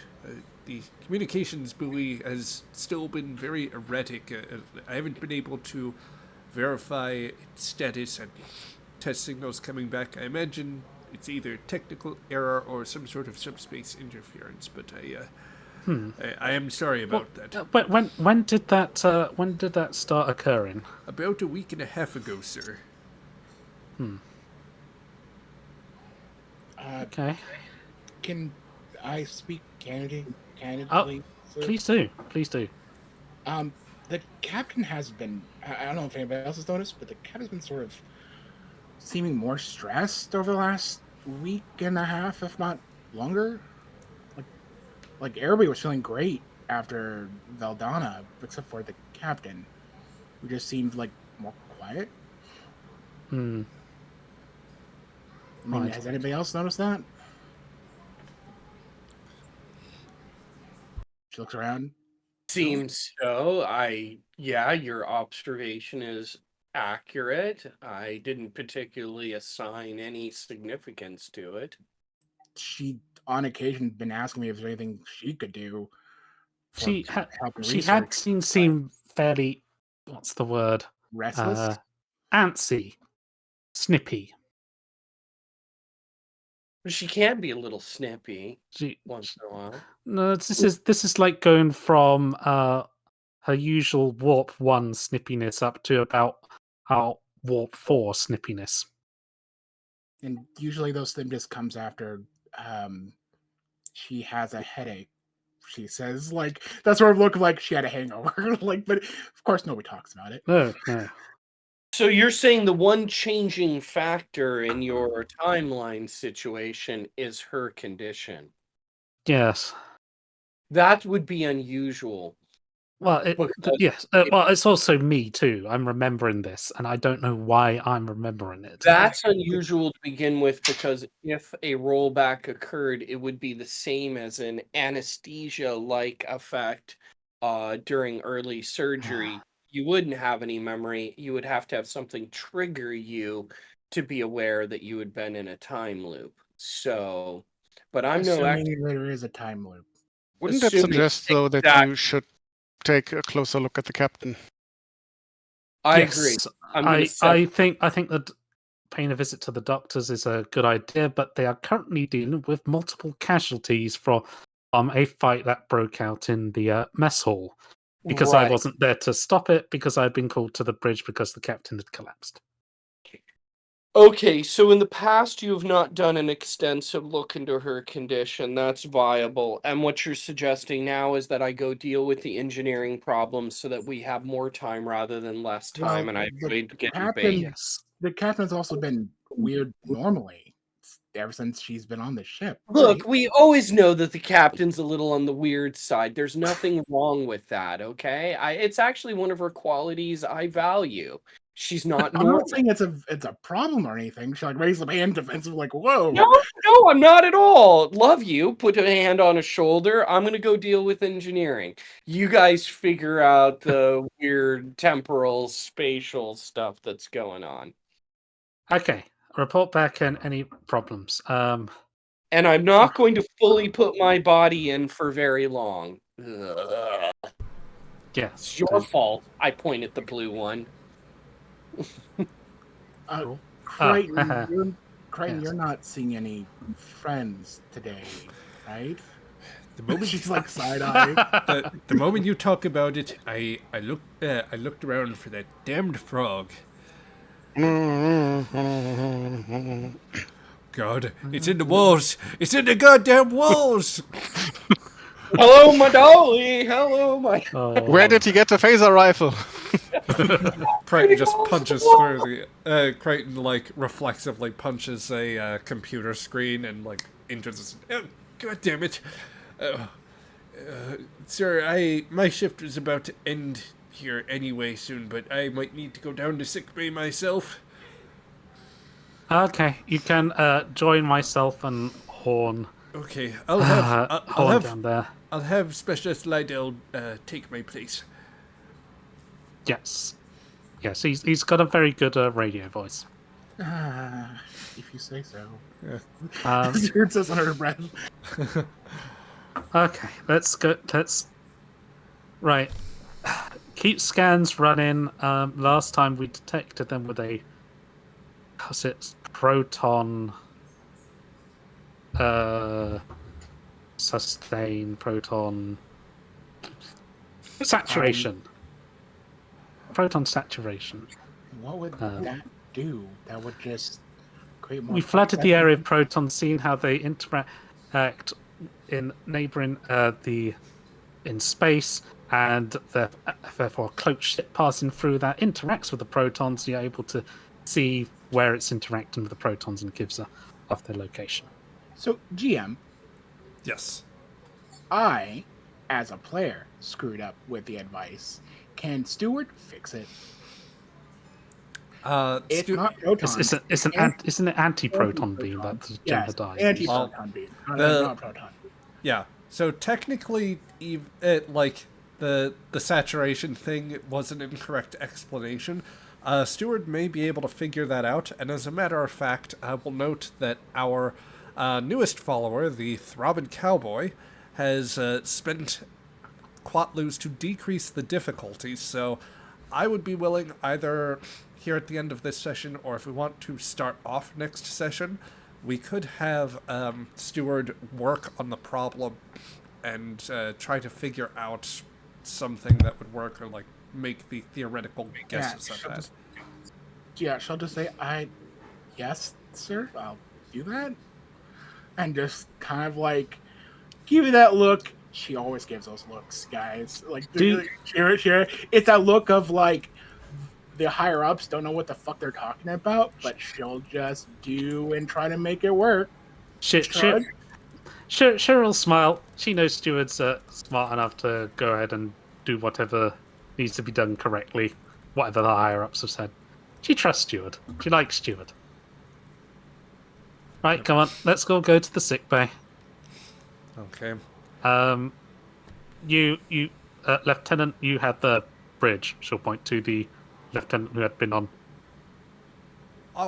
The communications buoy has still been very erratic. I haven't been able to verify its status and test signals coming back. I imagine it's either technical error or some sort of subspace interference, but I am sorry about that. But when did that start occurring? About a week and a half ago, sir. Okay. Can I speak candidly? Oh, sir? please do. The captain has been. I don't know if anybody else has noticed, but the captain's been sort of seeming more stressed over the last week and a half, if not longer. Like everybody was feeling great after Valdana, except for the captain, who just seemed like more quiet. I mean, Right. has anybody else noticed that? She looks around. Seems so. Your observation is accurate. I didn't particularly assign any significance to it. She, on occasion, been asking me if there's anything she could do. She helping had research. seemed fairly, what's the word? Restless. Antsy, snippy. She can be a little snippy She, once in a while. no, this is like going from her usual warp 1 snippiness up to about warp 4 snippiness. And usually those things just comes after she has a headache. She says, like, that sort of look like she had a hangover. Like, but of course nobody talks about it. No. So you're saying the one changing factor in your timeline situation is her condition. Yes. That would be unusual. Well, yes. Well, it's also me too. I'm remembering this, and I don't know why I'm remembering it. That's unusual to begin with, because if a rollback occurred, it would be the same as an anesthesia-like effect during early surgery. You wouldn't have any memory. You would have to have something trigger you to be aware that you had been in a time loop. So, but I'm no expert. Assuming there is a time loop. Wouldn't that Assuming suggest, though, that exact- you should take a closer look at the captain? I Yes, agree. I think that paying a visit to the doctors is a good idea, but they are currently dealing with multiple casualties from a fight that broke out in the mess hall. Because I Right. wasn't there to stop it, because I'd been called to the bridge because the captain had collapsed. Okay, so in the past you have not done an extensive look into her condition. That's viable. And what you're suggesting now is that I go deal with the engineering problems so that we have more time rather than less time, and I avoid getting bait. Yes. The captain's also been weird normally ever since she's been on the ship. Look, right? we always know that the captain's a little on the weird side. There's nothing wrong with that, okay? It's actually one of her qualities I value. She's not I'm normal. not saying it's a problem or anything. She like raised the hand defensive, like, whoa. No, I'm not at all. Love you. Put a hand on a shoulder. I'm going to go deal with engineering. You guys figure out the weird temporal, spatial stuff that's going on. Okay. Report back on any problems. And I'm not going to fully put my body in for very long. Ugh. Yes. It's your fault. I point at the blue one. Crichton, Yes. you're not seeing any friends today, right? The moment She's like side-eye. the moment you talk about it, I looked around for that damned frog. God, it's in the walls. It's in the goddamn walls. Hello, my dolly. Hello, my. Where did he get the phaser rifle? Crichton just punches through the. Crichton like reflexively punches a computer screen and like enters. Oh, God damn it, sir! My shift is about to end here anyway soon, but I might need to go down to sick bay myself. Okay, you can join myself and Horn. Okay, I'll have down there. I'll have Specialist Lydell take my place. Yes, he's got a very good radio voice. If you say so. Um, It says under her breath. Okay, let's go. Right. Keep scans running. Last time we detected them with a, was it proton, sustain proton saturation. Proton saturation. What would Um, that do? That would just create more. We flooded the area of protons, seeing how they interact in neighboring in space, and therefore a cloaked ship passing through that interacts with the protons. You're able to see where it's interacting with the protons and gives off their location. So, GM, Yes. I, as a player, screwed up with the advice. Can Stewart fix it? It's not proton. Isn't it anti-proton beam that the gem had died? Anti-proton beam, not proton. Yeah. So technically, the saturation thing was an incorrect explanation. Steward may be able to figure that out, and as a matter of fact, I will note that our newest follower, the Throbbing Cowboy, has spent Quatloos to decrease the difficulty, so I would be willing either here at the end of this session, or if we want to start off next session, we could have Steward work on the problem and try to figure out something that would work, or like make the theoretical guesses at that. She'll just say, yes, sir, I'll do that. And just kind of like give you that look. She always gives those looks, guys. Like, Sheara. It's that look of like the higher ups don't know what the fuck they're talking about, but she'll just do and try to make it work. Cheryl'll smile. She knows Steward's smart enough to go ahead and do whatever needs to be done correctly, whatever the higher ups have said. She trusts Steward. She likes Steward. Right, come on, let's go to the sick bay. Okay. You, Lieutenant, you had the bridge. She'll point to the lieutenant who had been on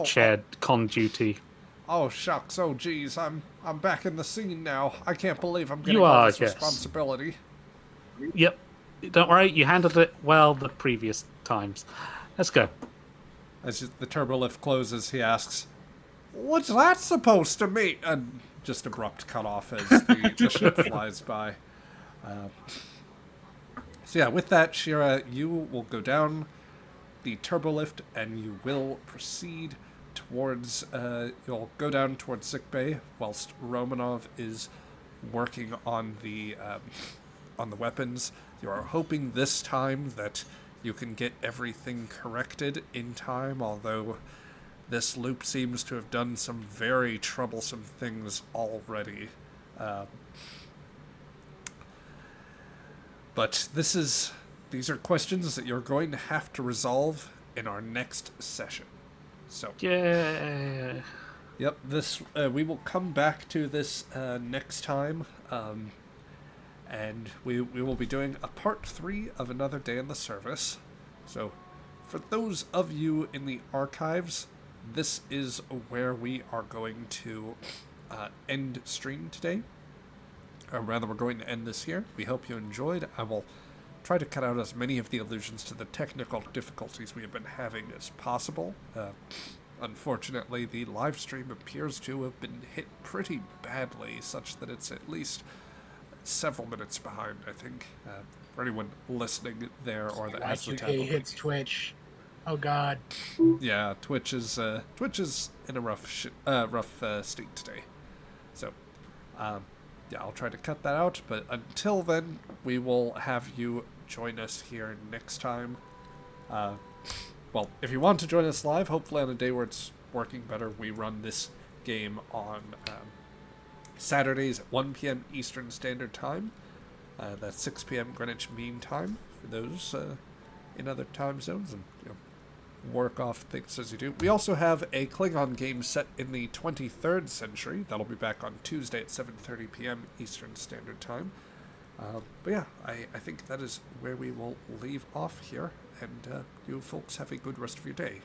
shared con duty. Oh shucks! Oh geez! I'm back in the scene now. I can't believe I'm getting all this responsibility. Yep. Don't worry, you handled it well the previous times. Let's go. As the turbolift closes, he asks, "What's that supposed to mean?" And just abrupt cut off as the ship flies by. So yeah, with that, Sheara, you will go down the turbolift and you will proceed towards. You'll go down towards sickbay whilst Romanov is working on the weapons. You are hoping this time that you can get everything corrected in time, although this loop seems to have done some very troublesome things already. But these are questions that you're going to have to resolve in our next session. So yeah. Yep, we will come back to this next time. And we will be doing a part 3 of Another Day in the Service. So, for those of you in the archives, this is where we are going to end stream today. Or rather, we're going to end this here. We hope you enjoyed. I will try to cut out as many of the allusions to the technical difficulties we have been having as possible. Unfortunately, the live stream appears to have been hit pretty badly, such that it's at least several minutes behind, I think, for anyone listening there or that has the tablet. Hits Twitch. Oh God. Yeah, Twitch is in a rough state today. So, yeah, I'll try to cut that out. But until then, we will have you join us here next time. Well, if you want to join us live, hopefully on a day where it's working better, we run this game on Saturdays at 1 p.m. Eastern Standard Time. That's 6 p.m. Greenwich Mean Time for those in other time zones, and work off things as you do. We also have a Klingon game set in the 23rd century. That'll be back on Tuesday at 7:30 p.m. Eastern Standard Time. But yeah, I think that is where we will leave off here, and you folks have a good rest of your day.